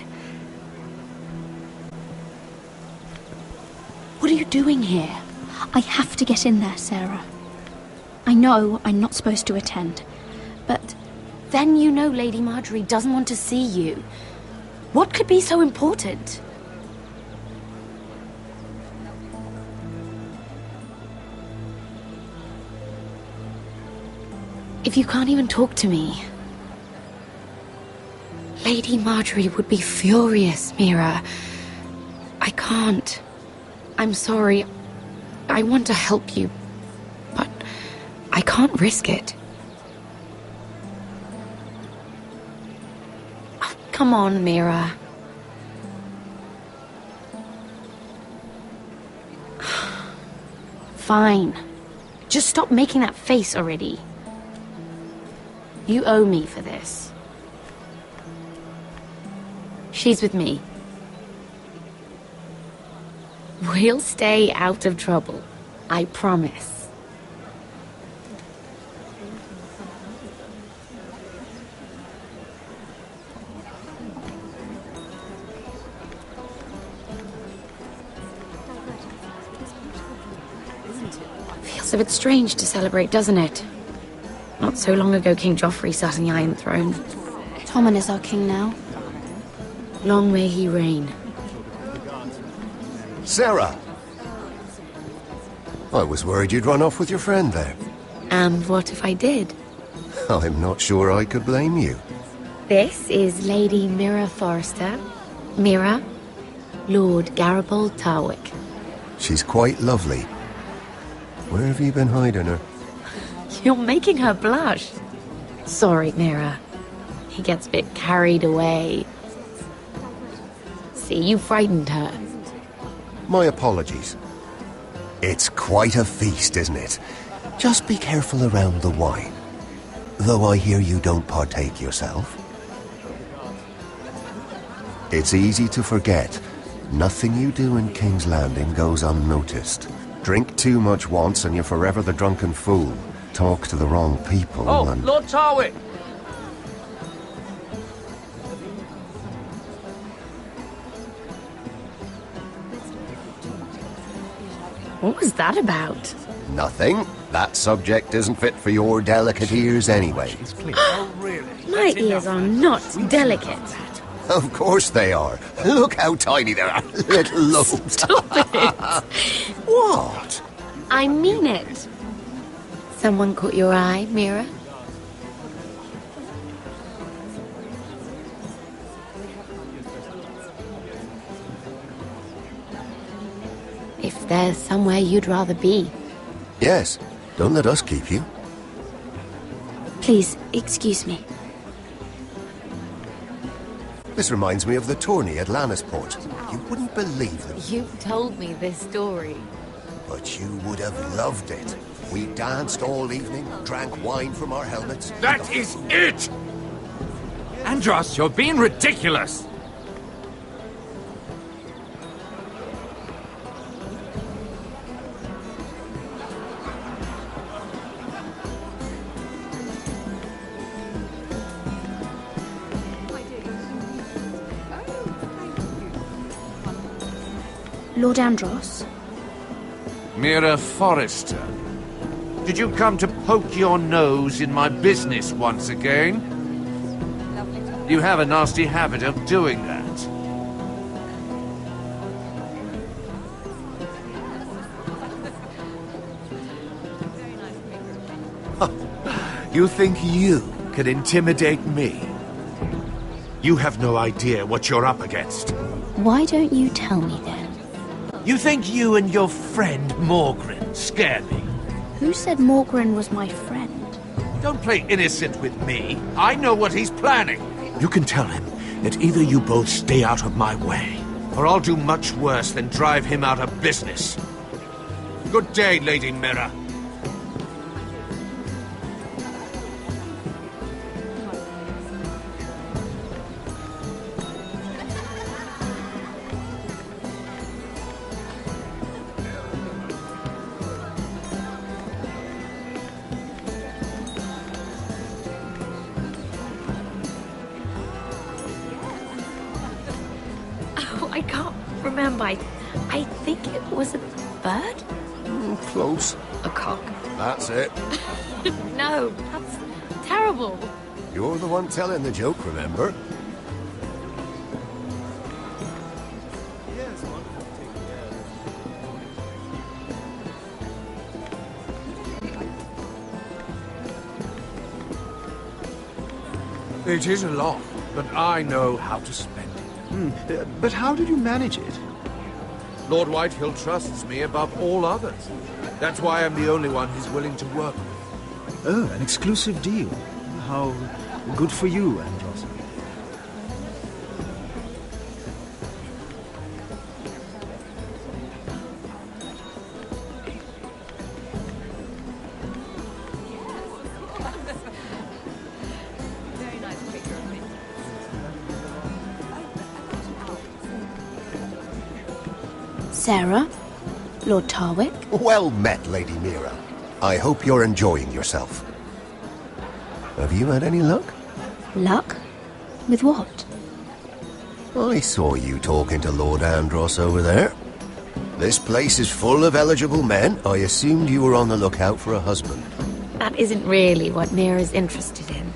What are you doing here? I have to get in there, Sarah. I know I'm not supposed to attend, but... Then you know Lady Marjorie doesn't want to see you. What could be so important? If you can't even talk to me... Lady Marjorie would be furious, Mira. I can't. I'm sorry. I want to help you, but I can't risk it. Oh, come on, Mira. Fine. Just stop making that face already. You owe me for this. She's with me. We'll stay out of trouble. I promise. Feels a bit strange to celebrate, doesn't it? Not so long ago, King Joffrey sat on the Iron Throne. Tommen is our king now. Long may he reign. Sarah! I was worried you'd run off with your friend there. And what if I did? I'm not sure I could blame you. This is Lady Mira Forrester. Mira, Lord Garibald Tarwick. She's quite lovely. Where have you been hiding her? You're making her blush. Sorry, Mira. He gets a bit carried away. See, you frightened her. My apologies. It's quite a feast, isn't it? Just be careful around the wine. Though I hear you don't partake yourself. It's easy to forget. Nothing you do in King's Landing goes unnoticed. Drink too much once and you're forever the drunken fool. Talk to the wrong people and... Lord Tarwick! What was that about? Nothing. That subject isn't fit for your delicate ears anyway. My ears are not delicate. Of course they are. Look how tiny they are. Little lobes. Stop it! What? I mean it. Someone caught your eye, Mira? If there's somewhere you'd rather be. Yes. Don't let us keep you. Please, excuse me. This reminds me of the tourney at Lannisport. You wouldn't believe it. You told me this story. But you would have loved it. We danced all evening, drank wine from our helmets. That is it! Andros, you're being ridiculous! Lord Andros? Mira Forrester. Did you come to poke your nose in my business once again? You have a nasty habit of doing that. You think you can intimidate me? You have no idea what you're up against. Why don't you tell me then? You think you and your friend Morgryn scare me? Who said Morgryn was my friend? Don't play innocent with me. I know what he's planning. You can tell him that either you both stay out of my way, or I'll do much worse than drive him out of business. Good day, Lady Mira. I can't remember. I think it was a bird? Close. A cock. That's it. No, that's terrible. You're the one telling the joke, remember? It is a lot, but I know how to spend it. But how did you manage it? Lord Whitehill trusts me above all others. That's why I'm the only one he's willing to work with. Oh, an exclusive deal. How good for you, Andros. Sarah? Lord Tarwick? Well met, Lady Mira. I hope you're enjoying yourself. Have you had any luck? Luck? With what? I saw you talking to Lord Andros over there. This place is full of eligible men. I assumed you were on the lookout for a husband. That isn't really what Mira's interested in.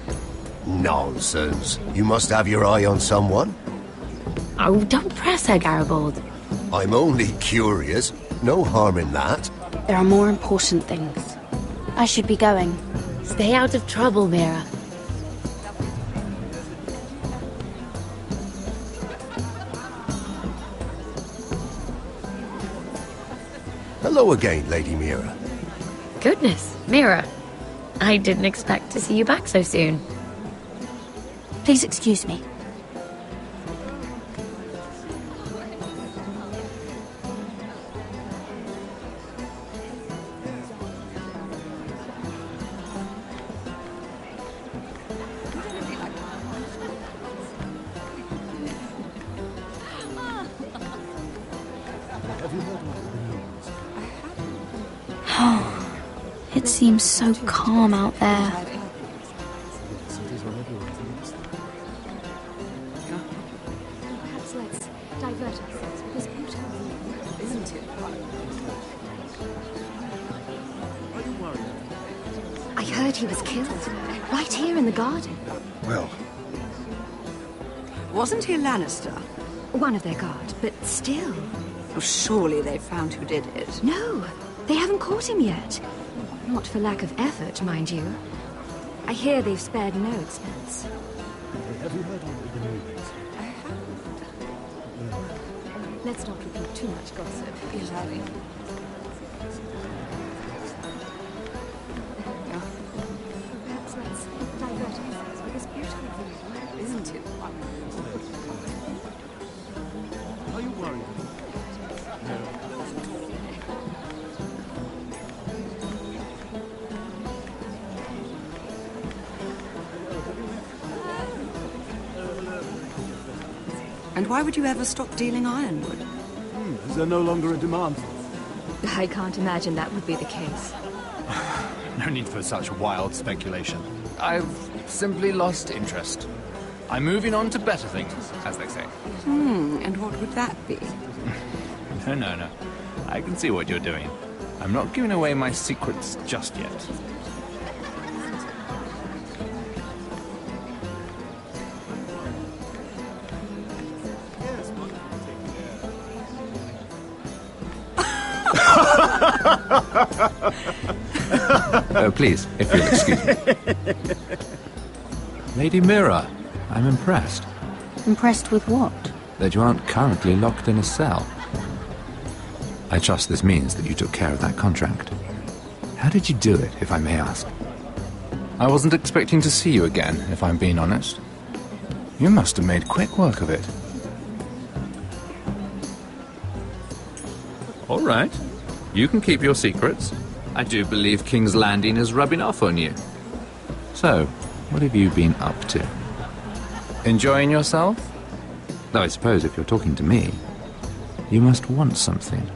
Nonsense. You must have your eye on someone. Oh, don't press her, Garibald. I'm only curious. No harm in that. There are more important things. I should be going. Stay out of trouble, Mira. Hello again, Lady Mira. Goodness, Mira. I didn't expect to see you back so soon. Please excuse me. It seems so calm out there. Perhaps let's divert ourselves with this beautiful view, isn't it? I heard he was killed, right here in the garden. Well, Wasn't he a Lannister? One of their guard, but still. Oh, surely they found who did it. No, they haven't caught him yet. Not for lack of effort, mind you. I hear they've spared no expense. have you heard of the news? Let's not repeat too much gossip. Perhaps let's divert ourselves with this beautiful view, isn't it? Are you worried? And why would you ever stop dealing ironwood? Is there no longer a demand? I can't imagine that would be the case. No need for such wild speculation. I've simply lost interest. I'm moving on to better things, as they say. And what would that be? No. I can see what you're doing. I'm not giving away my secrets just yet. Please, if you'll excuse me. Lady Mira, I'm impressed. Impressed with what? That you aren't currently locked in a cell. I trust this means that you took care of that contract. How did you do it, if I may ask? I wasn't expecting to see you again, if I'm being honest. You must have made quick work of it. All right. You can keep your secrets. I do believe King's Landing is rubbing off on you. So, what have you been up to? Enjoying yourself? Though I suppose if you're talking to me, you must want something.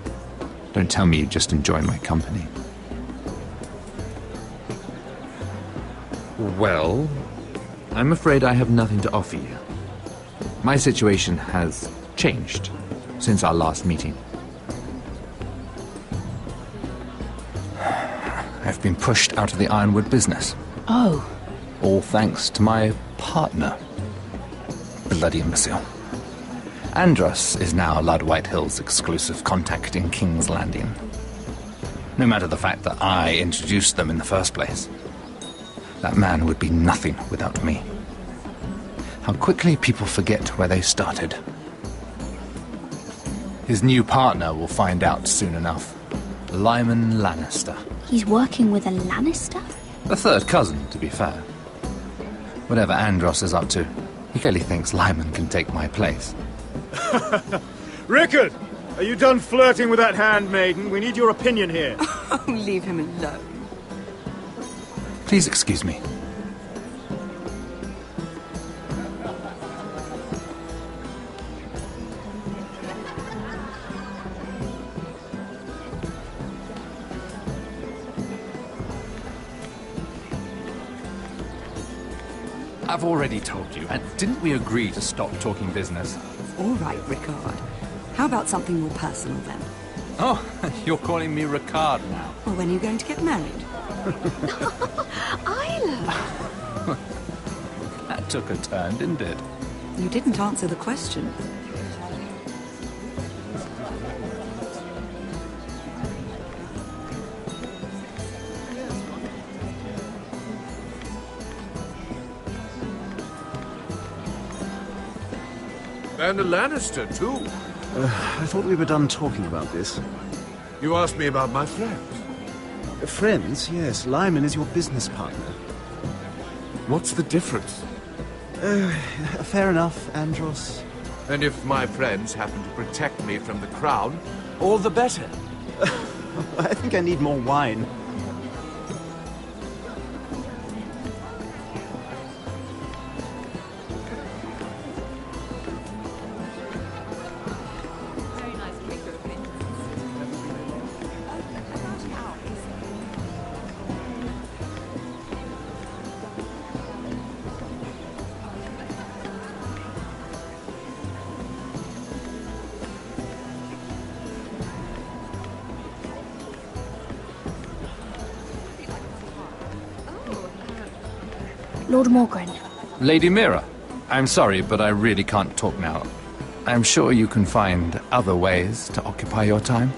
Don't tell me you just enjoy my company. Well, I'm afraid I have nothing to offer you. My situation has changed since our last meeting. I've been pushed out of the ironwood business. Oh. All thanks to my partner. Bloody imbecile. Andros is now Lord Whitehill's exclusive contact in King's Landing. No matter the fact that I introduced them in the first place. That man would be nothing without me. How quickly people forget where they started. His new partner will find out soon enough. Lyman Lannister. He's working with a Lannister? A third cousin, to be fair. Whatever Andros is up to, he clearly thinks Lyman can take my place. Rickard! Are you done flirting with that handmaiden? We need your opinion here. Oh, leave him alone. Please excuse me. I've already told you, and didn't we agree to stop talking business? All right, Rickard. How about something more personal then? Oh, you're calling me Ricard now. Well, when are you going to get married? Isla! That took a turn, didn't it? You didn't answer the question. And a Lannister, too. I thought we were done talking about this. You asked me about my friends. Friends, yes. Lyman is your business partner. What's the difference? Fair enough, Andros. And if my friends happen to protect me from the crown, all the better. I think I need more wine. Lord Morgren. Lady Mira, I'm sorry, but I really can't talk now. I'm sure you can find other ways to occupy your time.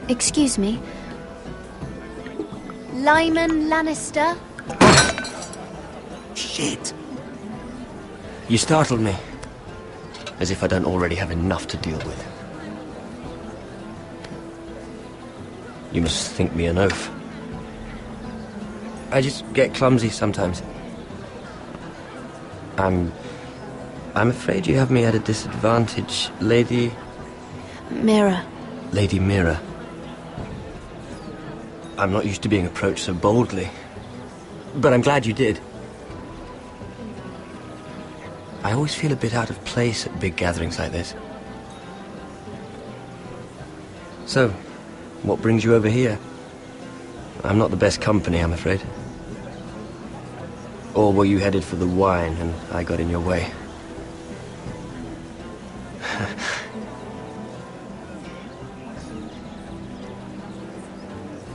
Excuse me. Lyman Lannister? Shit! You startled me. As if I don't already have enough to deal with. You must think me an oaf. I just get clumsy sometimes. I'm afraid you have me at a disadvantage, Lady... Mira. Lady Mira. I'm not used to being approached so boldly. But I'm glad you did. I always feel a bit out of place at big gatherings like this. So, what brings you over here? I'm not the best company, I'm afraid. Or were you headed for the wine and I got in your way?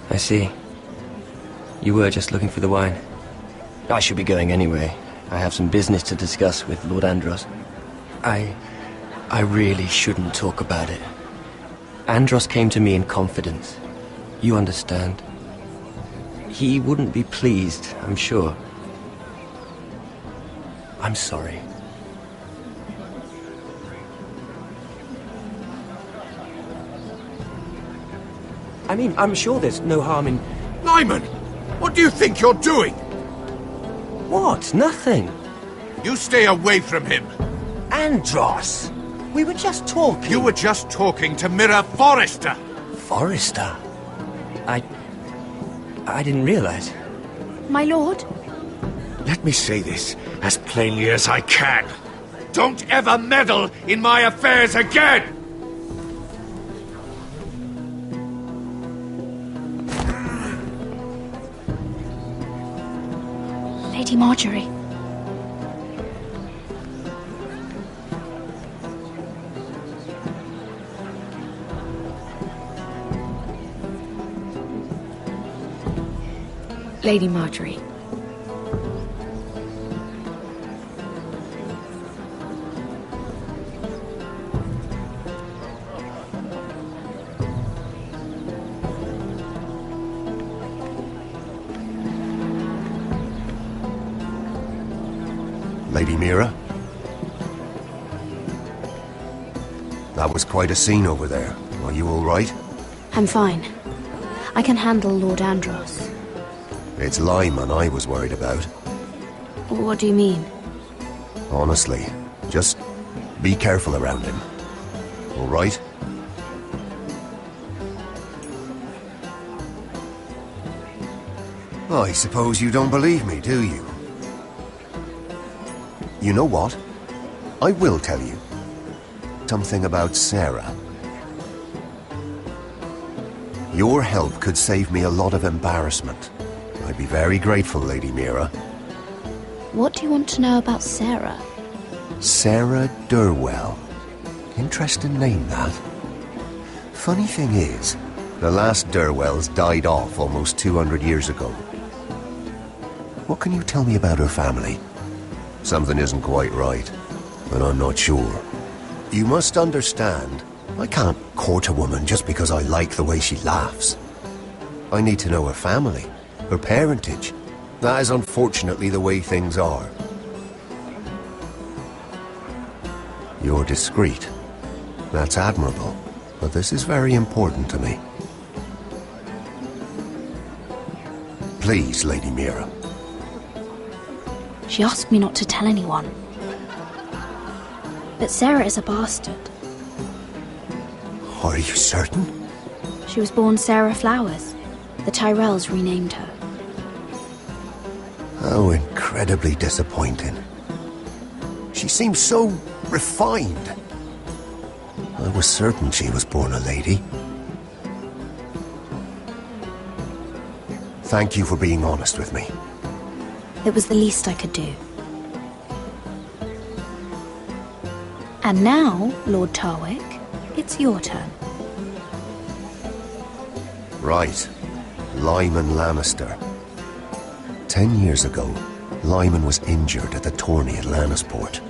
I see. You were just looking for the wine. I should be going anyway. I have some business to discuss with Lord Andros. I really shouldn't talk about it. Andros came to me in confidence. You understand? He wouldn't be pleased, I'm sure. I'm sorry. I mean, I'm sure there's no harm in... Lyman! What do you think you're doing? What? Nothing. You stay away from him. Andros! We were just talking. You were just talking to Mira Forrester. Forrester? I didn't realize. My lord? Let me say this as plainly as I can. Don't ever meddle in my affairs again! Lady Marjorie. Lady Marjorie. Lady Mira? That was quite a scene over there. Are you all right? I'm fine. I can handle Lord Andros. It's Lyman I was worried about. What do you mean? Honestly, just be careful around him. All right? I suppose you don't believe me, do you? You know what? I will tell you. Something about Sarah. Your help could save me a lot of embarrassment. I'd be very grateful, Lady Mira. What do you want to know about Sarah? Sarah Durwell. Interesting name, that. Funny thing is, the last Durwells died off almost 200 years ago. What can you tell me about her family? Something isn't quite right, but I'm not sure. You must understand, I can't court a woman just because I like the way she laughs. I need to know her family, her parentage. That is unfortunately the way things are. You're discreet. That's admirable, but this is very important to me. Please, Lady Mira. She asked me not to tell anyone. But Sarah is a bastard. Are you certain? She was born Sarah Flowers. The Tyrells renamed her. How incredibly disappointing. She seems so refined. I was certain she was born a lady. Thank you for being honest with me. It was the least I could do. And now, Lord Tarwick, it's your turn. Right. Lyman Lannister. 10 years ago, Lyman was injured at the tourney at Lannisport.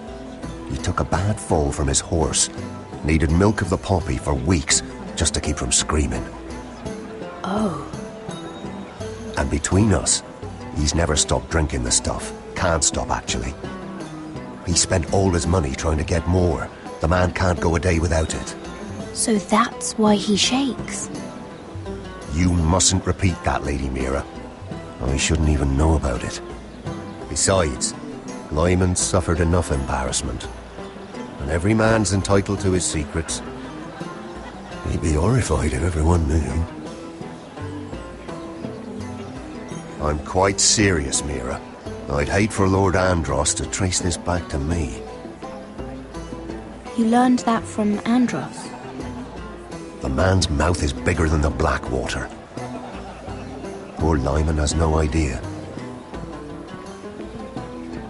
He took a bad fall from his horse. Needed milk of the poppy for weeks just to keep from screaming. Oh. And between us, he's never stopped drinking the stuff. Can't stop, actually. He spent all his money trying to get more. The man can't go a day without it. So that's why he shakes. You mustn't repeat that, Lady Mira. I shouldn't even know about it. Besides, Lyman suffered enough embarrassment. And every man's entitled to his secrets. He'd be horrified if everyone knew. I'm quite serious, Mira. I'd hate for Lord Andros to trace this back to me. You learned that from Andros? The man's mouth is bigger than the Blackwater. Poor Lyman has no idea.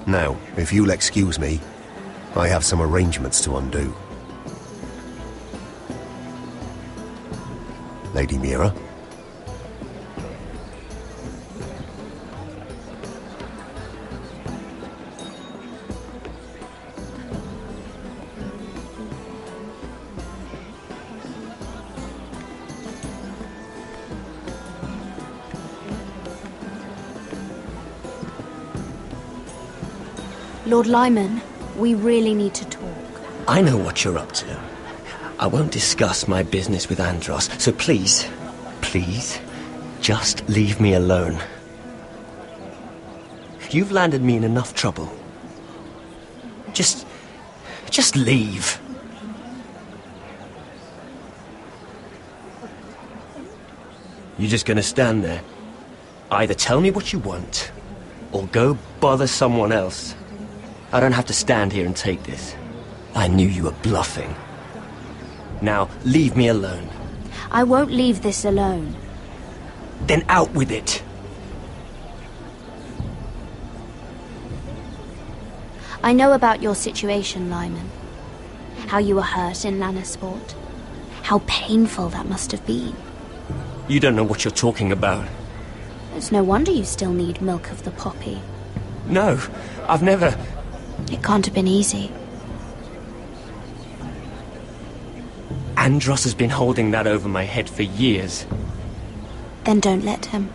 Now, if you'll excuse me, I have some arrangements to undo. Lady Mira? Lord Lyman, we really need to talk. I know what you're up to. I won't discuss my business with Andros, so please, just leave me alone. You've landed me in enough trouble. Just leave. You're just gonna stand there. Either tell me what you want, or go bother someone else. I don't have to stand here and take this. I knew you were bluffing. Now, leave me alone. I won't leave this alone. Then out with it. I know about your situation, Lyman. How you were hurt in Lannisport. How painful that must have been. You don't know what you're talking about. It's no wonder you still need milk of the poppy. No, I've never... It can't have been easy. Andros has been holding that over my head for years. Then don't let him.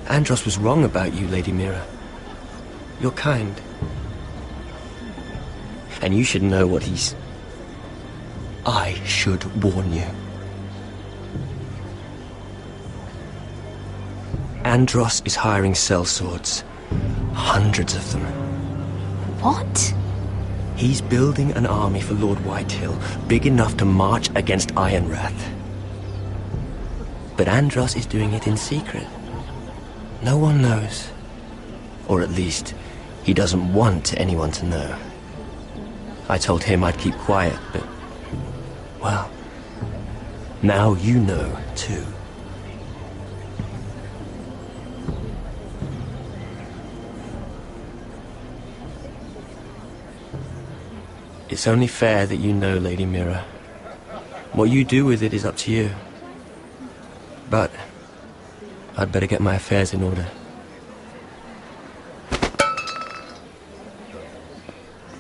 Andros was wrong about you, Lady Mira. You're kind. And you should know what he's... I should warn you. Andros is hiring sellswords. Hundreds of them. What? He's building an army for Lord Whitehill, big enough to march against Ironrath. But Andros is doing it in secret. No one knows. Or at least, he doesn't want anyone to know. I told him I'd keep quiet, but... well, now you know, too. It's only fair that you know, Lady Mira. What you do with it is up to you. But I'd better get my affairs in order.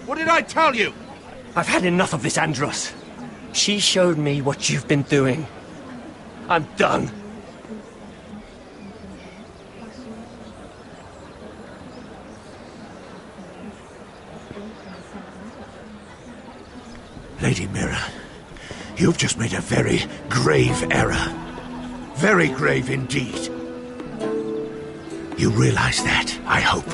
What did I tell you? I've had enough of this, Andros. She showed me what you've been doing. I'm done. Lady Mira, you've just made a very grave error. Very grave indeed. You realize that, I hope.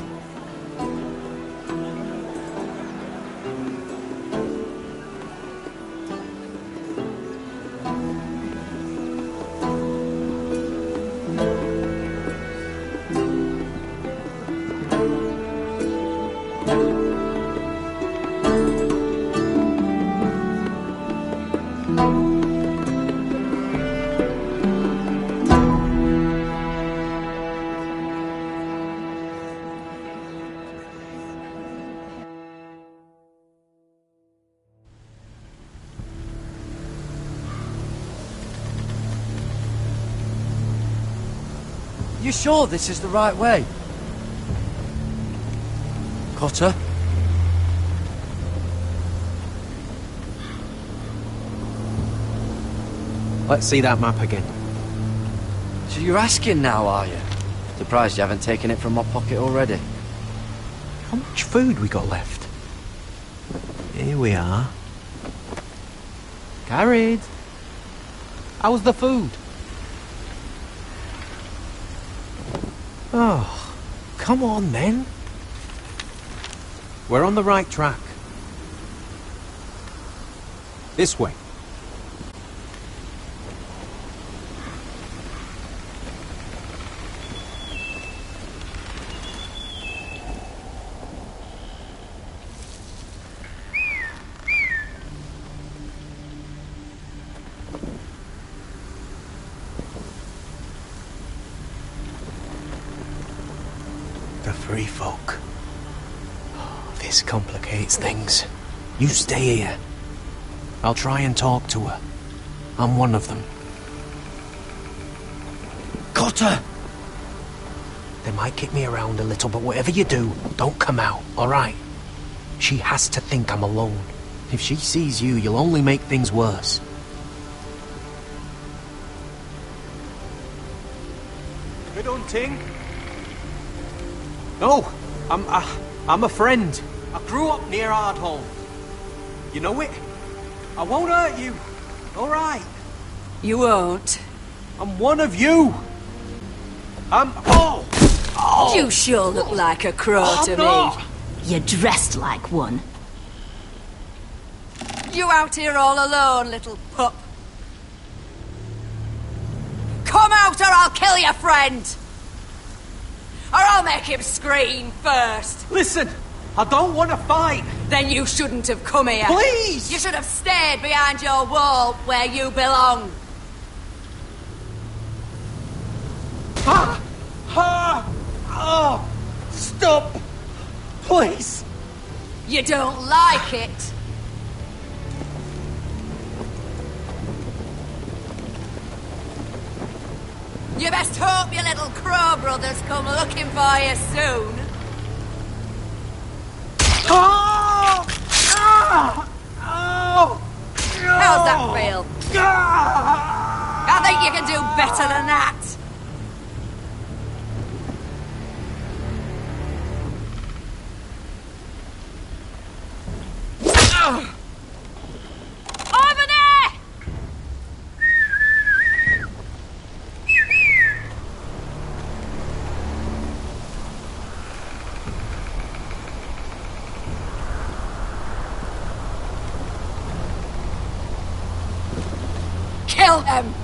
You sure this is the right way? Cotter? Let's see that map again. So you're asking now, are you? Surprised you haven't taken it from my pocket already. How much food we got left? Here we are. Carried. How's the food? Oh, come on then. We're on the right track. This way. The free folk. Oh, this complicates things. You stay here. I'll try and talk to her. I'm one of them. Cotter! They might kick me around a little, but whatever you do, don't come out, alright? She has to think I'm alone. If she sees you, you'll only make things worse. Good hunting. No, I'm a friend. I grew up near Ardholm. You know it? I won't hurt you. All right. You won't. I'm one of you. Oh! You sure look like a crow to not. me. You're dressed like one. You out here all alone, little pup? Come out or I'll kill your friend! Or I'll make him scream first. Listen, I don't want to fight. Then you shouldn't have come here. Please! You should have stayed behind your wall where you belong. Stop! Please! You don't like it. You best hope your little crow brothers come looking for you soon. Oh! Ah! Oh! How's that feel? I think you can do better than that. Over there! Kill him!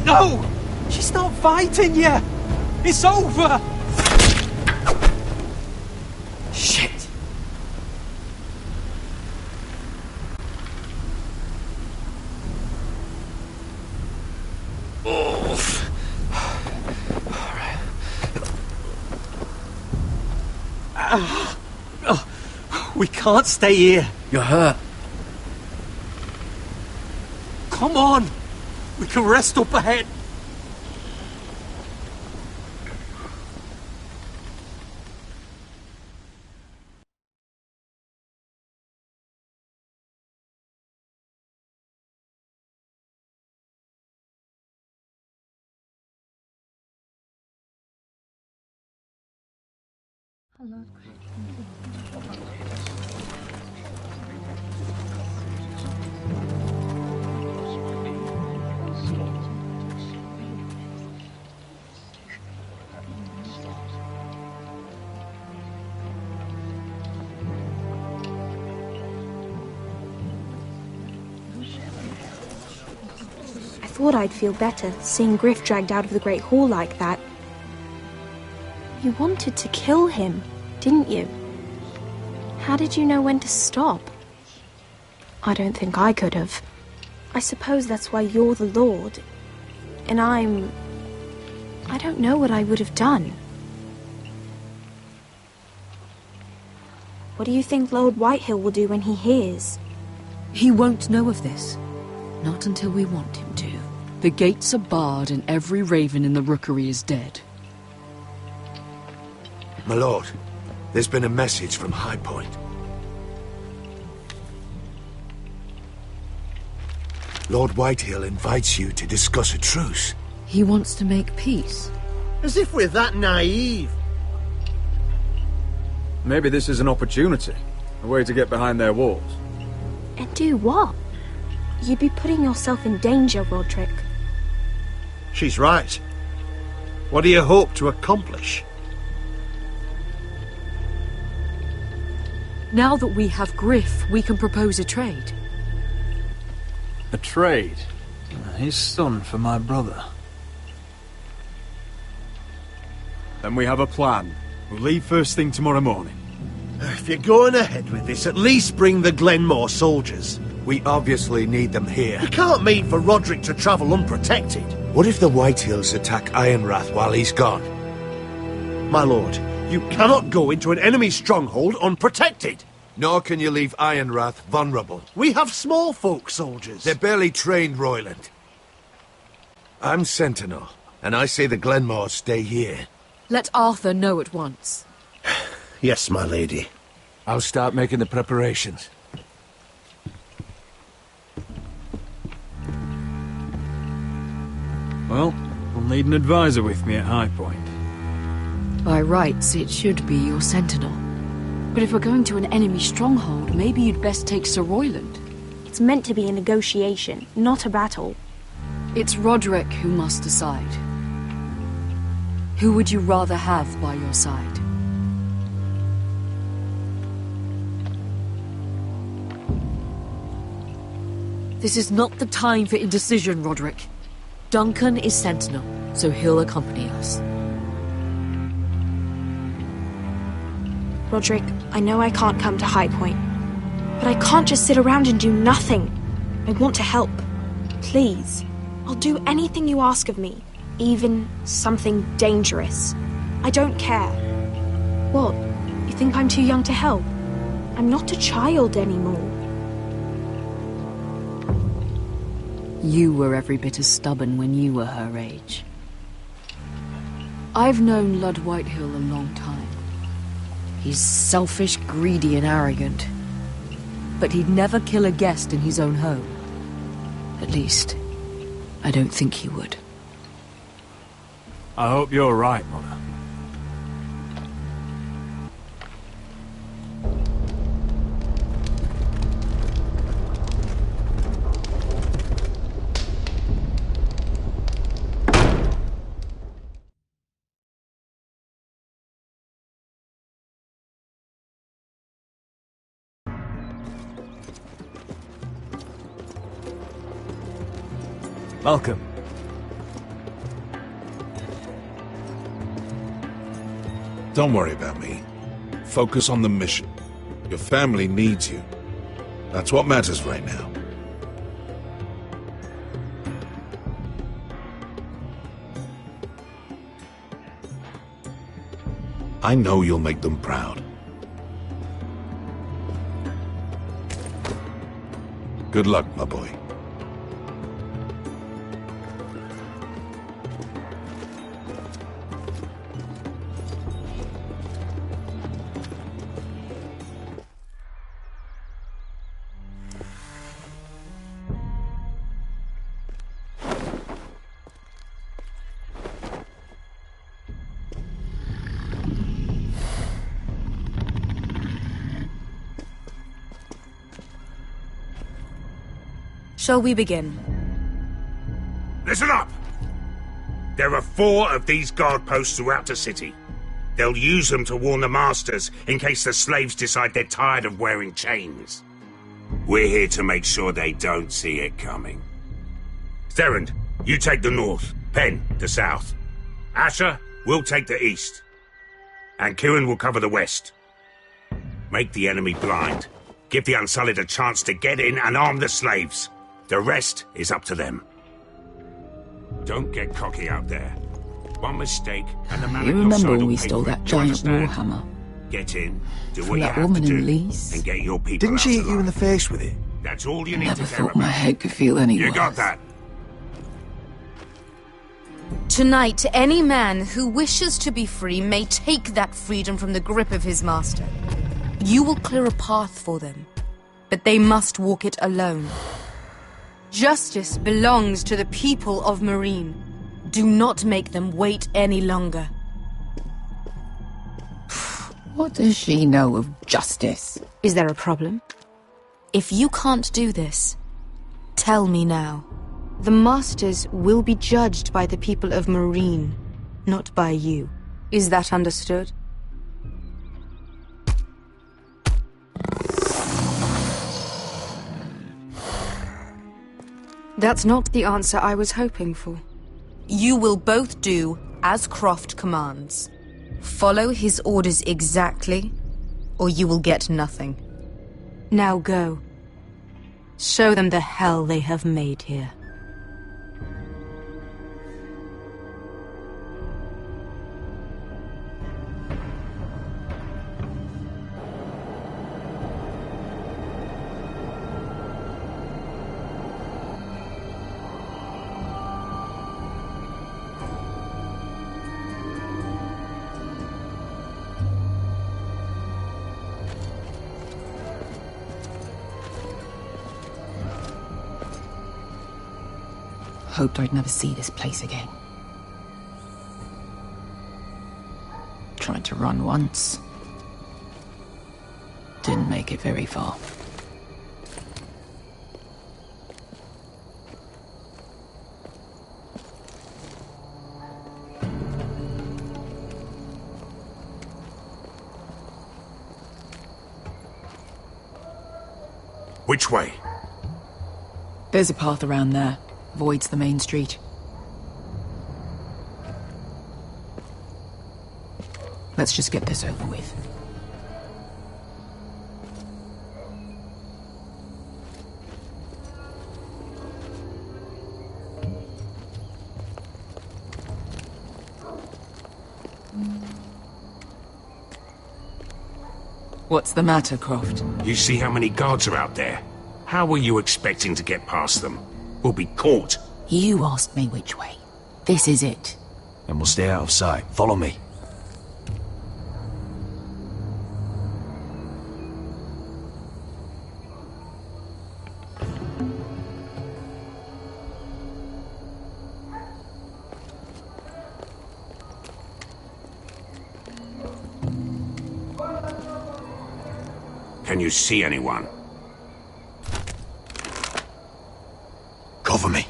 No! She's not fighting you! It's over! Shit! Oh. We can't stay here. You're hurt. Come on! We can rest up ahead. I thought I'd feel better seeing Griff dragged out of the Great Hall like that. You wanted to kill him, didn't you? How did you know when to stop? I don't think I could have. I suppose that's why you're the Lord. And I don't know what I would have done. What do you think Lord Whitehill will do when he hears? He won't know of this. Not until we want him to. The gates are barred and every raven in the rookery is dead. My lord, there's been a message from High Point. Lord Whitehill invites you to discuss a truce. He wants to make peace. As if we're that naive. Maybe this is an opportunity. A way to get behind their walls. And do what? You'd be putting yourself in danger, Roderick. She's right. What do you hope to accomplish? Now that we have Griff, we can propose a trade. A trade? His son for my brother. Then we have a plan. We'll leave first thing tomorrow morning. If you're going ahead with this, at least bring the Glenmore soldiers. We obviously need them here. You can't mean for Roderick to travel unprotected. What if the Whitehills attack Ironrath while he's gone? My lord, you cannot go into an enemy stronghold unprotected. Nor can you leave Ironrath vulnerable. We have small folk soldiers. They're barely trained, Royland. I'm Sentinel, And I say the Glenmores stay here. Let Arthur know at once. Yes, my lady. I'll start making the preparations. Well, I'll need an advisor with me at High Point. By rights, it should be your sentinel. But if we're going to an enemy stronghold, maybe you'd best take Sir Royland. It's meant to be a negotiation, not a battle. It's Roderick who must decide. Who would you rather have by your side? This is not the time for indecision, Roderick. Duncan is sentinel, so he'll accompany us. Roderick, I know I can't come to High Point, but I can't just sit around and do nothing. I want to help. Please. I'll do anything you ask of me, even something dangerous. I don't care. What? You think I'm too young to help? I'm not a child anymore. You were every bit as stubborn when you were her age. I've known Lud Whitehill a long time. He's selfish, greedy, and arrogant. But he'd never kill a guest in his own home. At least, I don't think he would. I hope you're right, Mother. Welcome. Don't worry about me. Focus on the mission. Your family needs you. That's what matters right now. I know you'll make them proud. Good luck, my boy. Shall we begin? Listen up! There are 4 of these guard posts throughout the city. They'll use them to warn the masters in case the slaves decide they're tired of wearing chains. We're here to make sure they don't see it coming. Therend, you take the north. Penn, the south. Asher, we'll take the east. And Kieran will cover the west. Make the enemy blind. Give the Unsullied a chance to get in and arm the slaves. The rest is up to them. Don't get cocky out there. One mistake and the man You at your remember side when will we pay stole for it. that You giant understand? warhammer? Get in, do From what you that have woman to in do, Leeds? and get your people Didn't out she hit you alive. in the face with it? That's all you need Never to care thought about. my head could feel any You worse. got that? Tonight, any man who wishes to be free may take that freedom from the grip of his master. You will clear a path for them, but they must walk it alone. Justice belongs to the people of Marine. Do not make them wait any longer. What does she know of justice? Is there a problem? If you can't do this, tell me now. The Masters will be judged by the people of Marine, not by you. Is that understood? That's not the answer I was hoping for. You will both do as Croft commands. Follow his orders exactly, or you will get nothing. Now go. Show them the hell they have made here. hoped I'd never see this place again. Tried to run once. Didn't make it very far. Which way? There's a path around there. Avoids the main street. Let's just get this over with. What's the matter, Croft? You see how many guards are out there? How were you expecting to get past them? We'll be caught. You asked me which way. This is it. Then we'll stay out of sight. Follow me. Can you see anyone? Cover me.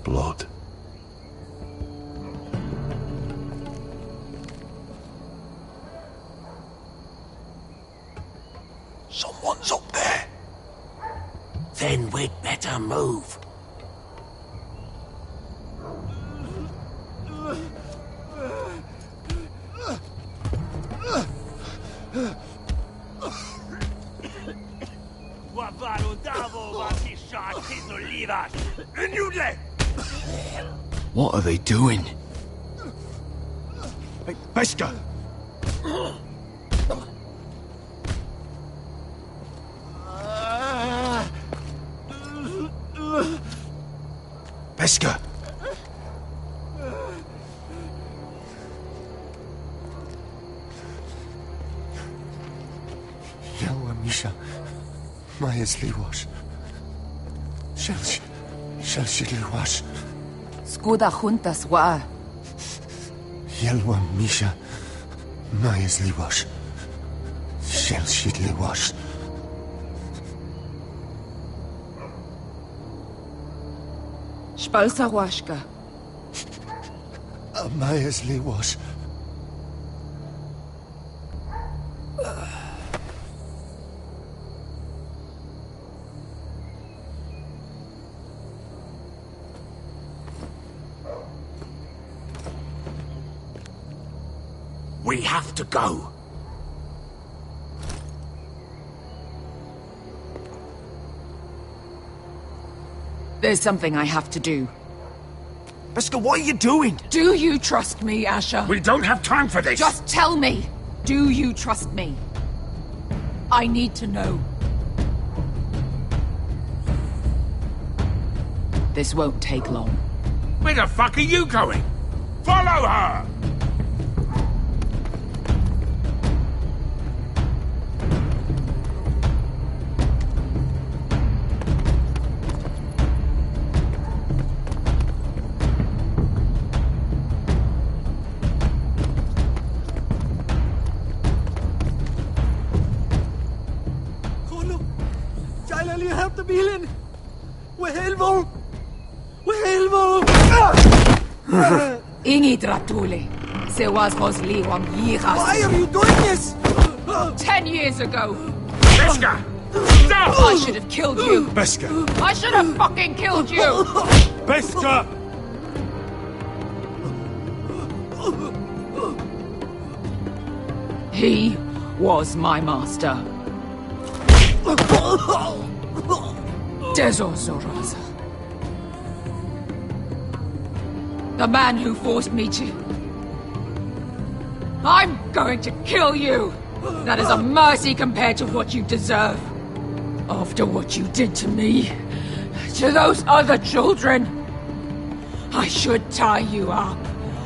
Blood. Someone's up there. Then we'd better move. What are they doing? Hey, Beskha! Beskha! Yelwa Misha, Maya's Liwash. Shelshi Liwash. Skuda juntas wa. Yelwa Misha, Maya's Liwash. Shelshi Liwash. Spalsa washka. Maya's Liwash. We have to go. There's something I have to do. Beskha, what are you doing? Do you trust me, Asher? We don't have time for this. Just tell me. Do you trust me? I need to know. This won't take long. Where the fuck are you going? Follow her! Ingi Dratule. Se was Rosliwam Yiras. Why are you doing this? 10 years ago. Beskha! Stop! I should have killed you. Beskha! I should have fucking killed you. Beskha! He was my master. Dezor Zoraza. The man who forced me to... I'm going to kill you! That is a mercy compared to what you deserve. After what you did to me, to those other children, I should tie you up.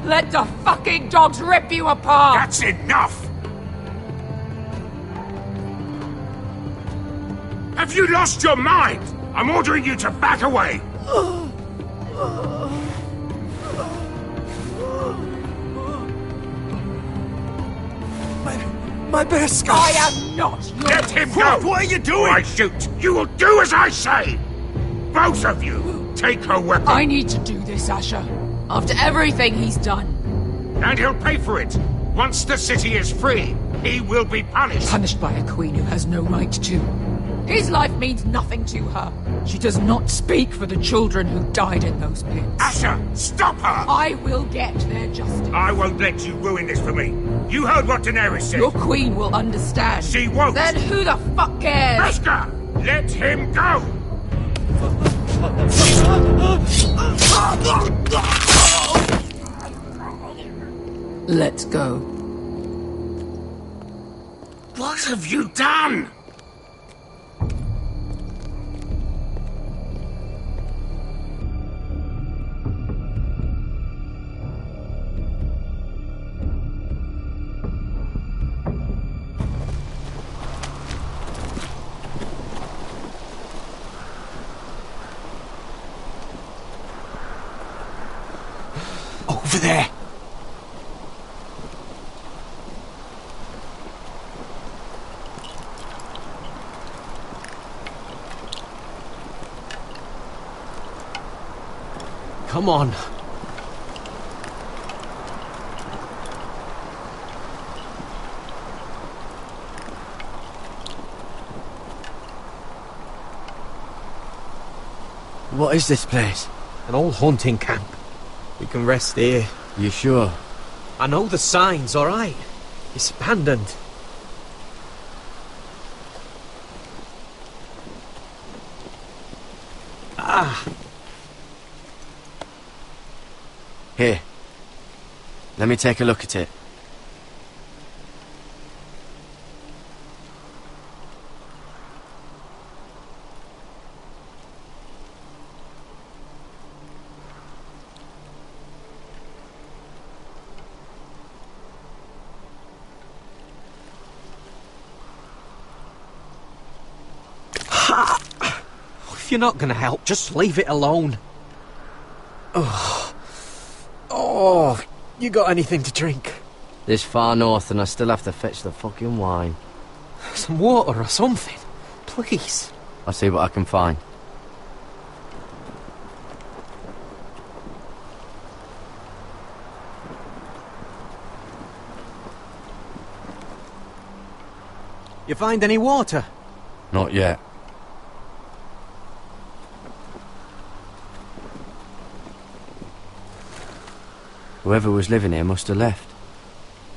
Let the fucking dogs rip you apart! That's enough! Have you lost your mind? I'm ordering you to back away! My best guy! I am not your... Let him go! What are you doing? I shoot! You will do as I say! Both of you, take her weapon! I need to do this, Asher. After everything he's done. And he'll pay for it! Once the city is free, he will be punished! Punished by a queen who has no right to. His life means nothing to her. She does not speak for the children who died in those pits. Asher, stop her! I will get their justice. I won't let you ruin this for me. You heard what Daenerys said. Your queen will understand. She won't. Then who the fuck cares? Beskha, let him go! Let's go. What have you done? Over there! Come on. What is this place? An old hunting camp. We can rest here. You sure? I know the signs, alright? It's abandoned. Ah! Here. Let me take a look at it. If you're not gonna help, just leave it alone. Oh, you got anything to drink? This far north and I still have to fetch the fucking wine. Some water or something, please. I'll see what I can find. You find any water? Not yet. Whoever was living here must have left.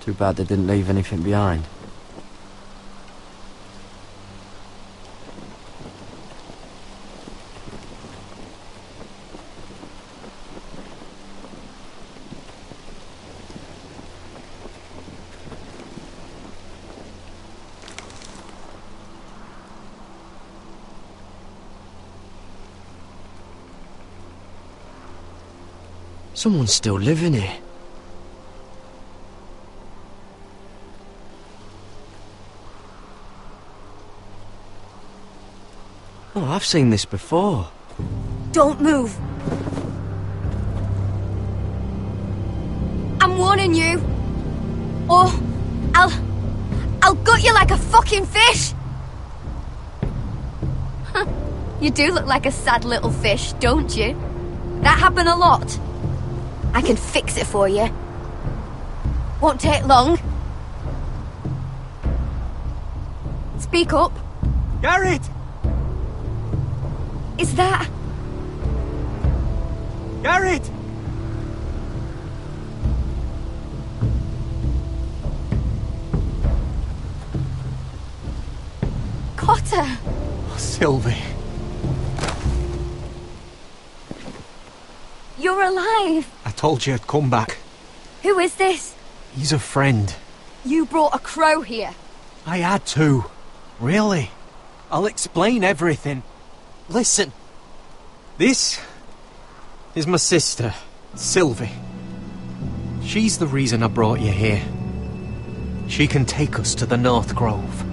Too bad they didn't leave anything behind. Someone's still living here. Oh, I've seen this before. Don't move. I'm warning you. Or I'll gut you like a fucking fish. You do look like a sad little fish, don't you? That happen a lot. I can fix it for you. Won't take long. Speak up. Garrett! Is that... Garrett! Cotter? Oh, Sylvie. You're alive. I told you I'd come back. Who is this? He's a friend. You brought a crow here. I had to. Really. I'll explain everything. Listen. This is my sister. Sylvie. She's the reason I brought you here. She can take us to the North Grove.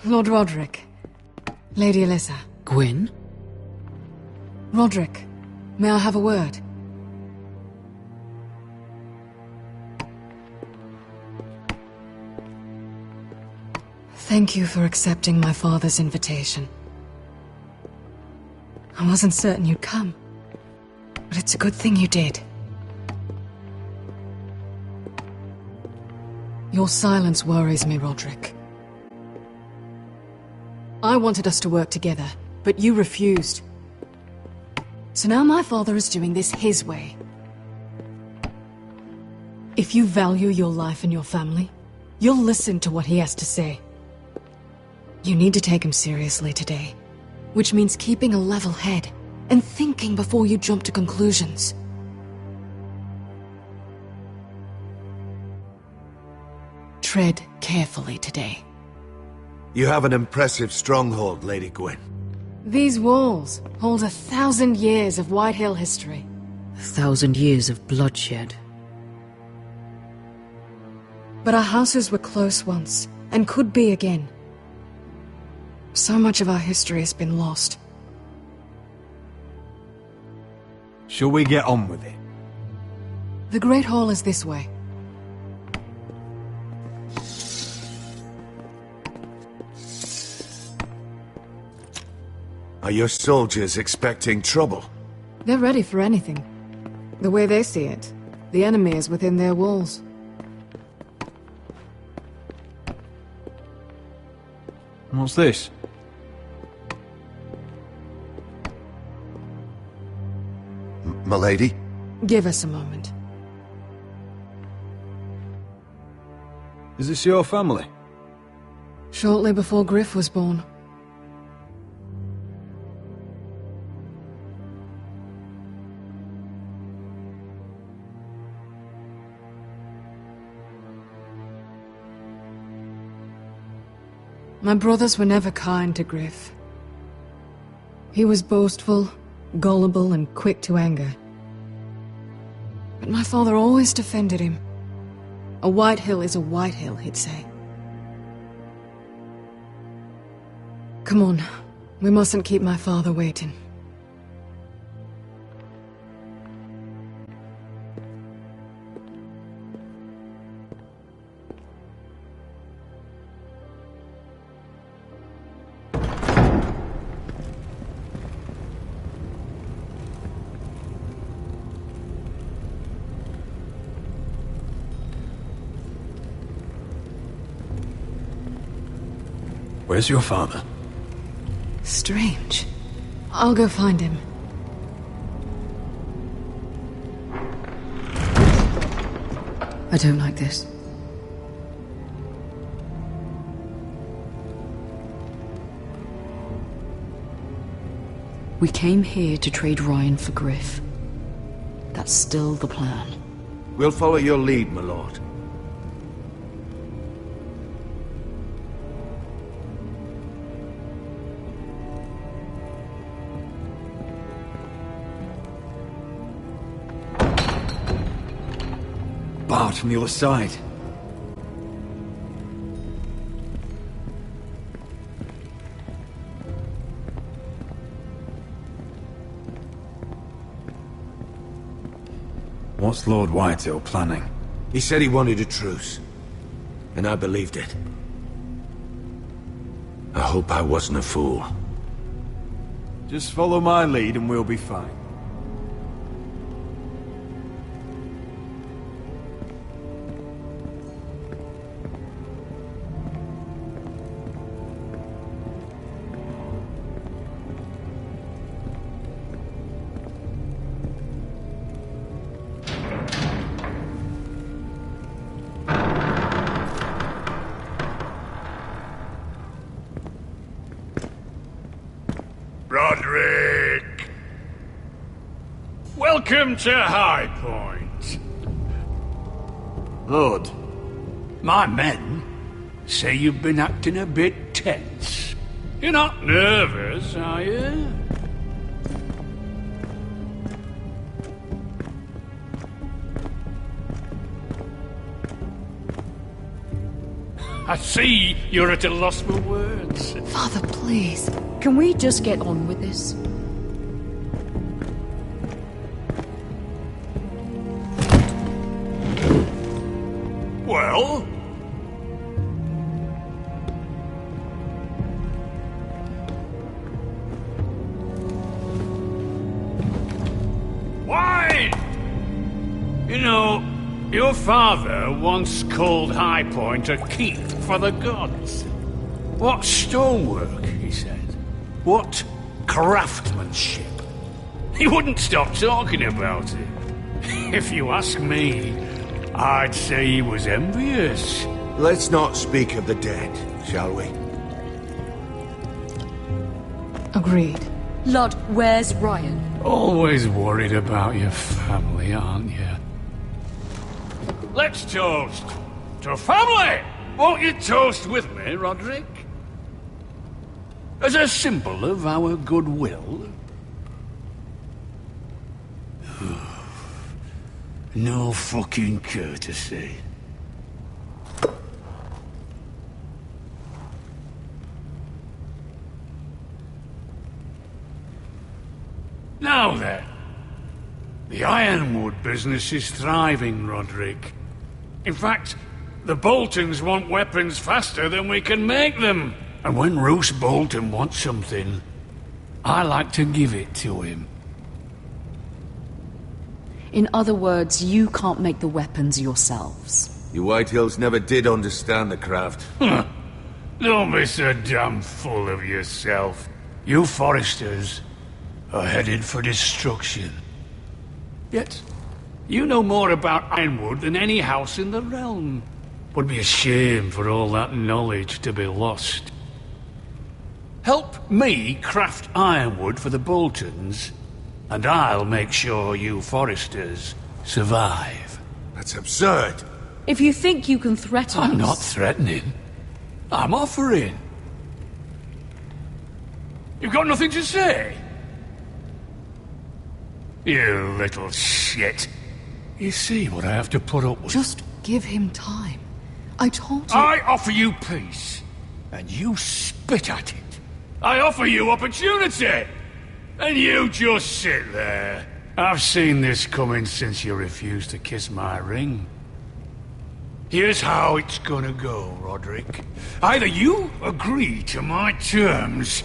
Lord Roderick. Lady Alyssa. Gwyn? Roderick, may I have a word? Thank you for accepting my father's invitation. I wasn't certain you'd come, but it's a good thing you did. Your silence worries me, Roderick. I wanted us to work together, but you refused. So now my father is doing this his way. If you value your life and your family, you'll listen to what he has to say. You need to take him seriously today, which means keeping a level head and thinking before you jump to conclusions. Tread carefully today. You have an impressive stronghold, Lady Gwyn. These walls hold 1,000 years of Whitehill history. 1,000 years of bloodshed. But our houses were close once, and could be again. So much of our history has been lost. Shall we get on with it? The Great Hall is this way. Are your soldiers expecting trouble? They're ready for anything. The way they see it, the enemy is within their walls. What's this? Milady? Give us a moment. Is this your family? Shortly before Griff was born. My brothers were never kind to Griff. He was boastful, gullible, and quick to anger. But my father always defended him. A Whitehill is a Whitehill, he'd say. Come on, we mustn't keep my father waiting. Where's your father? Strange. I'll go find him. I don't like this. We came here to trade Ryan for Griff. That's still the plan. We'll follow your lead, my lord. Barred from the other side. What's Lord Whitehill planning? He said he wanted a truce, and I believed it. I hope I wasn't a fool. Just follow my lead and we'll be fine. Welcome to High Point. Lord, my men say you've been acting a bit tense. You're not nervous, are you? I see you're at a loss for words. Father, please. Can we just get on with this? Well? Why? You know, your father once called High Point a keep for the gods. What stonework, he said. What craftsmanship. He wouldn't stop talking about it. If you ask me, I'd say he was envious. Let's not speak of the dead, shall we? Agreed. Lord, where's Ryan? Always worried about your family, aren't you? Let's toast to family! Won't you toast with me, Roderick? As a symbol of our goodwill. No fucking courtesy. Now then, the Ironwood business is thriving, Roderick. In fact, the Boltons want weapons faster than we can make them. And when Roose Bolton wants something, I like to give it to him. In other words, you can't make the weapons yourselves. You Whitehills never did understand the craft. Don't be so damn full of yourself. You Forresters are headed for destruction. Yet, you know more about Ironwood than any house in the realm. Would be a shame for all that knowledge to be lost. Help me craft Ironwood for the Boltons, and I'll make sure you Forresters survive. That's absurd. If you think you can threaten us... I'm not threatening. I'm offering. You've got nothing to say? You little shit. You see what I have to put up with? Just give him time. I told you... I offer you peace, and you spit at it. I offer you opportunity, and you just sit there. I've seen this coming since you refused to kiss my ring. Here's how it's gonna go, Roderick. Either you agree to my terms,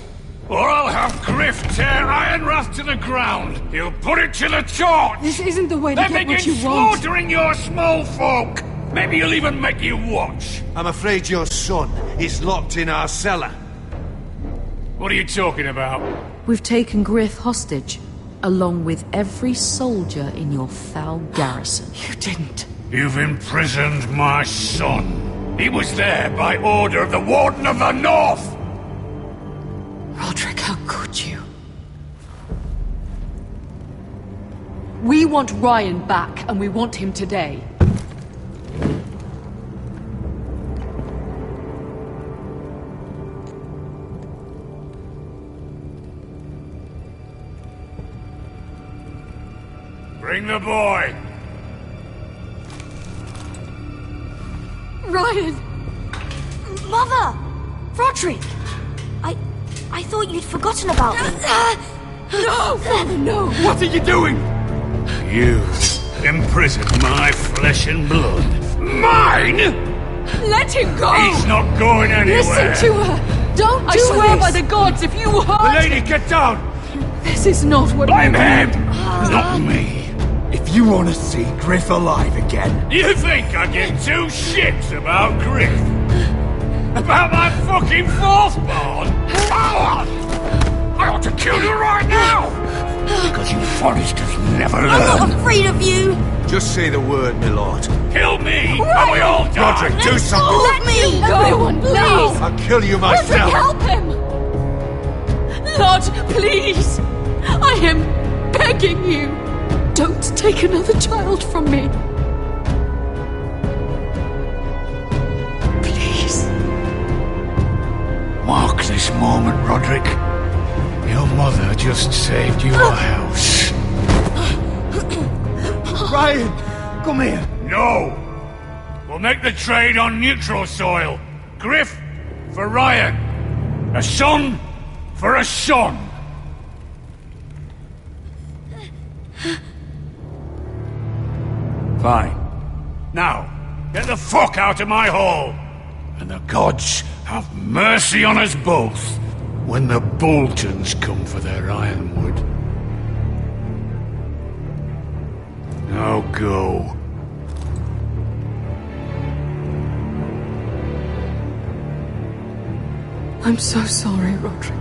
or I'll have Griff tear Ironrath to the ground. He'll put it to the torch. This isn't the way to then get what begin you want. slaughtering your small folk. Maybe he'll even make you watch. I'm afraid your son is locked in our cellar. What are you talking about? We've taken Griff hostage, along with every soldier in your foul garrison. You didn't. You've imprisoned my son. He was there by order of the Warden of the North. Roderick, how could you? We want Ryan back, and we want him today. Bring the boy. Ryan! Mother! Roderick! I thought you'd forgotten about me. No! Father, no! What are you doing? You imprisoned my flesh and blood. Mine? Let him go! He's not going anywhere. Listen to her! Don't do I swear this. by the gods, if you hurt... The lady, get down! This is not what Blame I him, not me. If you want to see Griff alive again... You think I give two shits about Griff? About my fucking fourthborn? I ought to kill you right now! Because you Forresters never learn. I'm not afraid of you! Just say the word, my lord. Kill me, and we all die! Roderick, do something! Let me! Everyone, please! I'll kill you myself! Help him! Lord, please! I am begging you! Don't take another child from me. Please. Mark this moment, Roderick. Your mother just saved your house. Ryan, come here. No! We'll make the trade on neutral soil. Griff for Ryan. A son for a son. Fine. Now, get the fuck out of my hall! And the gods have mercy on us both when the Boltons come for their ironwood. Now go. I'm so sorry, Roderick.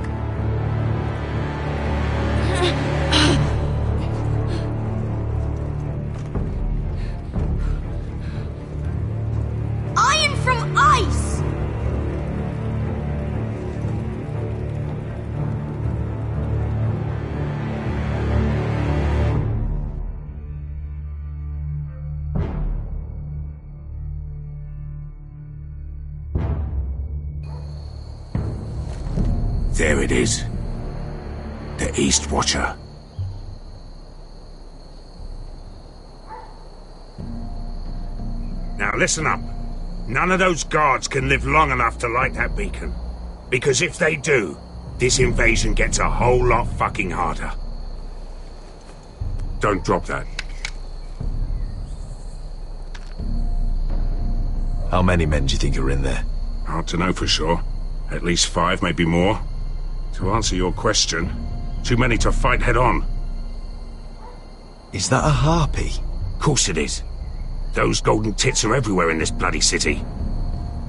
Iron from ice! There it is. The East Watcher. Now listen up. None of those guards can live long enough to light that beacon. Because if they do, this invasion gets a whole lot fucking harder. Don't drop that. How many men do you think are in there? Hard to know for sure. At least 5, maybe more. To answer your question, too many to fight head on. Is that a harpy? Course it is. Those golden tits are everywhere in this bloody city.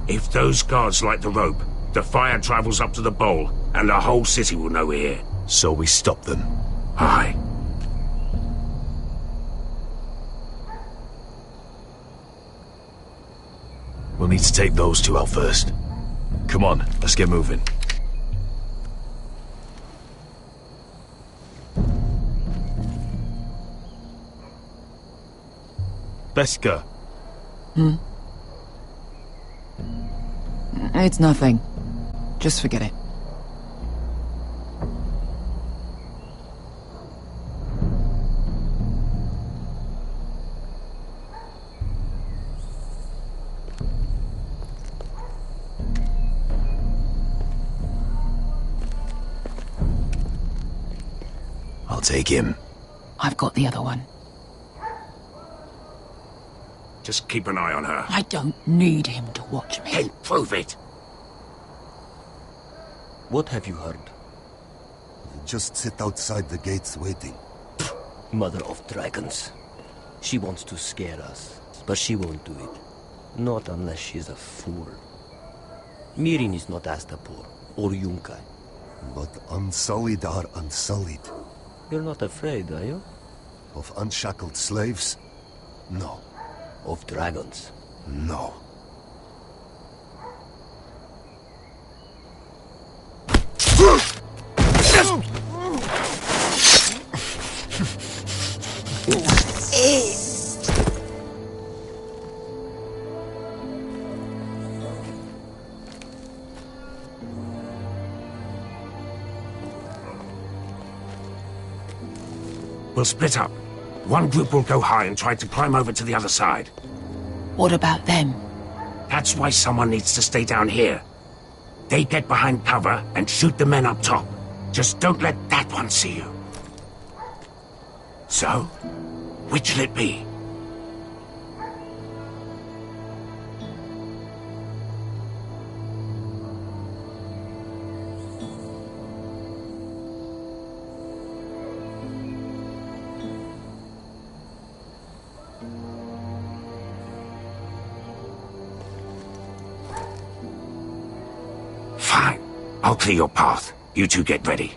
If those guards light the rope, the fire travels up to the bowl, and the whole city will know we're here. So we stop them? Aye. We'll need to take those two out first. Come on, let's get moving. Beskha. It's nothing. Just forget it. I'll take him. I've got the other one. Just keep an eye on her. I don't need him to watch me. Then prove it. What have you heard? Just sit outside the gates waiting. Mother of dragons. She wants to scare us, but she won't do it. Not unless she's a fool. Mirin is not Astapor or Yunkai. But unsullied are unsullied. You're not afraid, are you? Of unshackled slaves? No. Of dragons? No. We'll split up. One group will go high and try to climb over to the other side. What about them? That's why someone needs to stay down here. They get behind cover and shoot the men up top. Just don't let that one see you. So, which'll it be? Fine. I'll clear your path. You two get ready.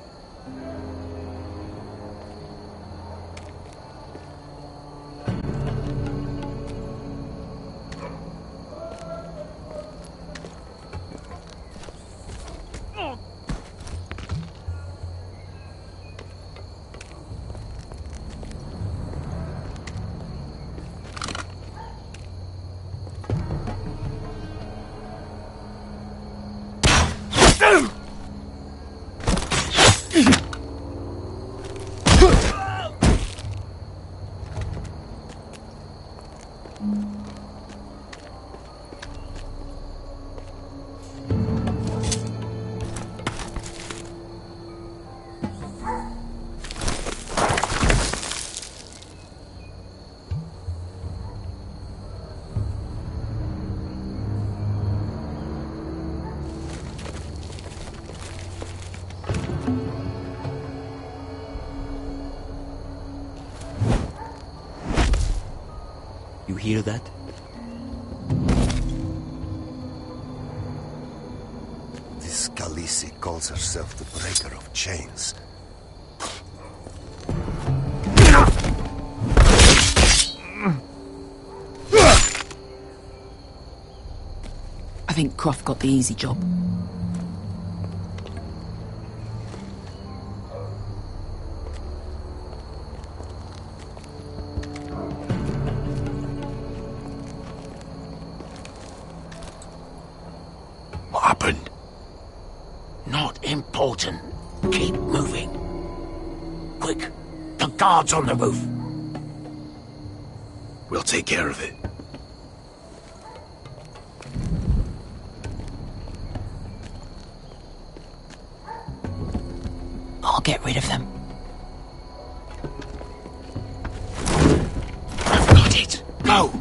You hear that? This Khaleesi calls herself the Breaker of Chains. I think Croft got the easy job. What happened? Not important. Keep moving. Quick, the guards on the roof. We'll take care of it. I'll get rid of them. I've got it. Go!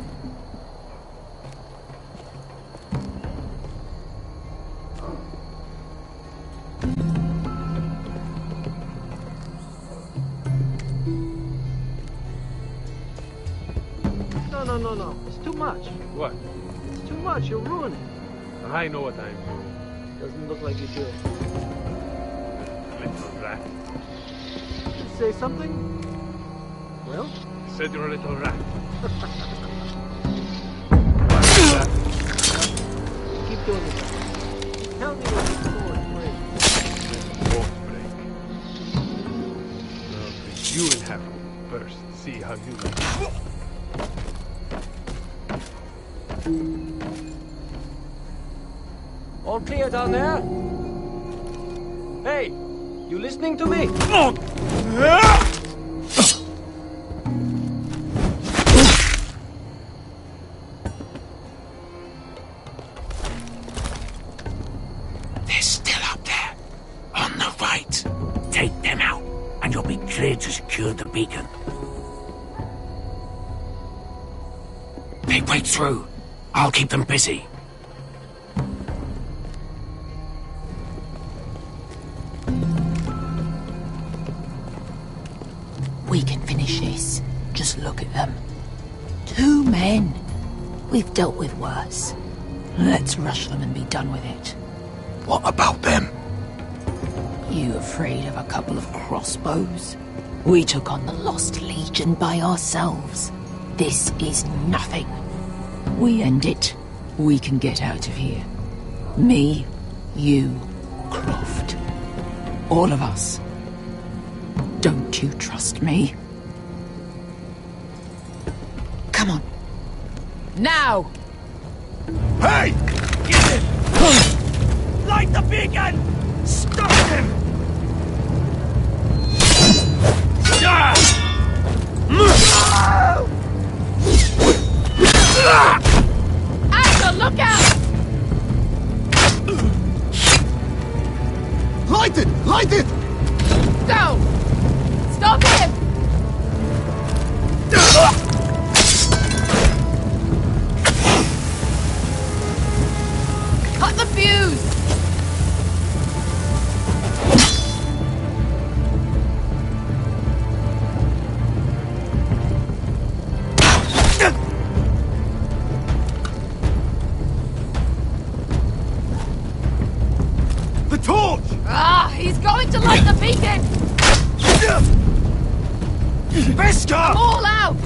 No. It's too much. What? It's too much. You'll ruin it. I know what I'm doing. Doesn't look like you do. Little rat. Say something? Well? Said you're a little rat. Keep doing it. Tell me what the sword plays. This won't break. I'll bring you in half first. See how you look. All clear down there? Hey, you listening to me? They're still up there. On the right. Take them out, and you'll be clear to secure the beacon. They break through. I'll keep them busy. We can finish this. Just look at them. 2 men. We've dealt with worse. Let's rush them and be done with it. What about them? You afraid of a couple of crossbows? We took on the Lost Legion by ourselves. This is nothing. We end it. We can get out of here. Me, you, Croft. All of us. Don't you trust me? Come on. Now! Hey! Get it! Light the beacon! Stop him! Axel, look out! Light it! Light it! Go! Stop him! Cut the fuse! The torch! Ah, he's going to light the beacon! Beskar! All out!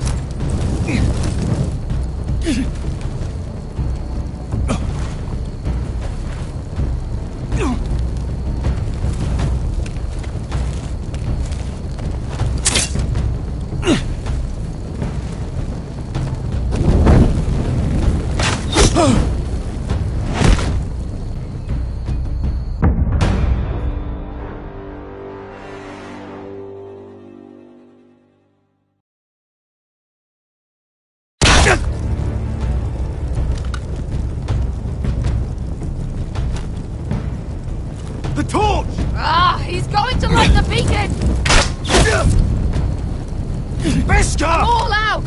Come all out!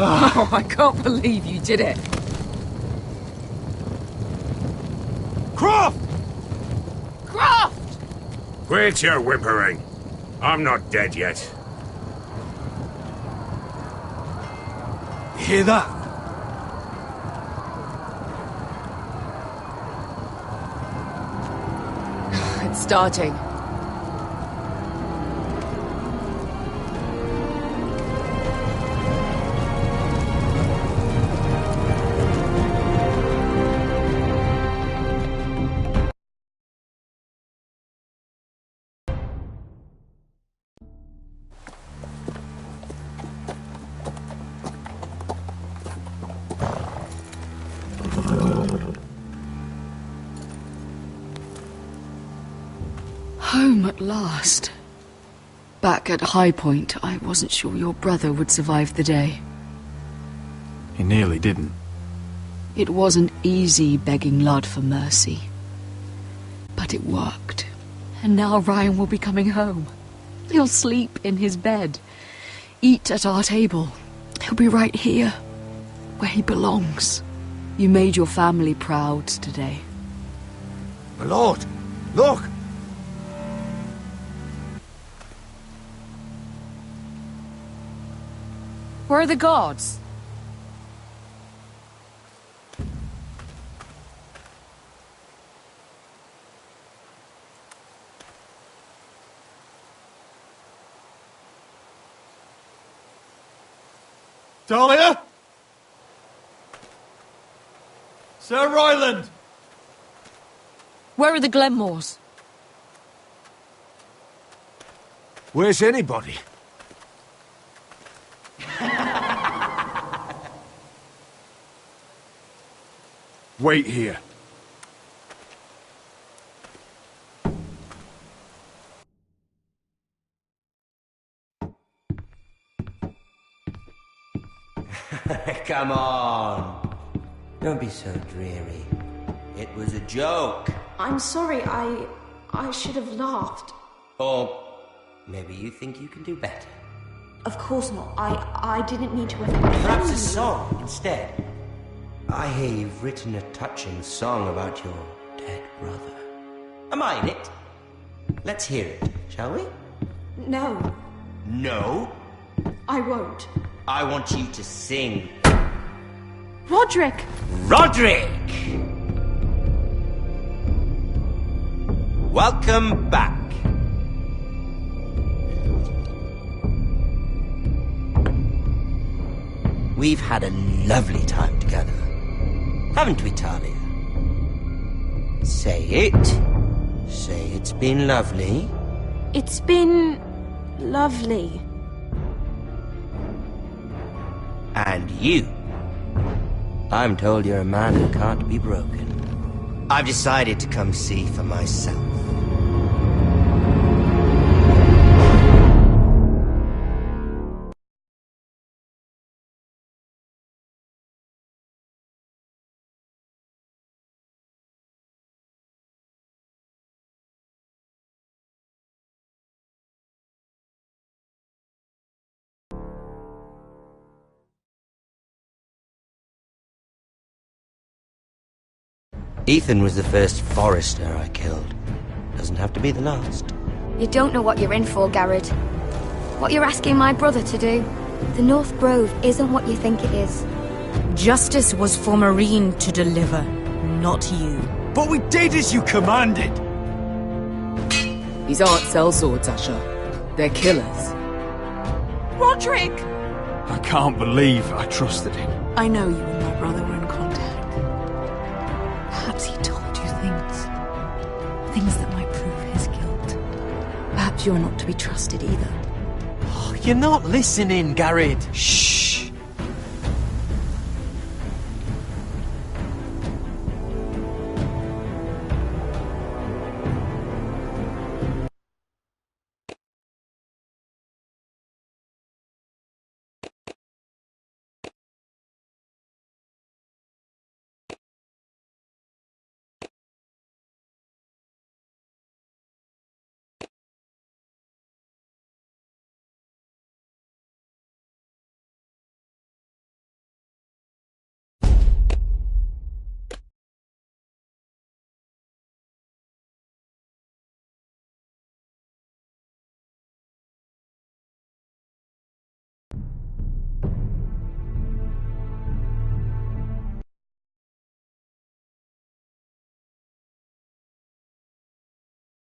Oh, I can't believe you did it. Croft! Croft! Quit your whimpering. I'm not dead yet. You hear that? It's starting. Home at last. Back at High Point, I wasn't sure your brother would survive the day. He nearly didn't. It wasn't easy begging Lud for mercy. But it worked. And now Ryan will be coming home. He'll sleep in his bed. Eat at our table. He'll be right here, where he belongs. You made your family proud today. My lord, look! Where are the guards? Dahlia? Sir Ryland! Where are the Glenmores? Where's anybody? Wait here. Come on. Don't be so dreary. It was a joke. I'm sorry, I should have laughed. Or maybe you think you can do better. Of course not. I didn't mean to offend you. Perhaps a song instead. I hear you've written a touching song about your dead brother. Am I in it? Let's hear it, shall we? No, No? I won't. I want you to sing. Roderick! Roderick! Welcome back. We've had a lovely time together. Haven't we, Talia? Say it. Say it's been lovely. It's been lovely. And you. I'm told you're a man who can't be broken. I've decided to come see for myself. Ethan was the first Forrester I killed. Doesn't have to be the last. You don't know what you're in for, Garrett. What you're asking my brother to do. The North Grove isn't what you think it is. Justice was for Marine to deliver, not you. But we did as you commanded! These aren't sellswords, Asher. They're killers. Roderick! I can't believe I trusted him. I know you and my brother were in contact. Perhaps he told you things. You're not to be trusted either. You're not listening, Garrett. Shh.